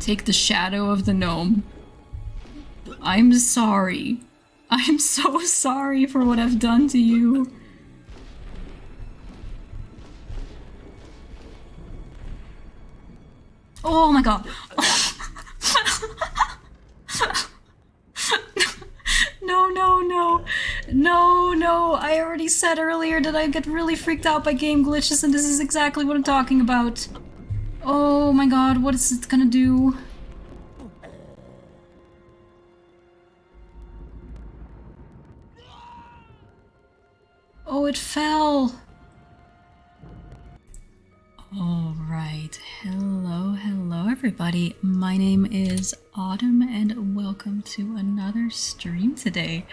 Take the shadow of the gnome. I'm sorry. I'm so sorry for what I've done to you. Oh my god. No. I already said earlier that I get really freaked out by game glitches, and this is exactly what I'm talking about. Oh my god, what is it gonna do? Oh, it fell. Alright, hello everybody. My name is Autumn and welcome to another stream today.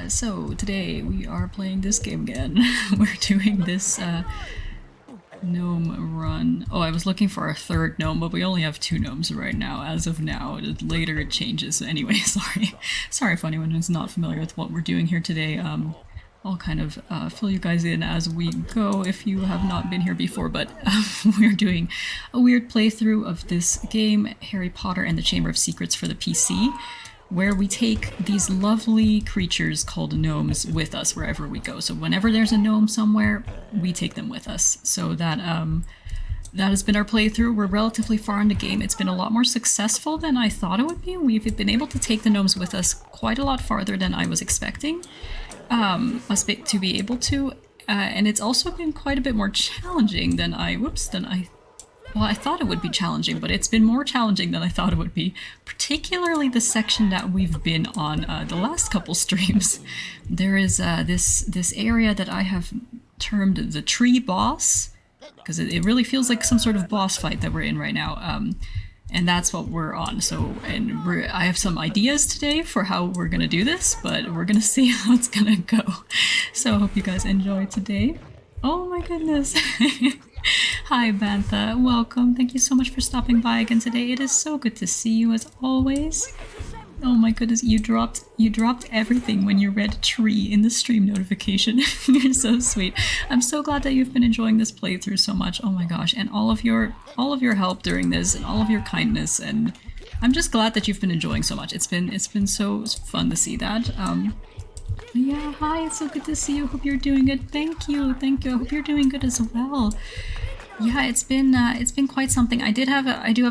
So today we are playing this game again. We're doing this gnome run. Oh, I was looking for a third gnome, but we only have 2 gnomes right now, as of now. Later it changes. Anyway, sorry if anyone is not familiar with what we're doing here today. I'll kind of fill you guys in as we go if you have not been here before, but we're doing a weird playthrough of this game, Harry Potter and the Chamber of Secrets for the PC, where we take these lovely creatures called gnomes with us wherever we go. So whenever there's a gnome somewhere, we take them with us. So that has been our playthrough. We're relatively far in the game. It's been a lot more successful than I thought it would be. We've been able to take the gnomes with us quite a lot farther than I was expecting. Us to be able to, and it's also been quite a bit more challenging than I thought it would be challenging, but it's been more challenging than I thought it would be, particularly the section that we've been on the last couple streams. There is this area that I have termed the tree boss, because it really feels like some sort of boss fight that we're in right now. And that's what we're on. So, I have some ideas today for how we're gonna do this, but we're gonna see how it's gonna go. So I hope you guys enjoy today. Oh my goodness. Hi Bantha, welcome. Thank you so much for stopping by again today. It is so good to see you as always. Oh my goodness, you dropped everything when you read tree in the stream notification. You're so sweet. I'm so glad that you've been enjoying this playthrough so much. Oh my gosh, and all of your help during this and all of your kindness, and I'm just glad that you've been enjoying so much. It's been so fun to see that. Yeah, hi, it's so good to see you. Hope you're doing good. Thank you. I hope you're doing good as well. Yeah, it's been quite something. I do have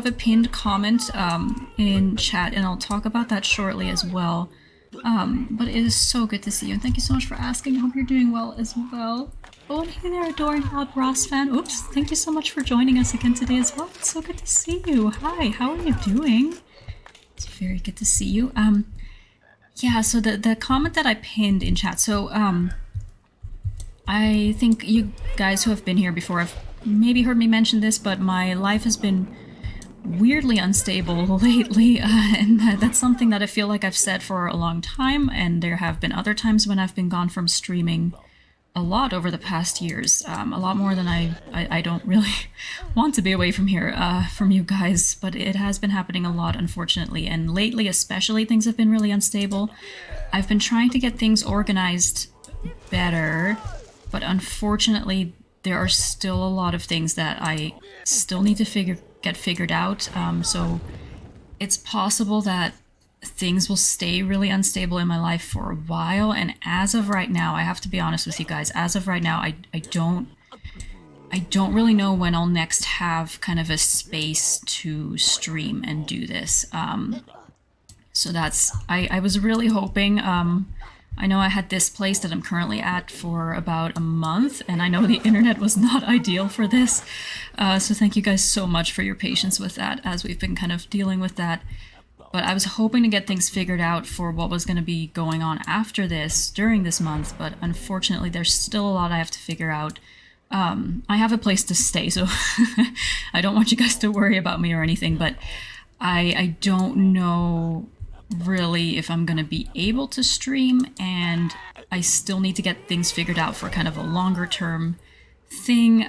a pinned comment in chat, and I'll talk about that shortly as well. But it is so good to see you, and thank you so much for asking. I hope you're doing well as well. Oh, and hey there, Adoring Loud Ross fan. Oops, thank you so much for joining us again today as well. It's so good to see you. Hi, how are you doing? It's very good to see you. Yeah, so the comment that I pinned in chat. So I think you guys who have been here before have maybe heard me mention this, but my life has been weirdly unstable lately, and that's something that I feel like I've said for a long time, and there have been other times when I've been gone from streaming a lot over the past years, a lot more than I don't really want to be away from here, from you guys, but it has been happening a lot, unfortunately, and lately especially things have been really unstable. I've been trying to get things organized better, but unfortunately there are still a lot of things that I still need to get figured out, so it's possible that things will stay really unstable in my life for a while, and as of right now, I have to be honest with you guys, as of right now, I don't really know when I'll next have kind of a space to stream and do this. So that's, I was really hoping, I know I had this place that I'm currently at for about a month, and I know the internet was not ideal for this, so thank you guys so much for your patience with that as we've been kind of dealing with that. But I was hoping to get things figured out for what was going to be going on after this, during this month, but unfortunately there's still a lot I have to figure out. I have a place to stay, so I don't want you guys to worry about me or anything, but I don't know really if I'm gonna be able to stream, and I still need to get things figured out for kind of a longer term thing.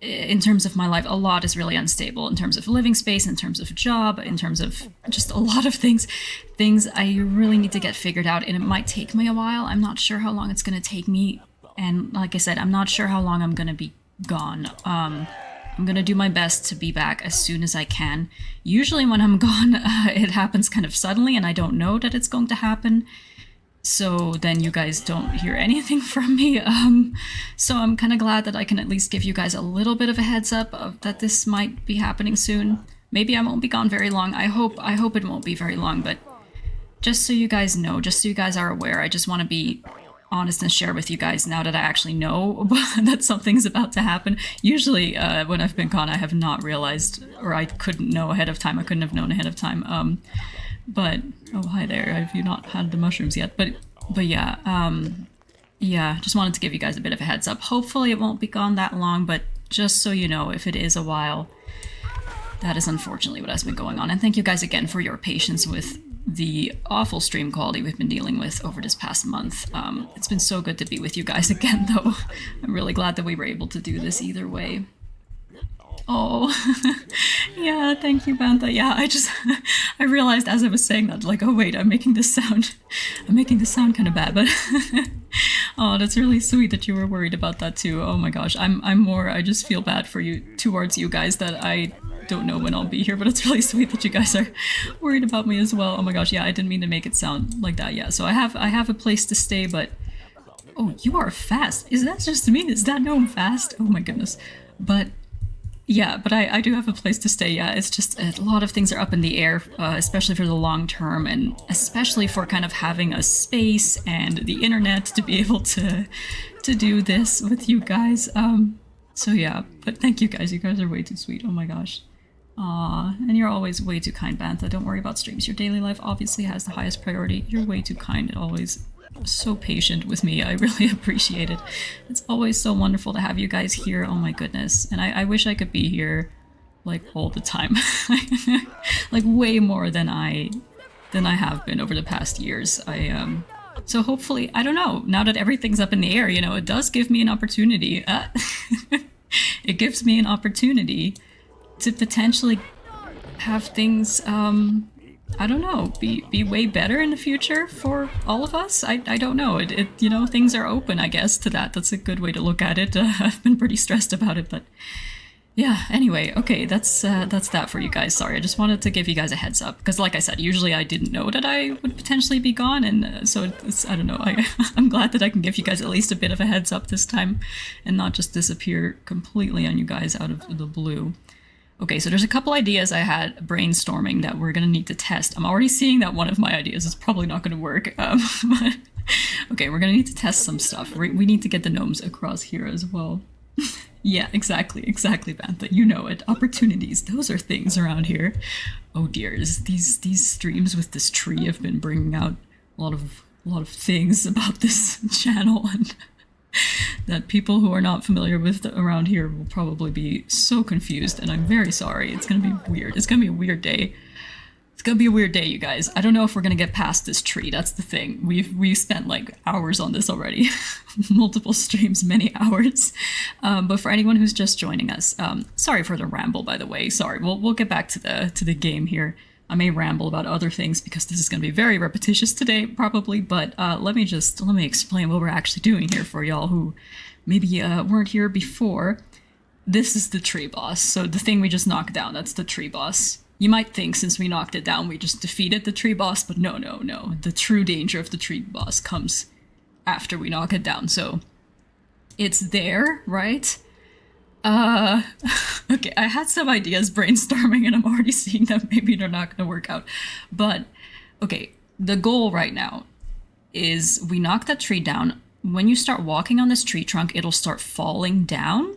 In terms of my life, a lot is really unstable in terms of living space, in terms of job, in terms of just a lot of things I really need to get figured out, and it might take me a while. I'm not sure how long it's gonna take me, and like I said, I'm not sure how long I'm gonna be gone. I'm gonna do my best to be back as soon as I can. Usually when I'm gone, it happens kind of suddenly and I don't know that it's going to happen. So then you guys don't hear anything from me. So I'm kind of glad that I can at least give you guys a little bit of a heads up of that this might be happening soon. Maybe I won't be gone very long. I hope it won't be very long, but just so you guys know, just so you guys are aware, I just want to be honest and share with you guys now that I actually know that something's about to happen. Usually when I've been gone, I have not realized, or I couldn't know ahead of time. I couldn't have known ahead of time. But oh, hi there. Have you not had the mushrooms yet? But yeah, yeah, just wanted to give you guys a bit of a heads up. Hopefully it won't be gone that long, but just so you know, if it is a while, that is unfortunately what has been going on. And thank you guys again for your patience with the awful stream quality we've been dealing with over this past month. It's been so good to be with you guys again, though. I'm really glad that we were able to do this either way. Oh, yeah, thank you, Bantha. Yeah, I realized as I was saying that, like, oh wait, I'm making this sound kind of bad, but oh, that's really sweet that you were worried about that too. Oh my gosh, I just feel bad for you, towards you guys, that I don't know when I'll be here, but it's really sweet that you guys are worried about me as well. Oh my gosh, yeah, I didn't mean to make it sound like that. Yeah, so I have a place to stay, but oh, you are fast. Is that just me? Is that gnome fast? Oh my goodness. But yeah, but I do have a place to stay. Yeah, it's just a lot of things are up in the air, especially for the long term, and especially for kind of having a space and the internet to be able to do this with you guys. So yeah, but thank you guys. You guys are way too sweet. Oh my gosh. And you're always way too kind, Bantha. Don't worry about streams. Your daily life obviously has the highest priority. You're way too kind and always so patient with me. I really appreciate it. It's always so wonderful to have you guys here. Oh my goodness. And I wish I could be here like all the time. Like way more than I have been over the past years. So hopefully, I don't know, now that everything's up in the air, you know, it does give me an opportunity. It gives me an opportunity to potentially have things, I don't know, be way better in the future for all of us. I don't know. It you know, things are open, I guess, to that. That's a good way to look at it. I've been pretty stressed about it, but yeah, anyway, okay, that's that for you guys. Sorry, I just wanted to give you guys a heads up, because like I said, usually I didn't know that I would potentially be gone, and so I don't know, I'm glad that I can give you guys at least a bit of a heads up this time, and not just disappear completely on you guys out of the blue. Okay, so there's a couple ideas I had brainstorming that we're gonna need to test. I'm already seeing that one of my ideas is probably not gonna work, but okay, we're gonna need to test some stuff. We need to get the gnomes across here as well. Yeah, exactly, Bantha. You know it. Opportunities, those are things around here. Oh dear, these streams with this tree have been bringing out a lot of things about this channel, and that people who are not familiar with around here will probably be so confused, and I'm very sorry. It's gonna be weird. It's gonna be a weird day. It's gonna be a weird day, you guys. I don't know if we're gonna get past this tree. That's the thing. We've spent like hours on this already. Multiple streams, many hours. But for anyone who's just joining us, sorry for the ramble, by the way. Sorry. We'll get back to the game here. I may ramble about other things because this is going to be very repetitious today, probably. But let me explain what we're actually doing here for y'all who maybe weren't here before. This is the tree boss. So the thing we just knocked down, that's the tree boss. You might think since we knocked it down, we just defeated the tree boss, but no. The true danger of the tree boss comes after we knock it down. So it's there, right? Okay, I had some ideas brainstorming and I'm already seeing that maybe they're not gonna work out. But, okay, the goal right now is we knock that tree down. When you start walking on this tree trunk, it'll start falling down.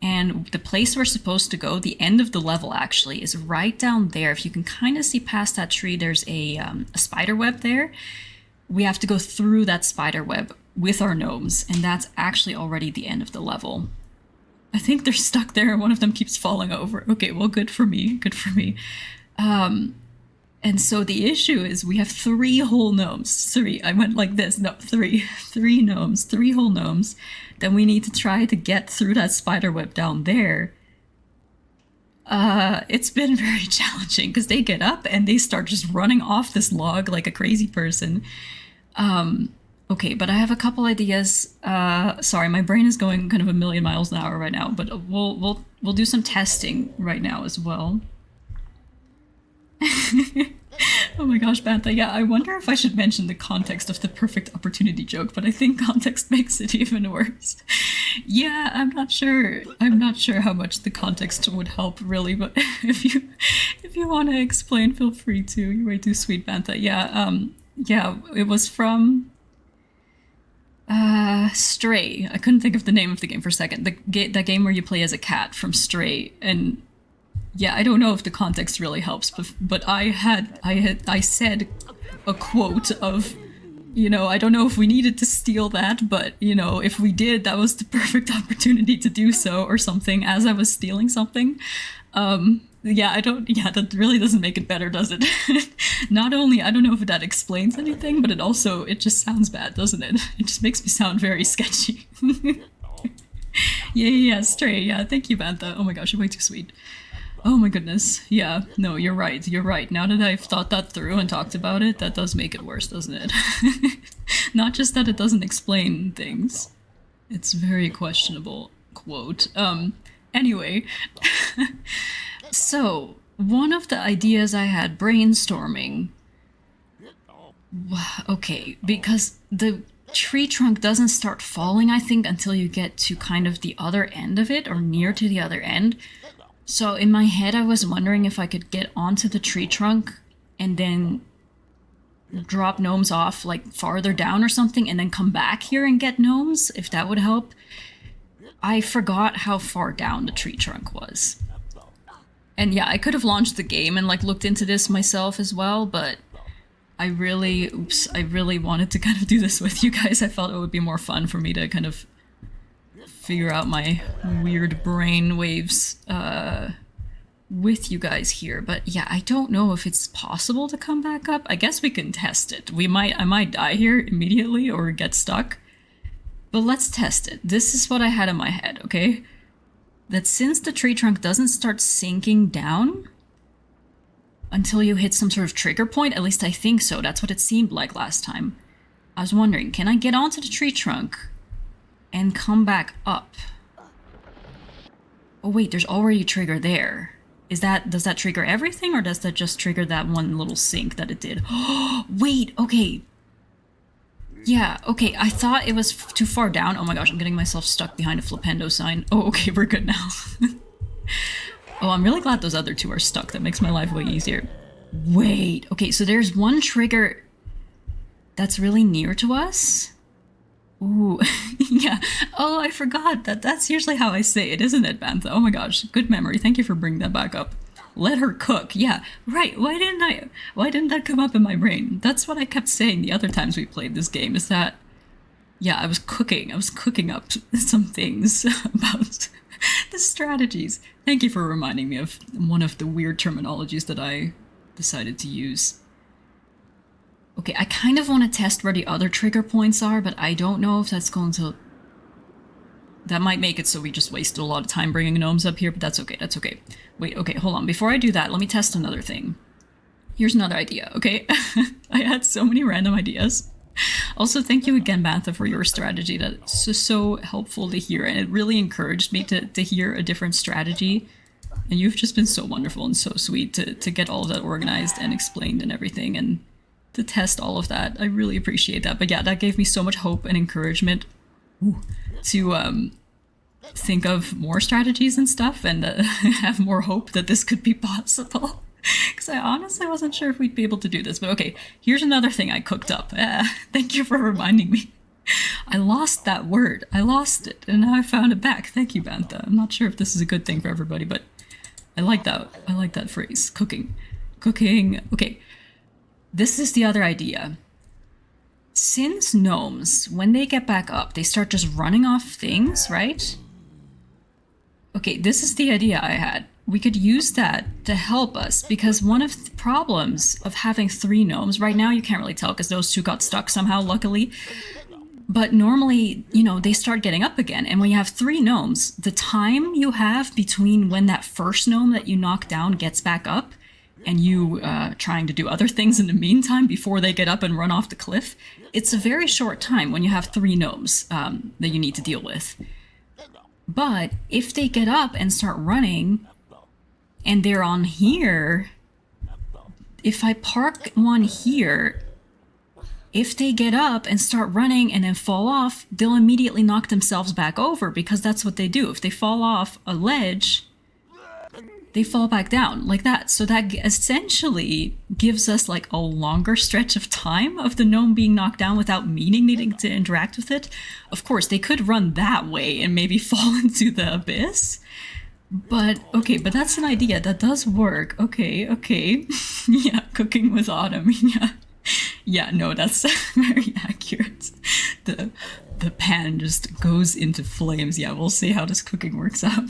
And the place we're supposed to go, the end of the level actually, is right down there. If you can kind of see past that tree, there's a spider web there. We have to go through that spider web with our gnomes, and that's actually already the end of the level. I think they're stuck there and one of them keeps falling over. Okay, well, good for me. And so the issue is we have 3 whole gnomes. 3. I went like this. No, 3. 3 gnomes. 3 whole gnomes. Then we need to try to get through that spider web down there. It's been very challenging because they get up and they start just running off this log like a crazy person. Okay, but I have a couple ideas. Sorry, my brain is going kind of a million miles an hour right now, but we'll we'll do some testing right now as well. Oh my gosh, Bantha, yeah, I wonder if I should mention the context of the perfect opportunity joke, but I think context makes it even worse. Yeah, I'm not sure how much the context would help really, but if you want to explain, feel free to. You're way too sweet, Bantha. Yeah, it was from Stray. I couldn't think of the name of the game for a second. That game where you play as a cat from Stray, and yeah, I don't know if the context really helps, but I said a quote of, I don't know if we needed to steal that, but if we did, that was the perfect opportunity to do so or something as I was stealing something. That really doesn't make it better, does it? Not only, I don't know if that explains anything, but it just sounds bad, doesn't it? It just makes me sound very sketchy. Yeah, Stray, yeah, thank you, Bantha. Oh my gosh, you're way too sweet. Oh my goodness. Yeah, no, you're right. Now that I've thought that through and talked about it, that does make it worse, doesn't it? Not just that it doesn't explain things. It's very questionable, quote. Anyway. So, one of the ideas I had brainstorming... Okay, because the tree trunk doesn't start falling, I think, until you get to kind of the other end of it, or near to the other end. So in my head, I was wondering if I could get onto the tree trunk and then drop gnomes off like farther down or something and then come back here and get gnomes, if that would help. I forgot how far down the tree trunk was. And yeah, I could have launched the game and like looked into this myself as well, but I really wanted to kind of do this with you guys. I felt it would be more fun for me to kind of figure out my weird brain waves with you guys here. But yeah, I don't know if it's possible to come back up. I guess we can test it. I might die here immediately or get stuck. But let's test it. This is what I had in my head, okay? That since the tree trunk doesn't start sinking down until you hit some sort of trigger point, at least I think so. That's what it seemed like last time. I was wondering, can I get onto the tree trunk and come back up? Oh wait, there's already a trigger there. Does that trigger everything, or does that just trigger that one little sink that it did? Oh, wait, okay. Yeah, okay, I thought it was too far down. Oh my gosh, I'm getting myself stuck behind a flipendo sign. Oh, okay, we're good now. Oh, I'm really glad those other two are stuck. That makes my life way easier. Wait, okay, so there's one trigger that's really near to us. Ooh, yeah. Oh, I forgot that's usually how I say it, isn't it, Bantha? Oh my gosh, good memory. Thank you for bringing that back up. Let her cook. Yeah, right. Why didn't that come up in my brain? That's what I kept saying the other times we played this game, is that, yeah, I was cooking up some things about the strategies. Thank you for reminding me of one of the weird terminologies that I decided to use. Okay, I kind of want to test where the other trigger points are, but I don't know if that's going to... That might make it so we just wasted a lot of time bringing gnomes up here, but that's okay, that's okay. Wait, okay, hold on. Before I do that, let me test another thing. Here's another idea, okay? I had so many random ideas. Also, thank you again, Bantha, for your strategy. That's so helpful to hear, and it really encouraged me to hear a different strategy. And you've just been so wonderful and so sweet to get all of that organized and explained and everything, and to test all of that. I really appreciate that. But yeah, that gave me so much hope and encouragement to think of more strategies and stuff, and have more hope that this could be possible. Because I honestly wasn't sure if we'd be able to do this. But okay, here's another thing I cooked up. Thank you for reminding me. I lost that word. I lost it, and now I found it back. Thank you, Bantha. I'm not sure if this is a good thing for everybody, but I like that. I like that phrase. Cooking. Okay. This is the other idea. Since gnomes, when they get back up, they start just running off things, right? Okay, this is the idea I had. We could use that to help us, because one of the problems of having 3 gnomes, right now you can't really tell because those 2 got stuck somehow, luckily. But normally, they start getting up again. And when you have 3 gnomes, the time you have between when that first gnome that you knock down gets back up and you trying to do other things in the meantime before they get up and run off the cliff, it's a very short time when you have 3 gnomes that you need to deal with. But if they get up and start running, and they're on here, if I park one here, if they get up and start running and then fall off, they'll immediately knock themselves back over because that's what they do. If they fall off a ledge, they fall back down like that. So that essentially gives us like a longer stretch of time of the gnome being knocked down without needing to interact with it. Of course, they could run that way and maybe fall into the abyss. But okay, but that's an idea that does work. Okay. Yeah, cooking with Autumn. Yeah. Yeah, no, that's very accurate. The pan just goes into flames. Yeah, we'll see how this cooking works out.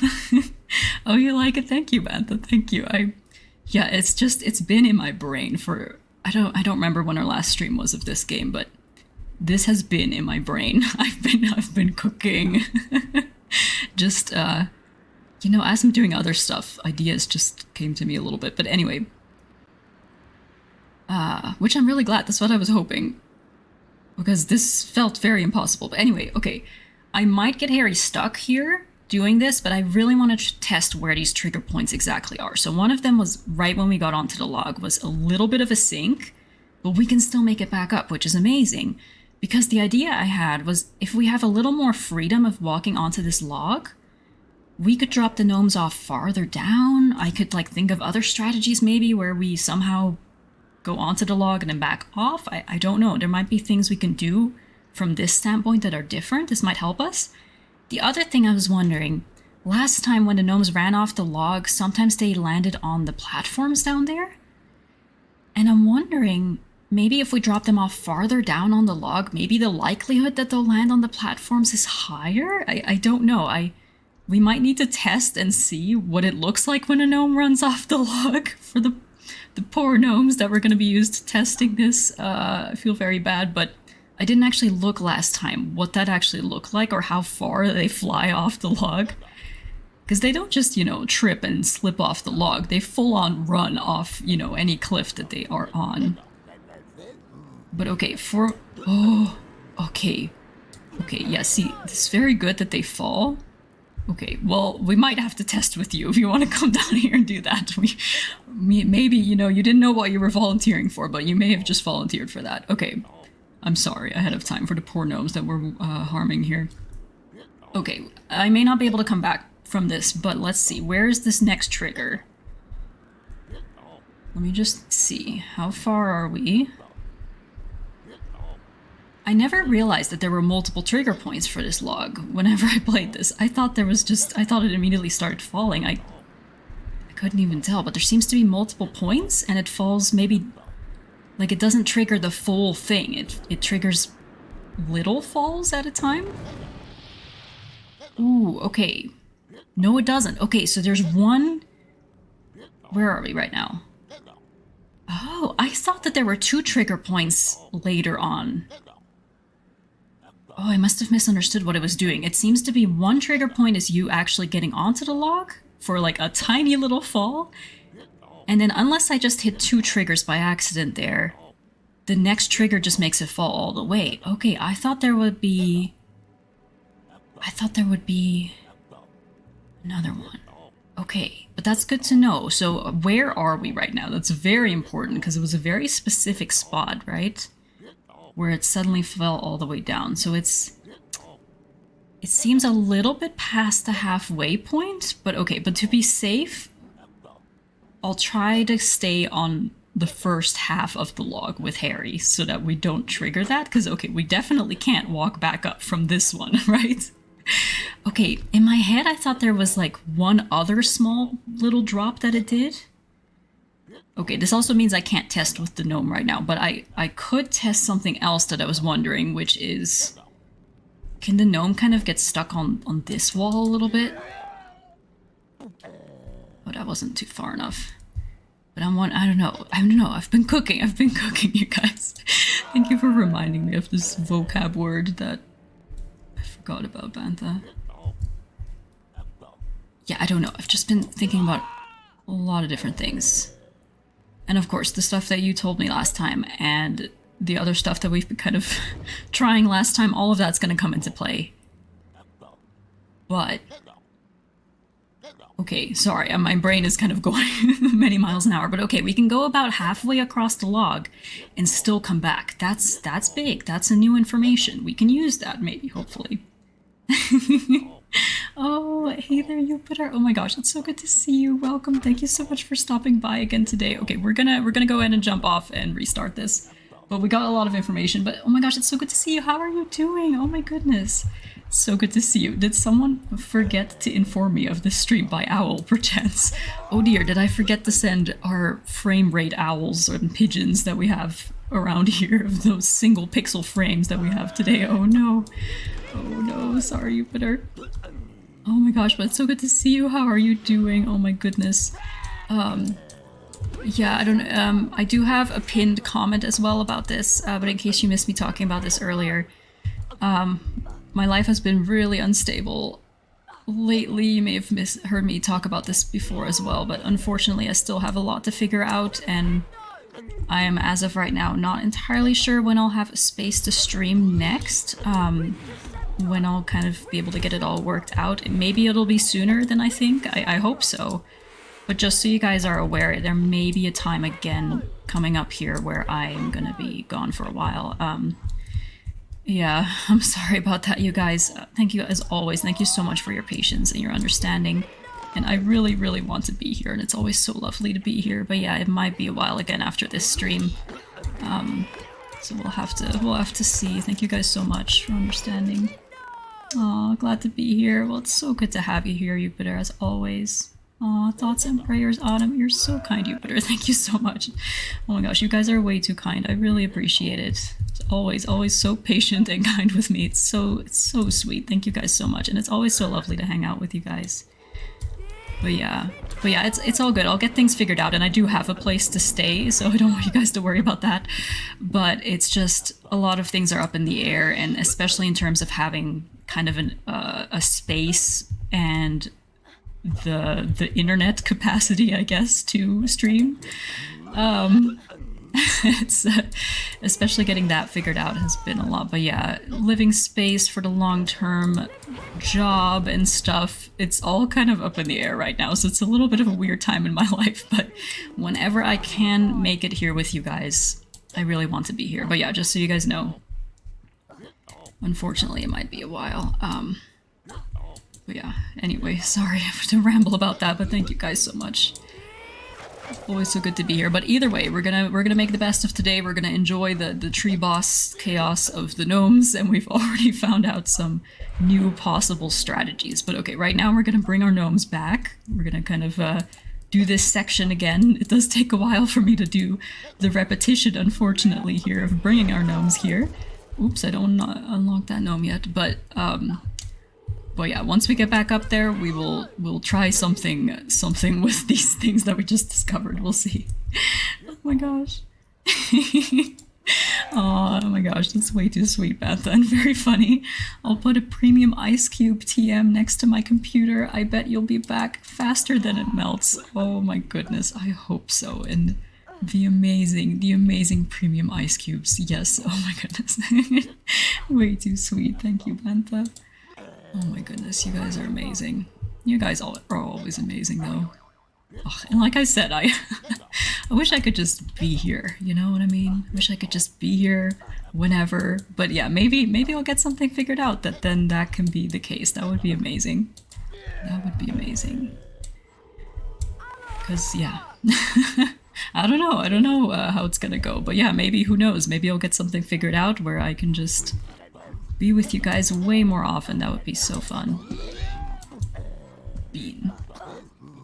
Oh, you like it? Thank you, Bantha. Thank you. Yeah, it's been in my brain for I don't remember when our last stream was of this game, but this has been in my brain. I've been cooking. Just as I'm doing other stuff, ideas just came to me a little bit. But anyway, which I'm really glad. That's what I was hoping. Because this felt very impossible. But anyway, okay. I might get Harry stuck here doing this, but I really want to test where these trigger points exactly are. So one of them was right when we got onto the log, was a little bit of a sink, but we can still make it back up, which is amazing. Because the idea I had was if we have a little more freedom of walking onto this log, we could drop the gnomes off farther down. I could think of other strategies maybe where we somehow go onto the log and then back off. I don't know. There might be things we can do from this standpoint that are different. This might help us. The other thing I was wondering, last time when the gnomes ran off the log, sometimes they landed on the platforms down there. And I'm wondering, maybe if we drop them off farther down on the log, maybe the likelihood that they'll land on the platforms is higher? I don't know. We might need to test and see what it looks like when a gnome runs off the log for the poor gnomes that were going to be used testing this. I feel very bad, but I didn't actually look last time what that actually looked like or how far they fly off the log. Because they don't just, trip and slip off the log. They full on run off, any cliff that they are on. But okay, okay, yeah, see, it's very good that they fall. Okay, well, we might have to test with you if you want to come down here and do that. Maybe, you didn't know what you were volunteering for, but you may have just volunteered for that. Okay, I'm sorry ahead of time for the poor gnomes that we're harming here. Okay, I may not be able to come back from this, but let's see. Where is this next trigger? Let me just see. How far are we? I never realized that there were multiple trigger points for this log whenever I played this. I thought it immediately started falling. I couldn't even tell, but there seems to be multiple points and it falls maybe, it doesn't trigger the full thing. It triggers little falls at a time. Ooh, okay. No, it doesn't. Okay, so there's one. Where are we right now? Oh, I thought that there were 2 trigger points later on. Oh, I must have misunderstood what it was doing. It seems to be 1 trigger point is you actually getting onto the log for a tiny little fall. And then unless I just hit 2 triggers by accident there, the next trigger just makes it fall all the way. Okay, I thought there would be another one. Okay, but that's good to know. So where are we right now? That's very important because it was a very specific spot, right? Where it suddenly fell all the way down. So it seems a little bit past the halfway point, but okay, but to be safe, I'll try to stay on the first half of the log with Harry so that we don't trigger that, because okay, we definitely can't walk back up from this one, right? Okay, in my head I thought there was one other small little drop that it did. Okay, this also means I can't test with the gnome right now, but I could test something else that I was wondering, which is, can the gnome kind of get stuck on this wall a little bit? Oh, that wasn't too far enough. But I don't know, I've been cooking, you guys. Thank you for reminding me of this vocab word that I forgot about, Bantha. Yeah, I don't know, I've just been thinking about a lot of different things. And of course, the stuff that you told me last time and the other stuff that we've been kind of trying last time, all of that's going to come into play. But Okay, sorry, my brain is kind of going many miles an hour, but okay, we can go about halfway across the log and still come back. That's big. That's a new information. We can use that maybe, hopefully. Oh, hey there, Jupiter. Oh my gosh, it's so good to see you. Welcome. Thank you so much for stopping by again today. Okay, we're gonna go ahead and jump off and restart this. But we got a lot of information. But oh my gosh, it's so good to see you. How are you doing? Oh my goodness. So good to see you. Did someone forget to inform me of this stream by owl, perchance? Oh dear, did I forget to send our frame rate owls and pigeons that we have around here, of those single pixel frames that we have today? Oh no. Oh no, sorry, Jupiter. Oh my gosh, but it's so good to see you. How are you doing? Oh my goodness. Yeah, I don't know. I do have a pinned comment as well about this, but in case you missed me talking about this earlier, my life has been really unstable lately. You may have heard me talk about this before as well, but unfortunately I still have a lot to figure out, and I am, as of right now, not entirely sure when I'll have a space to stream next. When I'll kind of be able to get it all worked out. Maybe it'll be sooner than I think. I hope so. But just so you guys are aware, there may be a time again coming up here where I'm gonna be gone for a while. Yeah, I'm sorry about that, you guys. Thank you, as always. Thank you so much for your patience and your understanding. And I really, really want to be here, and it's always so lovely to be here. But yeah, it might be a while again after this stream. So we'll have to see. Thank you guys so much for understanding. Aw, glad to be here. Well, it's so good to have you here, Jupiter, as always. Aw, thoughts and prayers, Autumn. You're so kind, Jupiter. Thank you so much. Oh my gosh, you guys are way too kind. I really appreciate it. It's always so patient and kind with me. It's so sweet. Thank you guys so much. And it's always so lovely to hang out with you guys. But yeah, it's all good. I'll get things figured out, and I do have a place to stay, so I don't want you guys to worry about that. But it's just a lot of things are up in the air, and especially in terms of having kind of a space and the internet capacity, I guess, to stream. It's especially getting that figured out has been a lot. But yeah, living space for the long-term job and stuff, it's all kind of up in the air right now, so it's a little bit of a weird time in my life. But whenever I can make it here with you guys, I really want to be here. But yeah, just so you guys know, unfortunately it might be a while. But yeah, anyway, sorry to ramble about that, but thank you guys so much. Always so good to be here. But either way, we're gonna make the best of today. We're gonna enjoy the tree boss chaos of the gnomes, and we've already found out some new possible strategies. But okay, right now we're gonna bring our gnomes back. We're gonna kind of do this section again. It does take a while for me to do the repetition, unfortunately, here of bringing our gnomes here. Oops, I don't unlock that gnome yet, but yeah, once we get back up there, we'll try something with these things that we just discovered. We'll see. Oh my gosh. Oh my gosh, that's way too sweet, Bantha, and very funny. I'll put a premium ice cube TM next to my computer. I bet you'll be back faster than it melts. Oh my goodness, I hope so. And the amazing premium ice cubes. Yes, oh my goodness. Way too sweet. Thank you, Bantha. Oh my goodness, you guys are amazing. You guys are always amazing, though. Ugh, and like I said, I wish I could just be here, you know what I mean? Wish I could just be here whenever. But yeah, maybe I'll get something figured out that can be the case. That would be amazing. That would be amazing. Because, yeah. I don't know how it's gonna go. But yeah, maybe, who knows? Maybe I'll get something figured out where I can just be with you guys way more often. That would be so fun. Bean.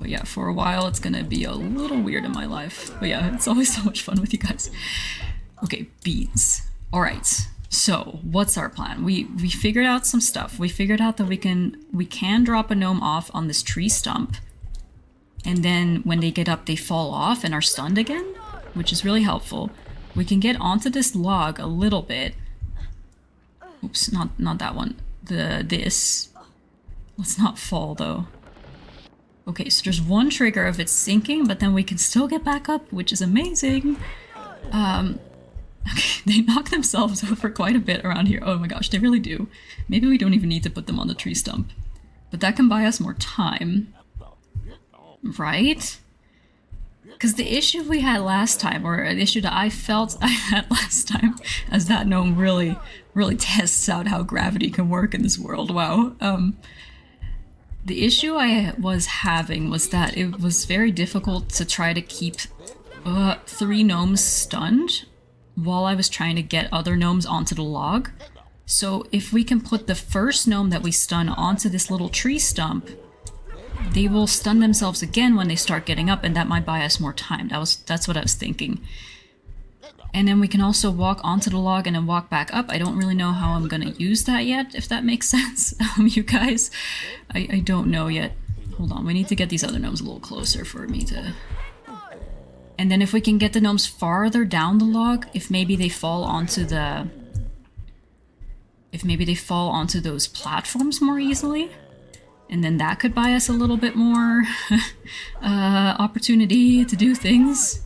But yeah, for a while it's gonna be a little weird in my life. But yeah, it's always so much fun with you guys. Okay, beans. Alright, so what's our plan? We figured out some stuff. We figured out that we can drop a gnome off on this tree stump, and then when they get up they fall off and are stunned again, which is really helpful. We can get onto this log a little bit. Oops, not that one. This. Let's not fall, though. Okay, so there's one trigger of it sinking, but then we can still get back up, which is amazing. Okay, they knock themselves over quite a bit around here. Oh my gosh, they really do. Maybe we don't even need to put them on the tree stump. But that can buy us more time. Right? Because the issue we had last time, or the issue that I felt I had last time, as that gnome really tests out how gravity can work in this world, wow. The issue I was having was that it was very difficult to try to keep 3 gnomes stunned while I was trying to get other gnomes onto the log. So if we can put the first gnome that we stun onto this little tree stump, they will stun themselves again when they start getting up, and that might buy us more time. That's what I was thinking. And then we can also walk onto the log and then walk back up. I don't really know how I'm gonna use that yet, if that makes sense, you guys. I don't know yet. Hold on, we need to get these other gnomes a little closer for me to... And then if we can get the gnomes farther down the log, if maybe they fall onto the... If maybe they fall onto those platforms more easily, and then that could buy us a little bit more opportunity to do things.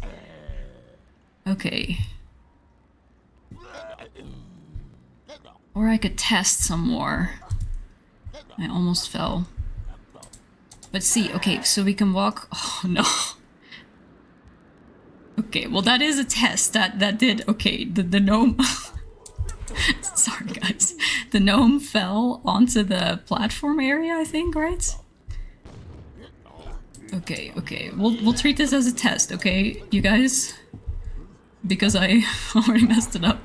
Okay. Or I could test some more. I almost fell. But see, okay, so we can walk... Oh, no. Okay, well that is a test. That did... Okay, the gnome... Sorry, guys. The gnome fell onto the platform area, I think, right? Okay, okay. We'll treat this as a test, okay, you guys? Because I already messed it up.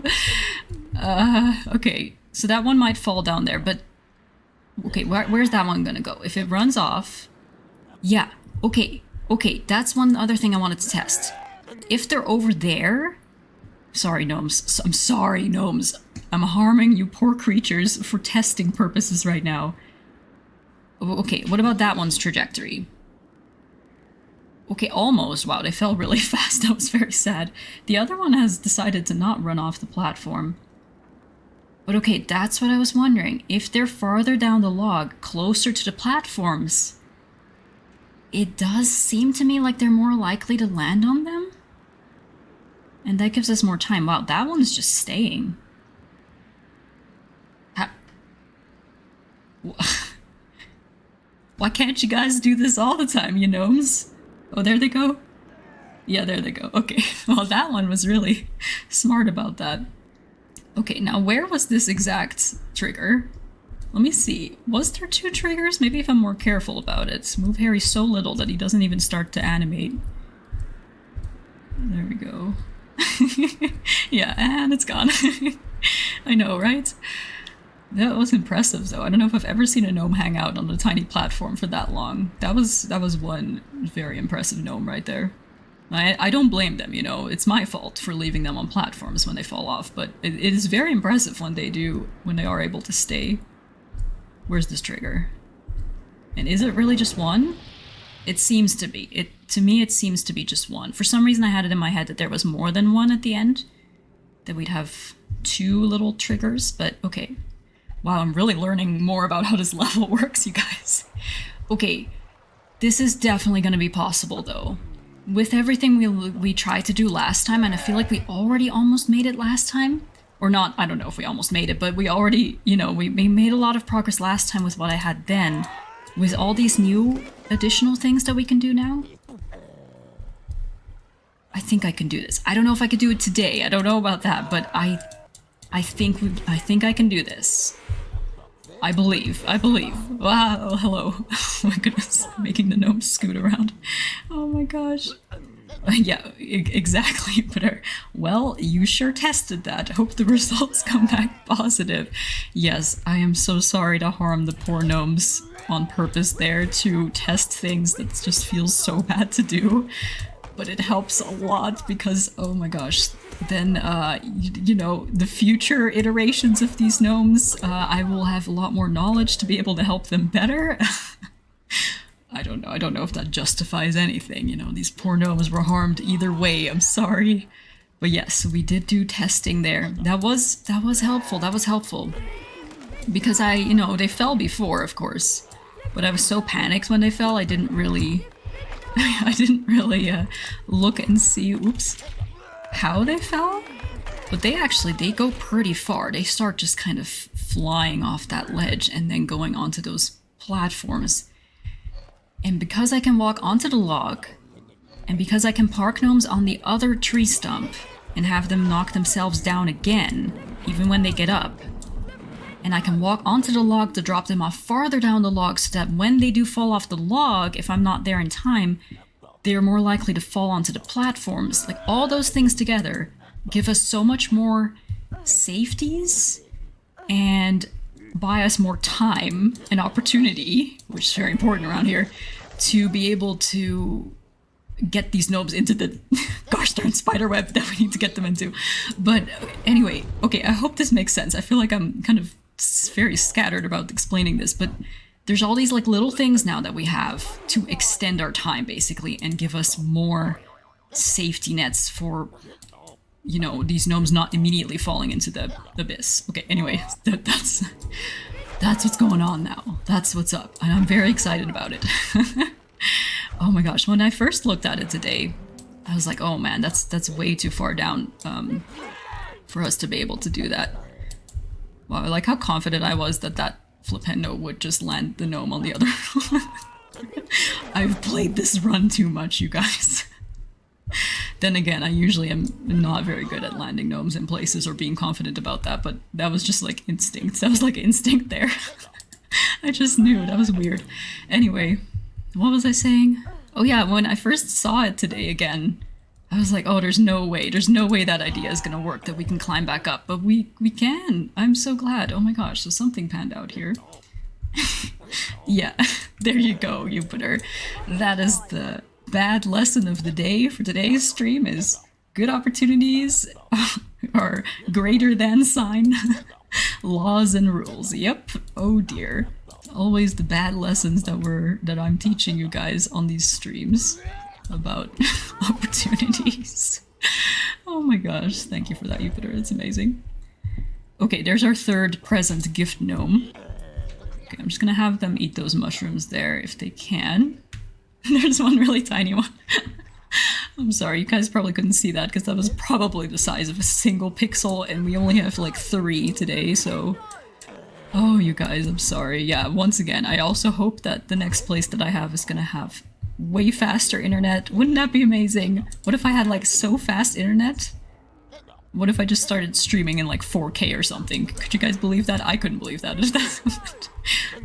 Okay, so that one might fall down there, but... Okay, where's that one gonna go? If it runs off... Yeah, okay, okay, that's one other thing I wanted to test. If they're over there... Sorry, gnomes. I'm sorry, gnomes. I'm harming you poor creatures for testing purposes right now. Okay, what about that one's trajectory? Okay, almost. Wow, they fell really fast. That was very sad. The other one has decided to not run off the platform. But okay, that's what I was wondering. If they're farther down the log, closer to the platforms, it does seem to me like they're more likely to land on them. And that gives us more time. Wow, that one's just staying. Why can't you guys do this all the time, you gnomes? Oh, there they go? Yeah, there they go. Okay, well that one was really smart about that. Okay, now where was this exact trigger? Let me see. Was there 2 triggers? Maybe if I'm more careful about it. Move Harry so little that he doesn't even start to animate. There we go. Yeah, and it's gone. I know, right? That was impressive, though. I don't know if I've ever seen a gnome hang out on a tiny platform for that long. That was one very impressive gnome right there. I don't blame them, you know. It's my fault for leaving them on platforms when they fall off, but it is very impressive when they are able to stay. Where's this trigger? And is it really just one? It seems to be. To me, it seems to be just one. For some reason, I had it in my head that there was more than one at the end. That we'd have 2 little triggers, but okay. Wow, I'm really learning more about how this level works, you guys. Okay, this is definitely going to be possible, though. With everything we tried to do last time, and I feel like we already almost made it last time. Or not, I don't know if we almost made it, but we already, you know, we made a lot of progress last time with what I had then. With all these new additional things that we can do now. I think I can do this. I don't know if I could do it today. I don't know about that, but I think I can do this. I believe. Wow, hello. Oh my goodness, making the gnomes scoot around. Oh my gosh. Yeah, exactly. But well, you sure tested that. Hope the results come back positive. Yes, I am so sorry to harm the poor gnomes on purpose there to test things that just feels so bad to do. But it helps a lot because, oh my gosh, then, you know, the future iterations of these gnomes, I will have a lot more knowledge to be able to help them better. I don't know if that justifies anything, you know, these poor gnomes were harmed either way, I'm sorry. But yes, we did do testing there. That was helpful. Because you know, they fell before, of course. But I was so panicked when they fell, I didn't really look and see, oops, how they fell. But they go pretty far. They start just kind of flying off that ledge and then going onto those platforms. And because I can walk onto the log, and because I can park gnomes on the other tree stump and have them knock themselves down again, even when they get up, and I can walk onto the log to drop them off farther down the log so that when they do fall off the log, if I'm not there in time, they're more likely to fall onto the platforms. Like, all those things together give us so much more safeties and buy us more time and opportunity, which is very important around here, to be able to get these gnomes into the gosh darn spider web that we need to get them into. But anyway, okay, I hope this makes sense. I feel like I'm kind of very scattered about explaining this, but there's all these like little things now that we have to extend our time basically and give us more safety nets for, you know, these gnomes not immediately falling into the abyss. Okay, anyway, that's what's going on now. That's what's up, and I'm very excited about it. Oh my gosh, when I first looked at it today, I was like, oh man, that's way too far down for us to be able to do that. Wow, I like how confident I was that Flipendo would just land the gnome on the other one. I've played this run too much, you guys. Then again, I usually am not very good at landing gnomes in places or being confident about that, but that was just like instinct. That was like instinct there. I just knew. That was weird. Anyway, what was I saying? Oh yeah, when I first saw it today again, I was like, oh, there's no way that idea is gonna work, that we can climb back up. But we can. I'm so glad. Oh my gosh, so something panned out here. Yeah, there you go, Jupiter. That is the bad lesson of the day for today's stream, is good opportunities are greater than sign laws and rules. Yep. Oh dear. Always the bad lessons that I'm teaching you guys on these streams about opportunities. Oh my gosh, thank you for that, Jupiter. It's amazing. Okay, there's our third present gift gnome. Okay, I'm just gonna have them eat those mushrooms there if they can. There's one really tiny one. I'm sorry, you guys probably couldn't see that because that was probably the size of a single pixel, and we only have like 3 today, so... Oh, you guys, I'm sorry. Yeah, once again, I also hope that the next place that I have is gonna have way faster internet. Wouldn't that be amazing? What if I had like so fast internet? What if I just started streaming in like 4K or something? Could you guys believe that? I couldn't believe that.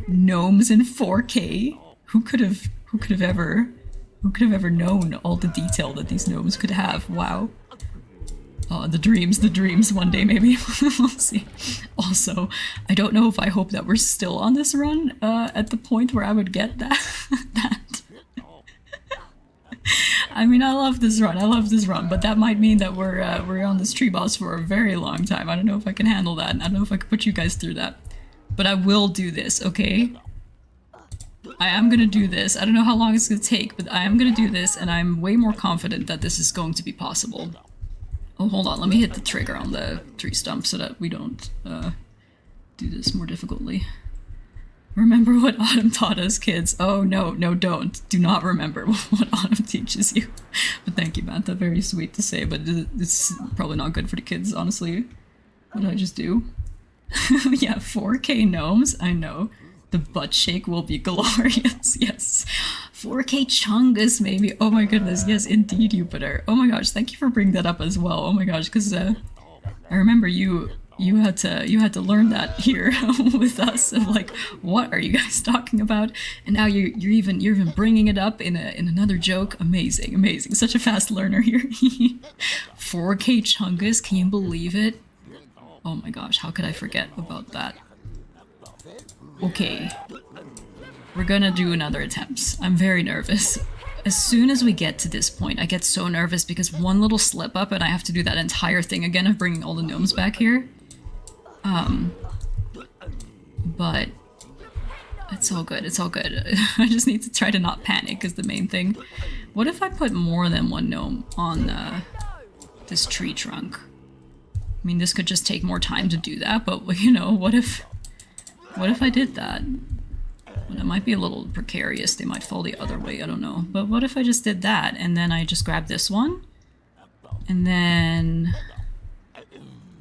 Gnomes in 4K? Who could have ever known all the detail that these gnomes could have? Wow. Oh, the dreams one day maybe. We'll see. Also, I don't know if I hope that we're still on this run at the point where I would get that. I mean, I love this run, but that might mean that we're on this tree boss for a very long time. I don't know if I can handle that, and I don't know if I can put you guys through that. But I will do this, okay? I am gonna do this. I don't know how long it's gonna take, but I am gonna do this, and I'm way more confident that this is going to be possible. Oh, hold on, let me hit the trigger on the tree stump so that we don't do this more difficultly. Remember what Autumn taught us, kids. Oh, no, don't. Do not remember what Autumn teaches you. But thank you, Bantha. Very sweet to say, but it's probably not good for the kids, honestly. What did I just do? Yeah, 4K gnomes, I know. The butt shake will be glorious, yes. 4K Chungus, maybe. Oh my goodness, yes, indeed, Jupiter. Oh my gosh, thank you for bringing that up as well. Oh my gosh, because I remember you had to learn that here with us, of like, what are you guys talking about? And now you're even bringing it up in another joke. Amazing. Such a fast learner here. 4K Chungus, can you believe it? Oh my gosh, how could I forget about that? Okay, we're gonna do another attempt. I'm very nervous. As soon as we get to this point, I get so nervous because one little slip up and I have to do that entire thing again of bringing all the gnomes back here. But it's all good, I just need to try to not panic is the main thing. What if I put more than one gnome on this tree trunk? I mean, this could just take more time to do that, but you know, what if I did that? Well, it might be a little precarious, they might fall the other way, I don't know. But what if I just did that, and then I just grabbed this one? And then...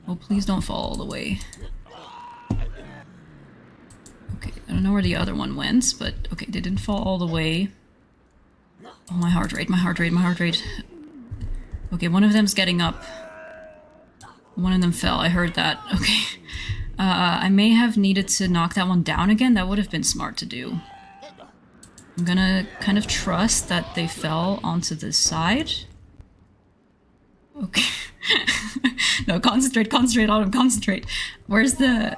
Oh, please don't fall all the way. Okay, I don't know where the other one went, but okay, they didn't fall all the way. Oh, my heart rate, my heart rate, my heart rate. Okay, one of them's getting up. One of them fell, I heard that. Okay. I may have needed to knock that one down again. That would have been smart to do. I'm gonna kind of trust that they fell onto this side. Okay. No, concentrate on him, concentrate. Where's the...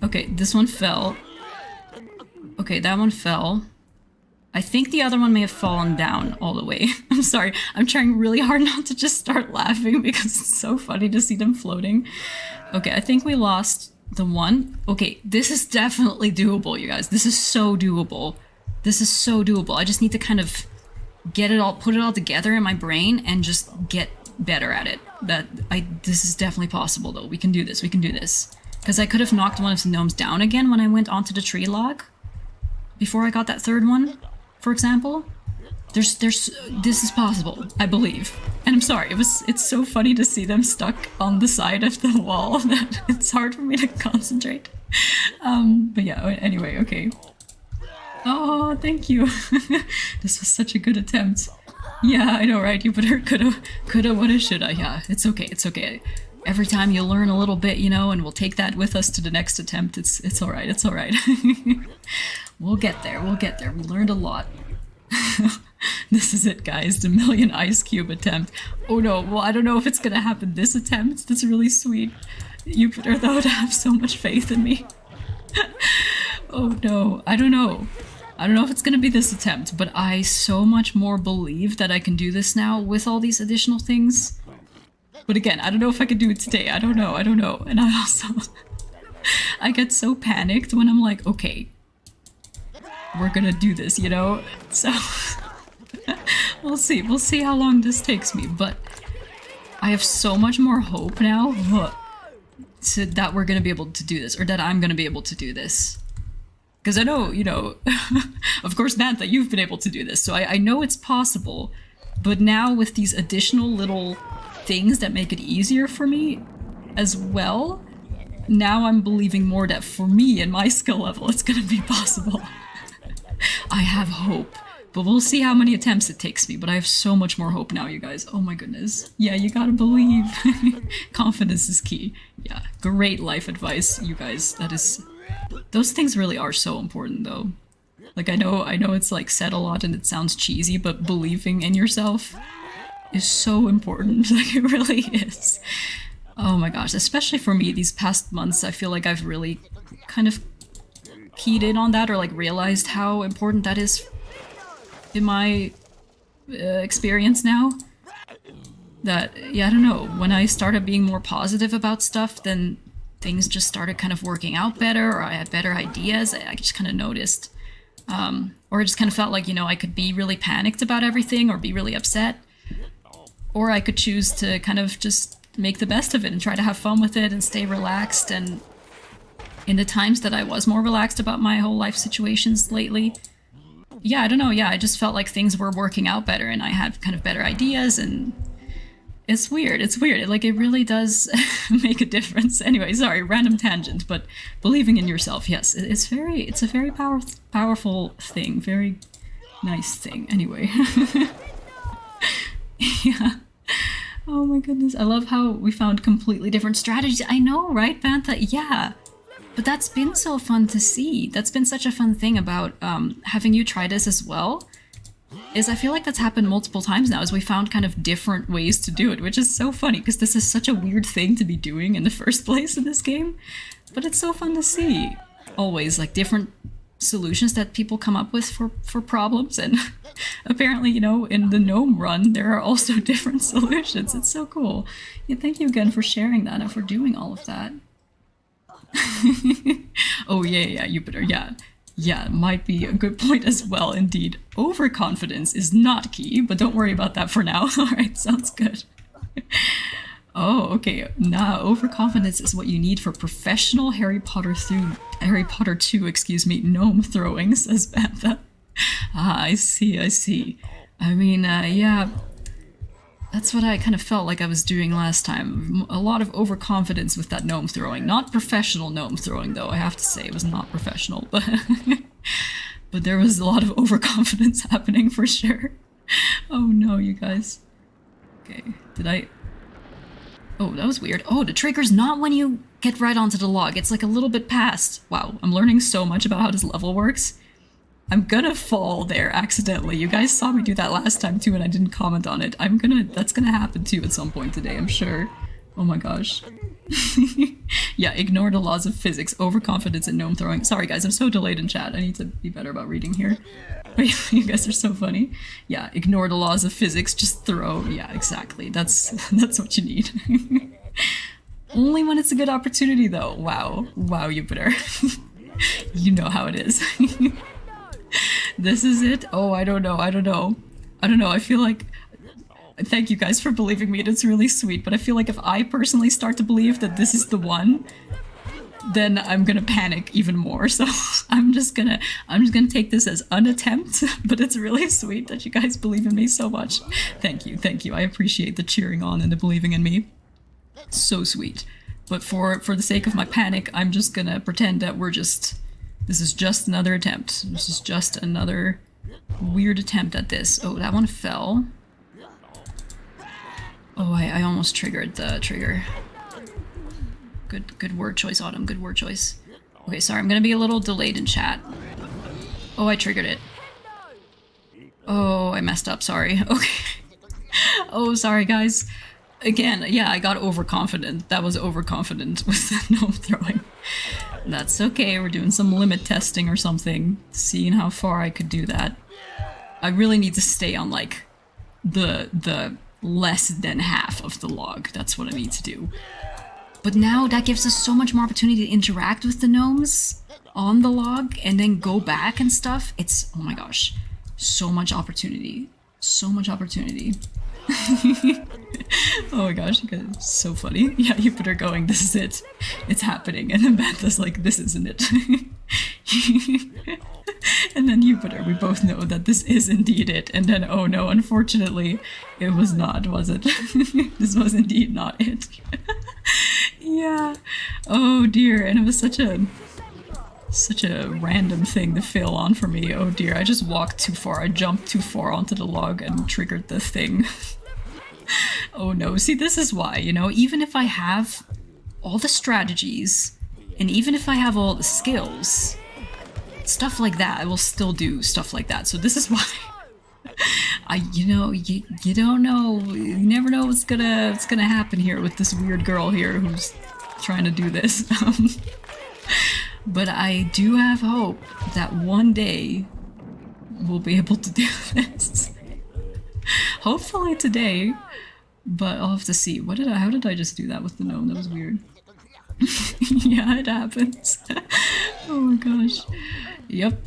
Okay, this one fell. Okay, that one fell. I think the other one may have fallen down all the way. I'm sorry, I'm trying really hard not to just start laughing because it's so funny to see them floating. Okay, I think we lost the one. Okay, this is definitely doable, you guys. This is so doable. This is so doable. I just need to kind of get it all, put it all together in my brain and just get better at it. This is definitely possible though. We can do this, we can do this. Because I could have knocked one of the gnomes down again when I went onto the tree log. Before I got that third one, for example. This is possible, I believe. And I'm sorry, it's so funny to see them stuck on the side of the wall that it's hard for me to concentrate. But yeah, anyway, okay. Oh, thank you. This was such a good attempt. Yeah, I know, right? You better coulda, woulda, shoulda. Yeah, it's okay, it's okay. Every time you learn a little bit, you know, and we'll take that with us to the next attempt. It's all right, it's all right. We'll get there, we'll get there. We learned a lot. This is it, guys, the million ice cube attempt. Oh no, well, I don't know if it's gonna happen this attempt. That's really sweet. You better, though, to have so much faith in me. Oh no, I don't know. I don't know if it's gonna be this attempt, but I so much more believe that I can do this now with all these additional things. But again, I don't know if I can do it today. I don't know. And I also... I get so panicked when I'm like, okay, we're gonna do this, you know? So... We'll see how long this takes me, but I have so much more hope now that we're gonna be able to do this, or that I'm gonna be able to do this. Because I know, you know, of course, Bantha, you've been able to do this, so I know it's possible, but now with these additional little things that make it easier for me as well, now I'm believing more that for me and my skill level, it's gonna be possible. I have hope. But we'll see how many attempts it takes me, but I have so much more hope now, you guys. Oh my goodness. Yeah, you gotta believe. Confidence is key. Yeah, great life advice, you guys. That is... Those things really are so important, though. Like, I know it's, like, said a lot and it sounds cheesy, but believing in yourself is so important. Like, it really is. Oh my gosh, especially for me, these past months, I feel like I've really kind of keyed in on that, or, like, realized how important that is in my experience now. That, yeah, I don't know, when I started being more positive about stuff, then things just started kind of working out better, or I had better ideas. I just kind of noticed. Or it just kind of felt like, you know, I could be really panicked about everything or be really upset. Or I could choose to kind of just make the best of it and try to have fun with it and stay relaxed. And in the times that I was more relaxed about my whole life situations lately, yeah, I don't know, yeah, I just felt like things were working out better and I had kind of better ideas, and it's weird, like it really does make a difference. Anyway, sorry, random tangent, but believing in yourself, yes, it's a very powerful thing, very nice thing, anyway. Yeah. Oh my goodness, I love how we found completely different strategies. I know, right, Bantha? Yeah. But that's been so fun to see. That's been such a fun thing about having you try this as well, is I feel like that's happened multiple times now, as we found kind of different ways to do it, which is so funny, because this is such a weird thing to be doing in the first place in this game. But it's so fun to see. Always, like, different solutions that people come up with for problems, and apparently, you know, in the Gnome run, there are also different solutions. It's so cool. Yeah, thank you again for sharing that and for doing all of that. Oh yeah, you better, yeah, might be a good point as well, indeed. Overconfidence is not key, but don't worry about that for now. Alright, sounds good. Oh, okay, nah, overconfidence is what you need for professional Harry Potter 2, excuse me, gnome throwing, says Bantha. Ah, I see. I mean, yeah, that's what I kind of felt like I was doing last time. A lot of overconfidence with that gnome throwing. Not professional gnome throwing, though, I have to say. It was not professional, but but there was a lot of overconfidence happening for sure. Oh no, you guys. Okay, did I... Oh, that was weird. Oh, the trigger's not when you get right onto the log. It's like a little bit past. Wow, I'm learning so much about how this level works. I'm gonna fall there accidentally. You guys saw me do that last time too and I didn't comment on it. That's gonna happen too at some point today, I'm sure. Oh my gosh. Yeah, ignore the laws of physics. Overconfidence in gnome throwing. Sorry guys, I'm so delayed in chat. I need to be better about reading here. You guys are so funny. Yeah, ignore the laws of physics, just throw. Yeah, exactly. That's what you need. Only when it's a good opportunity though. Wow. Wow, Jupiter. You know how it is. This is it? Oh, I don't know. I feel like... Thank you guys for believing me. It's really sweet, but I feel like if I personally start to believe that this is the one, then I'm gonna panic even more. So I'm just gonna take this as an attempt, but it's really sweet that you guys believe in me so much. Thank you. I appreciate the cheering on and the believing in me. So sweet. But for the sake of my panic, I'm just gonna pretend that this is just another attempt. This is just another weird attempt at this. Oh, that one fell. Oh, I almost triggered the trigger. Good word choice, Autumn. Good word choice. Okay, sorry, I'm gonna be a little delayed in chat. Oh, I triggered it. Oh, I messed up, sorry. Okay. Oh, sorry, guys. Again, yeah, I got overconfident. That was overconfident with the gnome throwing. That's okay, we're doing some limit testing or something. Seeing how far I could do that. I really need to stay on, like, the less than half of the log. That's what I need to do. But now that gives us so much more opportunity to interact with the gnomes on the log and then go back and stuff. It's, oh my gosh, so much opportunity. So much opportunity. Oh my gosh, you guys are so funny. Yeah, Jupiter going, this is it. It's happening. And then Bantha's like, this isn't it. And then Jupiter, we both know that this is indeed it. And then, oh no, unfortunately, it was not, was it? This was indeed not it. Yeah. Oh dear, and it was such a random thing to fail on for me. Oh dear, I just walked too far. I jumped too far onto the log and triggered the thing. Oh no, see, this is why, you know, even if I have all the strategies, and even if I have all the skills, stuff like that, I will still do stuff like that. So this is why you don't know, you never know what's gonna happen here with this weird girl here who's trying to do this. But I do have hope that one day we'll be able to do this. Hopefully today, but I'll have to see. How did I just do that with the gnome? That was weird. Yeah, it happens. Oh my gosh. Yep.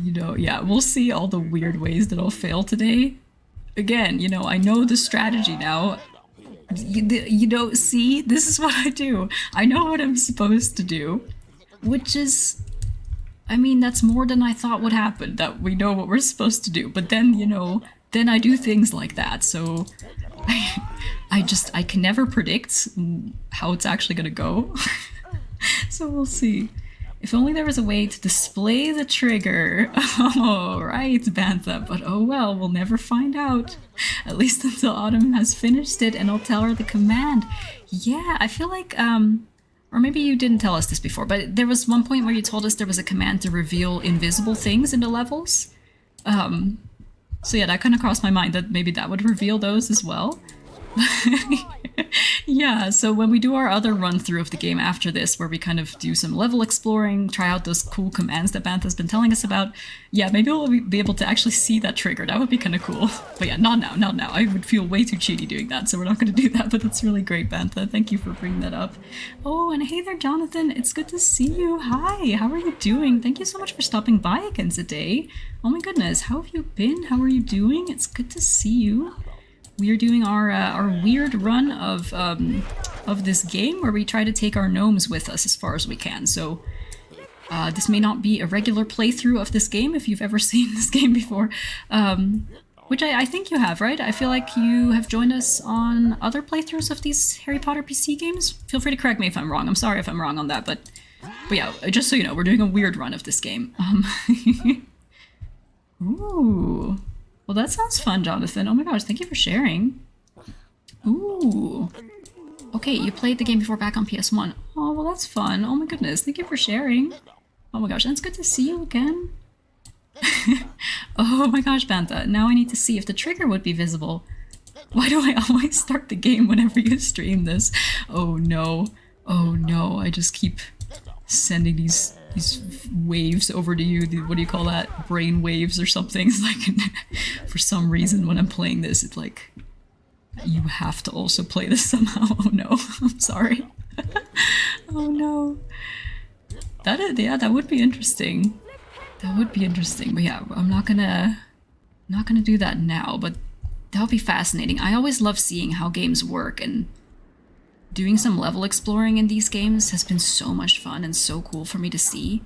You know, yeah, we'll see all the weird ways that I'll fail today. Again, you know, I know the strategy now. You know, see, this is what I do. I know what I'm supposed to do, which is, I mean, that's more than I thought would happen, that we know what we're supposed to do. But then, you know, then I do things like that, so I can never predict how it's actually gonna go. So we'll see. If only there was a way to display the trigger. Oh, right, Bantha, but oh well, we'll never find out. At least until Autumn has finished it and I'll tell her the command. Yeah, I feel like, or maybe you didn't tell us this before, but there was one point where you told us there was a command to reveal invisible things in the levels. So yeah, that kind of crossed my mind that maybe that would reveal those as well. Yeah, so when we do our other run through of the game after this, where we kind of do some level exploring, try out those cool commands that Bantha's been telling us about, yeah, maybe we'll be able to actually see that trigger. That would be kind of cool. But yeah, not now. I would feel way too cheaty doing that, so we're not going to do that, but that's really great, Bantha. Thank you for bringing that up. Oh, and hey there, Jonathan. It's good to see you. Hi, how are you doing? Thank you so much for stopping by again today. Oh my goodness, how have you been? How are you doing? It's good to see you. We are doing our weird run of this game where we try to take our gnomes with us as far as we can. So this may not be a regular playthrough of this game if you've ever seen this game before, which I think you have, right? I feel like you have joined us on other playthroughs of these Harry Potter PC games. Feel free to correct me if I'm wrong. I'm sorry if I'm wrong on that, but But yeah, just so you know, we're doing a weird run of this game. Ooh. Well, that sounds fun, Jonathan. Oh my gosh, thank you for sharing. Ooh. Okay, you played the game before back on PS1. Oh, well, that's fun. Oh my goodness, thank you for sharing. Oh my gosh, and it's good to see you again. Oh my gosh, Bantha, now I need to see if the trigger would be visible. Why do I always start the game whenever you stream this? Oh no. Oh no, I just keep sending these waves over to you. What do you call that? Brain waves or something. It's like, for some reason when I'm playing this, it's like, you have to also play this somehow. Oh no, I'm sorry. Oh no. Yeah, that would be interesting. That would be interesting, but yeah, I'm not gonna do that now, but that would be fascinating. I always love seeing how games work, and doing some level exploring in these games has been so much fun and so cool for me to see.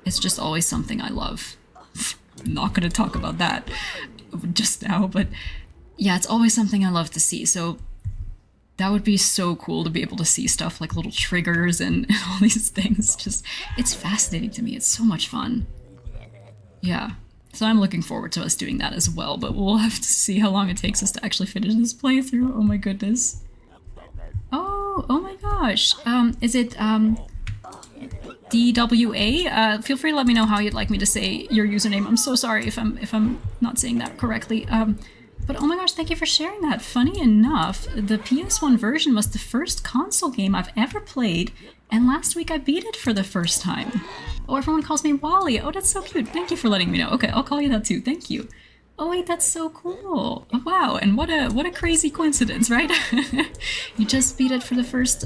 It's just always something I love. I'm not gonna talk about that just now, but yeah, it's always something I love to see, so that would be so cool to be able to see stuff like little triggers and all these things. Just, it's fascinating to me. It's so much fun. Yeah. So I'm looking forward to us doing that as well, but we'll have to see how long it takes us to actually finish this playthrough. Oh my goodness. Oh my gosh. Is it, DWA? Feel free to let me know how you'd like me to say your username. I'm so sorry if I'm not saying that correctly. But oh my gosh, thank you for sharing that. Funny enough, the PS1 version was the first console game I've ever played, and last week I beat it for the first time. Oh, everyone calls me Wally. Oh, that's so cute. Thank you for letting me know. Okay, I'll call you that too. Thank you. Oh wait, that's so cool. Oh, wow, and what a crazy coincidence, right? You just beat it for the first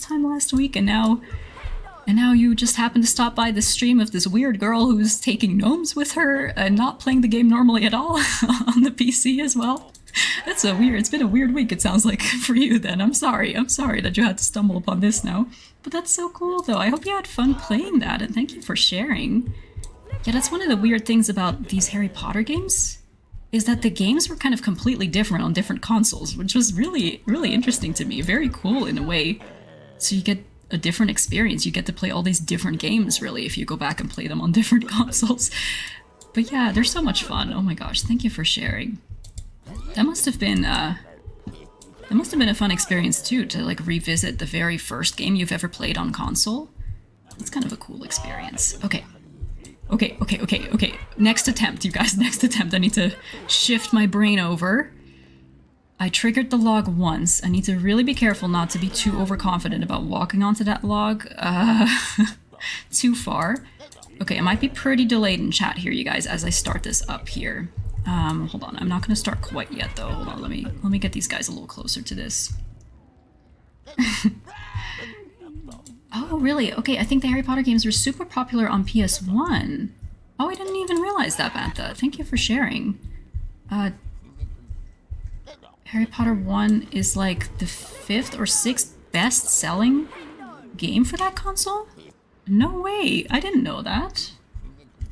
time last week, and now you just happen to stop by the stream of this weird girl who's taking gnomes with her and not playing the game normally at all on the PC as well. That's so weird. It's been a weird week, it sounds like, for you then. I'm sorry that you had to stumble upon this now. But that's so cool though. I hope you had fun playing that, and thank you for sharing. Yeah, that's one of the weird things about these Harry Potter games, is that the games were kind of completely different on different consoles, which was really, really interesting to me. Very cool in a way. So you get a different experience. You get to play all these different games, really, if you go back and play them on different consoles. But yeah, they're so much fun. Oh my gosh, thank you for sharing. That must have been a fun experience too, to like revisit the very first game you've ever played on console. It's kind of a cool experience. Okay. Next attempt, you guys, next attempt. I need to shift my brain over. I triggered the log once. I need to really be careful not to be too overconfident about walking onto that log too far. Okay, I might be pretty delayed in chat here, you guys, as I start this up here. Hold on, I'm not gonna start quite yet though. Hold on, let me get these guys a little closer to this. Oh, really? Okay, I think the Harry Potter games were super popular on PS1. Oh, I didn't even realize that, Bantha. Thank you for sharing. Harry Potter 1 is like the 5th or 6th best-selling game for that console? No way! I didn't know that.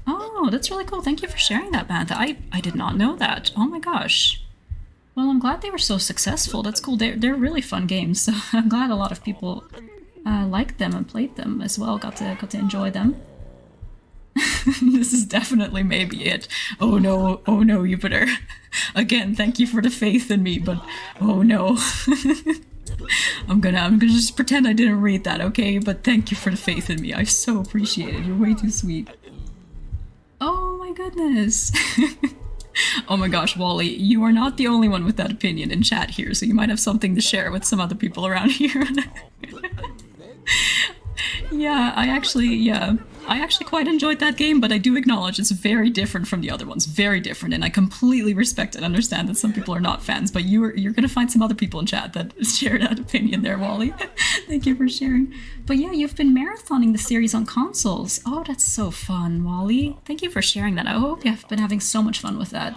Oh, that's really cool. Thank you for sharing that, Bantha. I did not know that. Oh my gosh. Well, I'm glad they were so successful. That's cool. They're really fun games, so I'm glad a lot of people liked them and played them as well. Got to enjoy them. This is definitely maybe it. Oh no, you better. Again, thank you for the faith in me, but oh no. I'm gonna just pretend I didn't read that, okay? But thank you for the faith in me. I so appreciate it. You're way too sweet. Oh my goodness. Oh my gosh, Wally, you are not the only one with that opinion in chat here, so you might have something to share with some other people around here. Yeah, I actually quite enjoyed that game, but I do acknowledge it's very different from the other ones. Very different, and I completely respect and understand that some people are not fans, but you're gonna find some other people in chat that share that opinion there, Wally. Thank you for sharing. But yeah, you've been marathoning the series on consoles. Oh, that's so fun, Wally. Thank you for sharing that. I hope you have been having so much fun with that.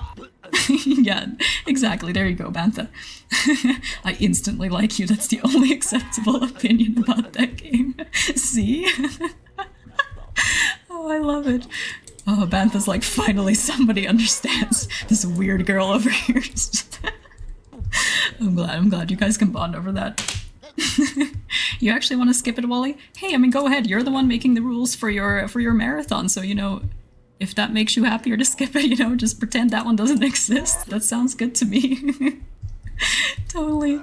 Yeah, exactly. There you go, Bantha. I instantly like you. That's the only acceptable opinion about that game. See? Oh, I love it. Oh, Bantha's like, finally somebody understands this weird girl over here. I'm glad you guys can bond over that. You actually want to skip it, Wally? Hey, I mean, go ahead. You're the one making the rules for your marathon, so you know, if that makes you happier to skip it, you know, just pretend that one doesn't exist. That sounds good to me. Totally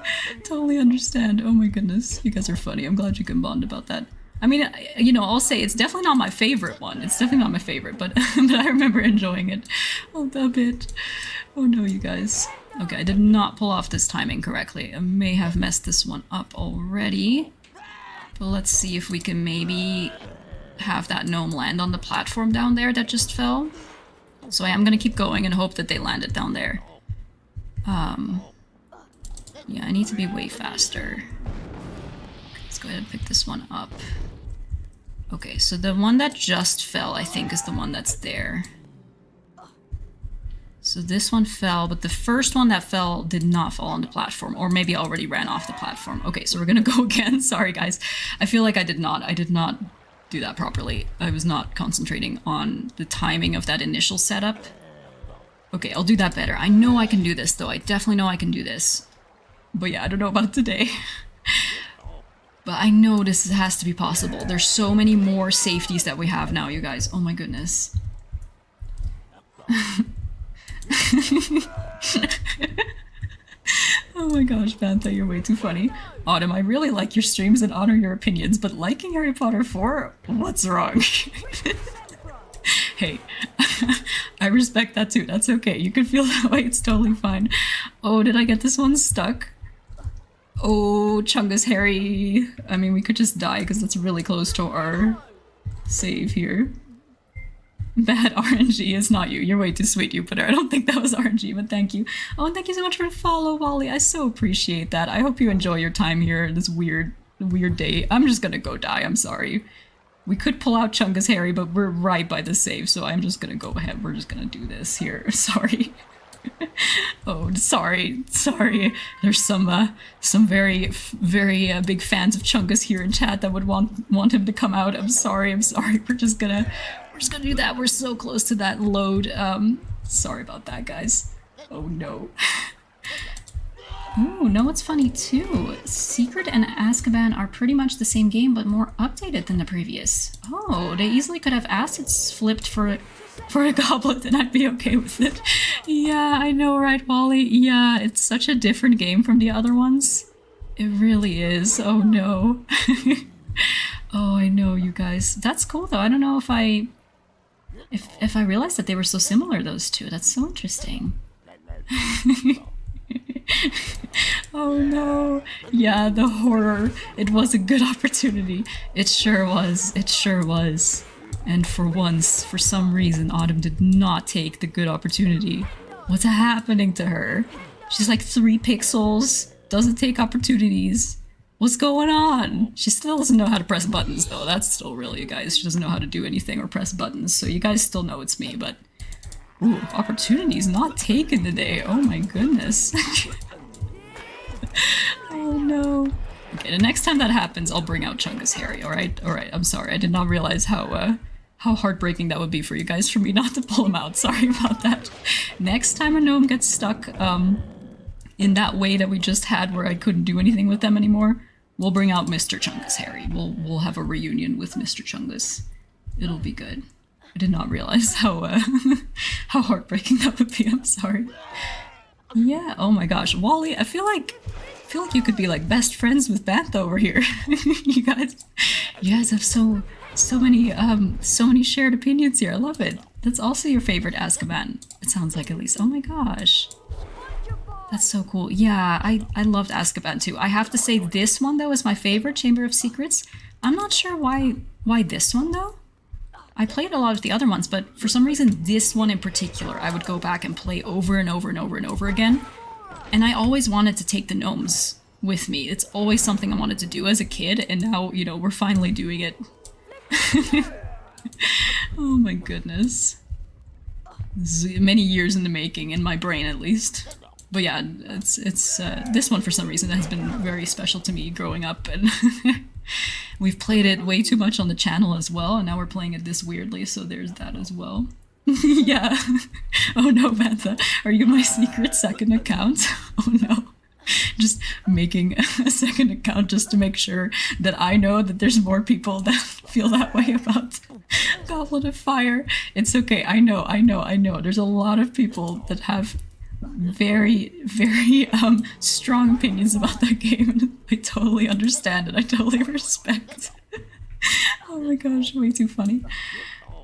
understand. Oh my goodness, you guys are funny. I'm glad you can bond about that. I mean, you know, I'll say it's definitely not my favorite one. It's definitely not my favorite, but, but I remember enjoying it a bit. Oh no, you guys. Okay, I did not pull off this timing correctly. I may have messed this one up already. But let's see if we can maybe have that gnome land on the platform down there that just fell. So I am gonna keep going and hope that they land it down there. Yeah, I need to be way faster. Let's go ahead and pick this one up. Okay, so the one that just fell, I think, is the one that's there. So this one fell, but the first one that fell did not fall on the platform, or maybe already ran off the platform. Okay, so we're gonna go again. Sorry, guys. I feel like I did not do that properly. I was not concentrating on the timing of that initial setup. Okay, I'll do that better. I know I can do this, though. I definitely know I can do this. But yeah, I don't know about today. But I know this has to be possible. There's so many more safeties that we have now, you guys. Oh my goodness. Oh my gosh, Bantha, you're way too funny. Autumn, I really like your streams and honor your opinions, but liking Harry Potter 4? What's wrong? Hey, I respect that too. That's okay. You can feel that way. It's totally fine. Oh, did I get this one stuck? Oh, Chungus Harry. I mean, we could just die because that's really close to our save here. Bad RNG is not you. You're way too sweet, you Jupiter. I don't think that was RNG, but thank you. Oh, and thank you so much for the follow, Wally. I so appreciate that. I hope you enjoy your time here this weird day. I'm just gonna go die. I'm sorry. We could pull out Chungus Harry, but we're right by the save, so I'm just gonna go ahead. We're just gonna do this here. Sorry. Oh, sorry. There's some very big fans of Chungus here in chat that would want him to come out. I'm sorry. We're just gonna do that. We're so close to that load. Sorry about that, guys. Oh no. Ooh, know what's funny too? Secret and Azkaban are pretty much the same game, but more updated than the previous. Oh, they easily could have acids flipped for a goblet and I'd be okay with it. Yeah, I know, right, Wally? Yeah, it's such a different game from the other ones. It really is. Oh no. Oh, I know, you guys. That's cool though. I don't know if I realized that they were so similar, those two. That's so interesting. Oh no. Yeah, the horror. It was a good opportunity. It sure was. And for once, for some reason, Autumn did not take the good opportunity. What's happening to her? She's like 3 pixels, doesn't take opportunities. What's going on? She still doesn't know how to press buttons, though. That's still really, you guys. She doesn't know how to do anything or press buttons, so you guys still know it's me, but... Ooh, opportunities not taken today. Oh my goodness. Oh no. Okay, the next time that happens, I'll bring out Chungus Harry, alright? Alright, I'm sorry. I did not realize how heartbreaking that would be for you guys for me not to pull him out. Sorry about that. Next time a gnome gets stuck, in that way that we just had where I couldn't do anything with them anymore, we'll bring out Mr. Chungus Harry. We'll have a reunion with Mr. Chungus. It'll be good. I did not realize how how heartbreaking that would be. I'm sorry. Yeah, oh my gosh. Wally, I feel like you could be like best friends with Bantha over here. You guys have so many shared opinions here. I love it. That's also your favorite Azkaban. It sounds like, at least. Oh my gosh. That's so cool. Yeah, I loved Azkaban too. I have to say this one though is my favorite, Chamber of Secrets. I'm not sure why this one though. I played a lot of the other ones, but for some reason this one in particular I would go back and play over and over and over and over again. And I always wanted to take the gnomes with me. It's always something I wanted to do as a kid, and now, you know, we're finally doing it. Oh my goodness. Many years in the making, in my brain at least. But yeah, it's this one for some reason has been very special to me growing up, and we've played it way too much on the channel as well, and now we're playing it this weirdly, so there's that as well. Yeah. Oh no, Bantha, are you my secret second account? Oh no. Just making a second account just to make sure that I know that there's more people that feel that way about Goblet of Fire. It's okay. I know. There's a lot of people that have very, very strong opinions about that game, and I totally understand it. I totally respect. Oh my gosh, way too funny.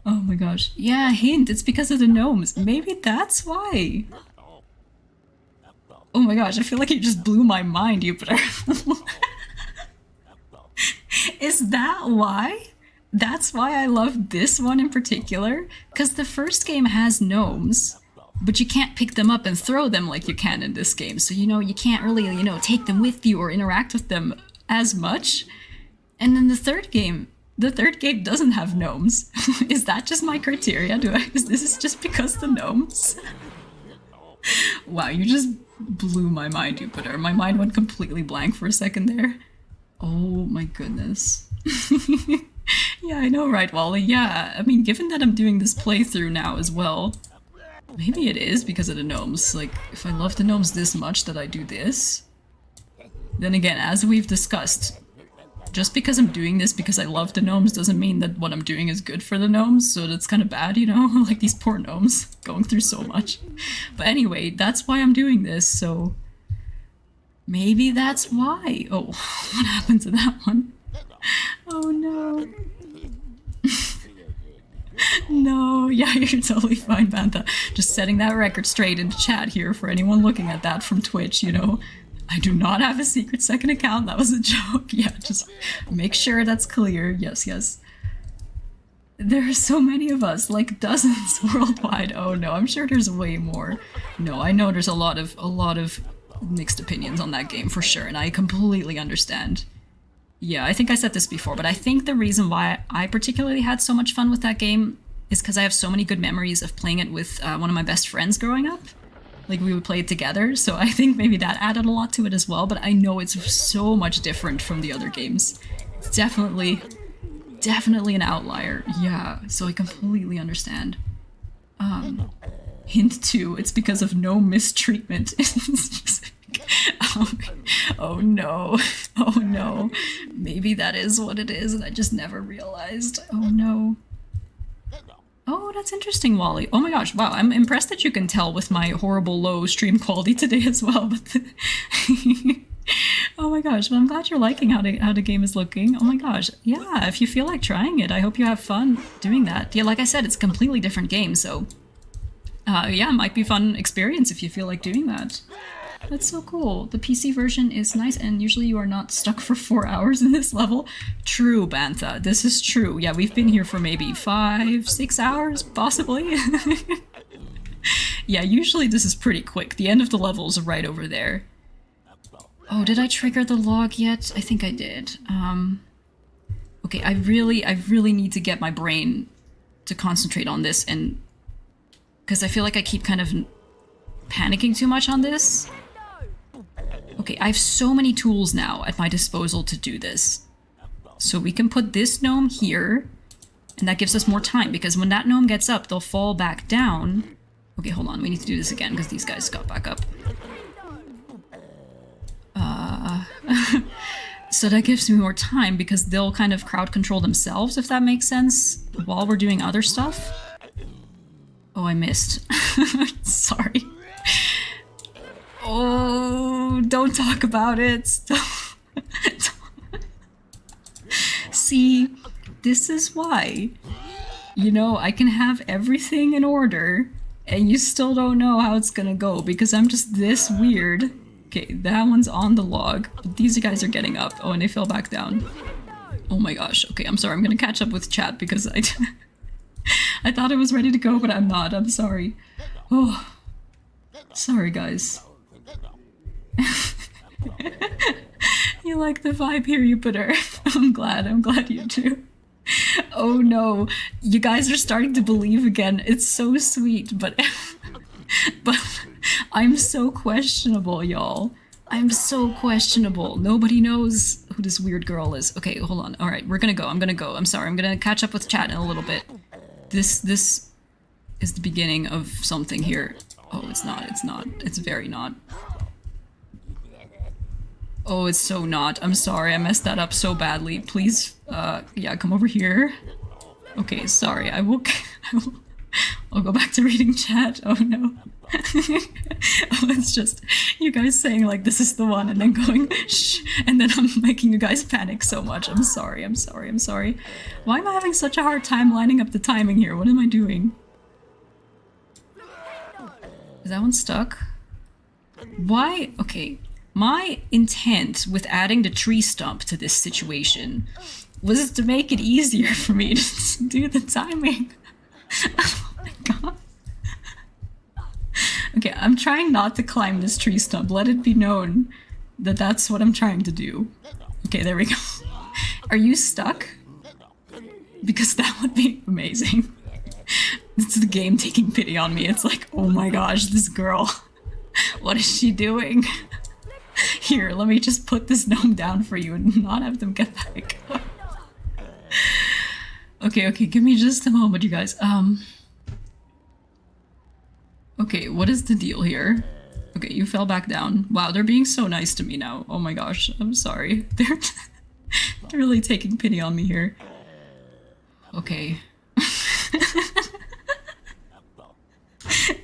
Oh my gosh. Yeah, hint, it's because of the gnomes. Maybe that's why. Oh my gosh, I feel like you just blew my mind, Jupiter. Is that why? That's why I love this one in particular? Because the first game has gnomes, but you can't pick them up and throw them like you can in this game. So, you know, you can't really, you know, take them with you or interact with them as much. And then the third game doesn't have gnomes. Is that just my criteria? Is this just because the gnomes? Wow, you just blew my mind, Jupiter. My mind went completely blank for a second there. Oh my goodness. Yeah, I know, right, Wally? Yeah, I mean, given that I'm doing this playthrough now as well, maybe it is because of the gnomes. Like, if I love the gnomes this much that I do this, then again, as we've discussed, just because I'm doing this because I love the gnomes doesn't mean that what I'm doing is good for the gnomes, so that's kind of bad, you know? Like, these poor gnomes going through so much. But anyway, that's why I'm doing this, so maybe that's why. Oh, what happened to that one? Oh no. No, yeah, you're totally fine, Bantha. Just setting that record straight in the chat here for anyone looking at that from Twitch, you know. I do not have a secret second account, that was a joke. Yeah, just make sure that's clear. Yes, yes. There are so many of us, like dozens worldwide. Oh no, I'm sure there's way more. No, I know there's a lot of mixed opinions on that game for sure, and I completely understand. Yeah, I think I said this before, but I think the reason why I particularly had so much fun with that game is because I have so many good memories of playing it with one of my best friends growing up. Like, we would play it together, so I think maybe that added a lot to it as well, but I know it's so much different from the other games. It's definitely an outlier. Yeah, so I completely understand. Hint 2, it's because of no mistreatment. Oh no, oh no. Maybe that is what it is and I just never realized. Oh no. Oh, that's interesting, Wally. Oh my gosh, wow, I'm impressed that you can tell with my horrible low stream quality today as well. But oh my gosh, well, I'm glad you're liking how the game is looking. Oh my gosh, yeah, if you feel like trying it, I hope you have fun doing that. Yeah, like I said, it's a completely different game, so yeah, it might be a fun experience if you feel like doing that. That's so cool. The PC version is nice, and usually you are not stuck for 4 hours in this level. True, Bantha. This is true. Yeah, we've been here for maybe 5-6 hours, possibly. Yeah, usually this is pretty quick. The end of the level is right over there. Oh, did I trigger the log yet? I think I did. Okay, I really need to get my brain to concentrate on this, and because I feel like I keep kind of panicking too much on this. Okay, I have so many tools now at my disposal to do this. So we can put this gnome here, and that gives us more time, because when that gnome gets up, they'll fall back down. Okay, hold on, we need to do this again, because these guys got back up. So that gives me more time, because they'll kind of crowd control themselves, if that makes sense, while we're doing other stuff. Oh, I missed. Sorry. Oh, don't talk about it. See, this is why. You know, I can have everything in order, and you still don't know how it's gonna go, because I'm just this weird. Okay, that one's on the log, but these guys are getting up. Oh, and they fell back down. Oh my gosh. Okay, I'm sorry. I'm gonna catch up with chat, because I thought I was ready to go, but I'm not. I'm sorry. Oh, sorry, guys. You like the vibe here, Jupiter. I'm glad you do. Oh no, you guys are starting to believe again. It's so sweet, but I'm so questionable, y'all. I'm so questionable. Nobody knows who this weird girl is. Okay, hold on. All right, we're gonna go. I'm gonna go. I'm sorry. I'm gonna catch up with chat in a little bit. This is the beginning of something here. Oh, it's not. It's not. It's very not. Oh, it's so not. I'm sorry, I messed that up so badly. Please, yeah, come over here. Okay, sorry, I will... I'll go back to reading chat. Oh no. Oh, it's just you guys saying like this is the one and then going shh, and then I'm making you guys panic so much. I'm sorry, I'm sorry, I'm sorry. Why am I having such a hard time lining up the timing here? What am I doing? Is that one stuck? Why? Okay. My intent with adding the tree stump to this situation was to make it easier for me to do the timing. Oh my god. Okay, I'm trying not to climb this tree stump. Let it be known that that's what I'm trying to do. Okay, there we go. Are you stuck? Because that would be amazing. It's the game taking pity on me. It's like, oh my gosh, this girl. What is she doing? Here, let me just put this gnome down for you and not have them get back. Okay, give me just a moment, you guys. Okay, what is the deal here? Okay, you fell back down. Wow, they're being so nice to me now. Oh my gosh, I'm sorry. They're really taking pity on me here. Okay.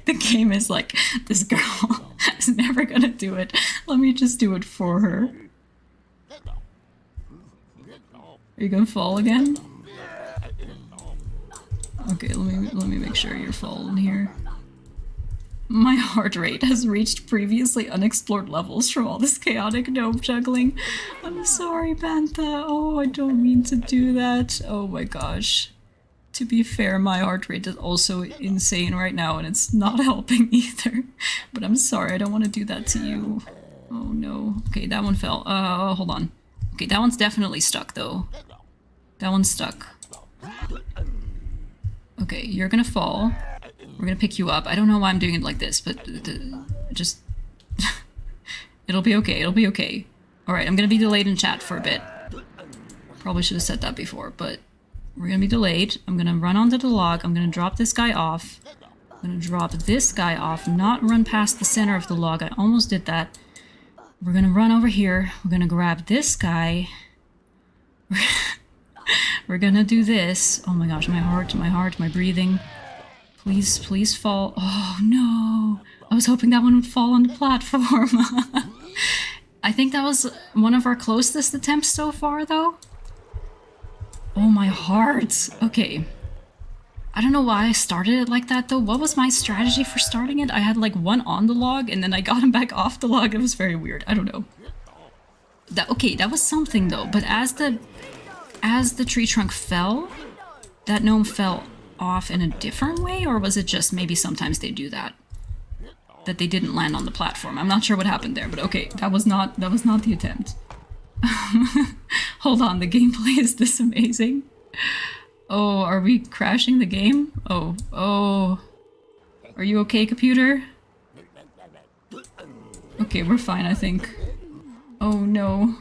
The game is like, this girl is never gonna do it. Let me just do it for her. Are you gonna fall again? Okay, let me make sure you're falling here. My heart rate has reached previously unexplored levels from all this chaotic gnome juggling. I'm sorry, Bantha. Oh, I don't mean to do that. Oh my gosh. To be fair, my heart rate is also insane right now, and it's not helping either. But I'm sorry, I don't want to do that to you. Oh no. Okay, that one fell. Hold on. Okay, that one's definitely stuck, though. That one's stuck. Okay, you're gonna fall. We're gonna pick you up. I don't know why I'm doing it like this, but just... It'll be okay, it'll be okay. Alright, I'm gonna be delayed in chat for a bit. Probably should have said that before, but... We're gonna be delayed. I'm gonna run onto the log. I'm gonna drop this guy off. I'm gonna drop this guy off, not run past the center of the log. I almost did that. We're gonna run over here. We're gonna grab this guy. We're gonna do this. Oh my gosh, my heart, my breathing. Please, please fall. Oh no. I was hoping that one would fall on the platform. I think that was one of our closest attempts so far, though. Oh, my heart. Okay. I don't know why I started it like that, though. What was my strategy for starting it? I had, like, one on the log, and then I got him back off the log. It was very weird. I don't know. Okay, that was something, though. But as the tree trunk fell, that gnome fell off in a different way? Or was it just maybe sometimes they do that? That they didn't land on the platform. I'm not sure what happened there, but okay. That was not the attempt. Hold on, the gameplay is this amazing. Oh, are we crashing the game? Oh. Are you okay, computer? Okay, we're fine, I think. Oh no.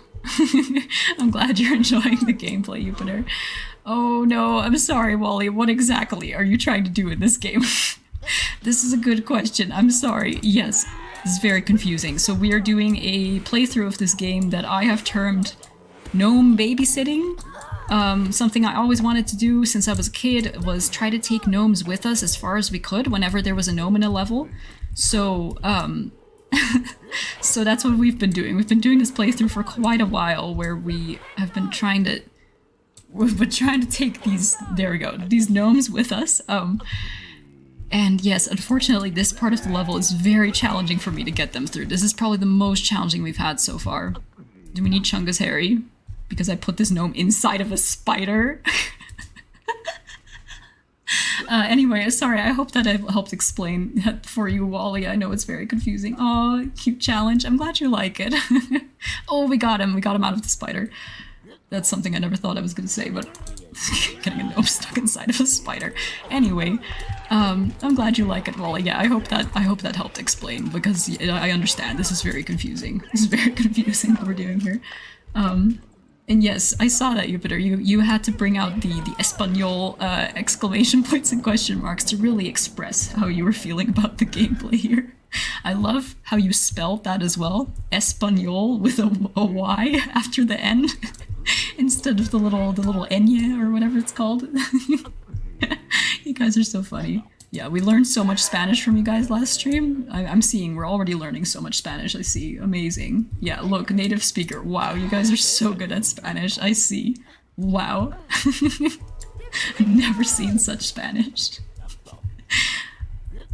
I'm glad you're enjoying the gameplay, Jupiter. Oh no, I'm sorry, Wally. What exactly are you trying to do in this game? This is a good question. I'm sorry. Yes. This is very confusing. So we are doing a playthrough of this game that I have termed Gnome Babysitting. Something I always wanted to do since I was a kid was try to take gnomes with us as far as we could whenever there was a gnome in a level. So, so that's what we've been doing. We've been doing this playthrough for quite a while where we have been trying to... We've been trying to take these... There we go. These gnomes with us. And yes, unfortunately, this part of the level is very challenging for me to get them through. This is probably the most challenging we've had so far. Do we need Chungus Harry? Because I put this gnome inside of a spider? Anyway, sorry, I hope that I've helped explain that for you, Wally. I know it's very confusing. Aw, cute challenge. I'm glad you like it. Oh, we got him. We got him out of the spider. That's something I never thought I was going to say, but getting a gnome stuck inside of a spider. Anyway, I'm glad you like it, Wally. Yeah, I hope that helped explain, because I understand. This is very confusing. This is very confusing what we're doing here. And yes, I saw that, Jupiter. You had to bring out the Espanol exclamation points and question marks to really express how you were feeling about the gameplay here. I love how you spelled that as well. Espanol with a Y after the N instead of the little Enya or whatever it's called. You guys are so funny. Yeah, we learned so much Spanish from you guys last stream. I'm seeing we're already learning so much Spanish. I see. Amazing. Yeah, look, native speaker. Wow, you guys are so good at Spanish. I see. Wow. I've never seen such Spanish.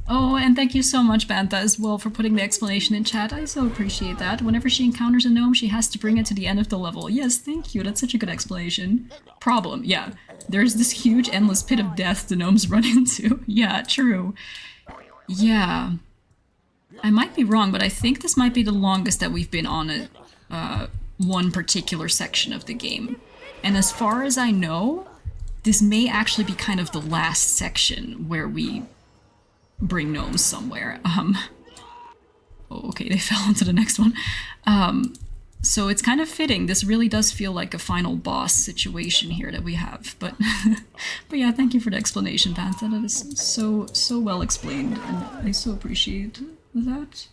Oh, and thank you so much, Bantha, as well, for putting the explanation in chat. I so appreciate that. Whenever she encounters a gnome, she has to bring it to the end of the level. Yes, thank you. That's such a good explanation. Problem, yeah. There's this huge, endless pit of death the gnomes run into. Yeah, true. Yeah. I might be wrong, but I think this might be the longest that we've been on one particular section of the game. And as far as I know, this may actually be kind of the last section where we bring gnomes somewhere. Oh, okay, they fell onto the next one. So it's kind of fitting. This really does feel like a final boss situation here that we have. But but yeah, thank you for the explanation, Pantha. That is so well explained, and I so appreciate that.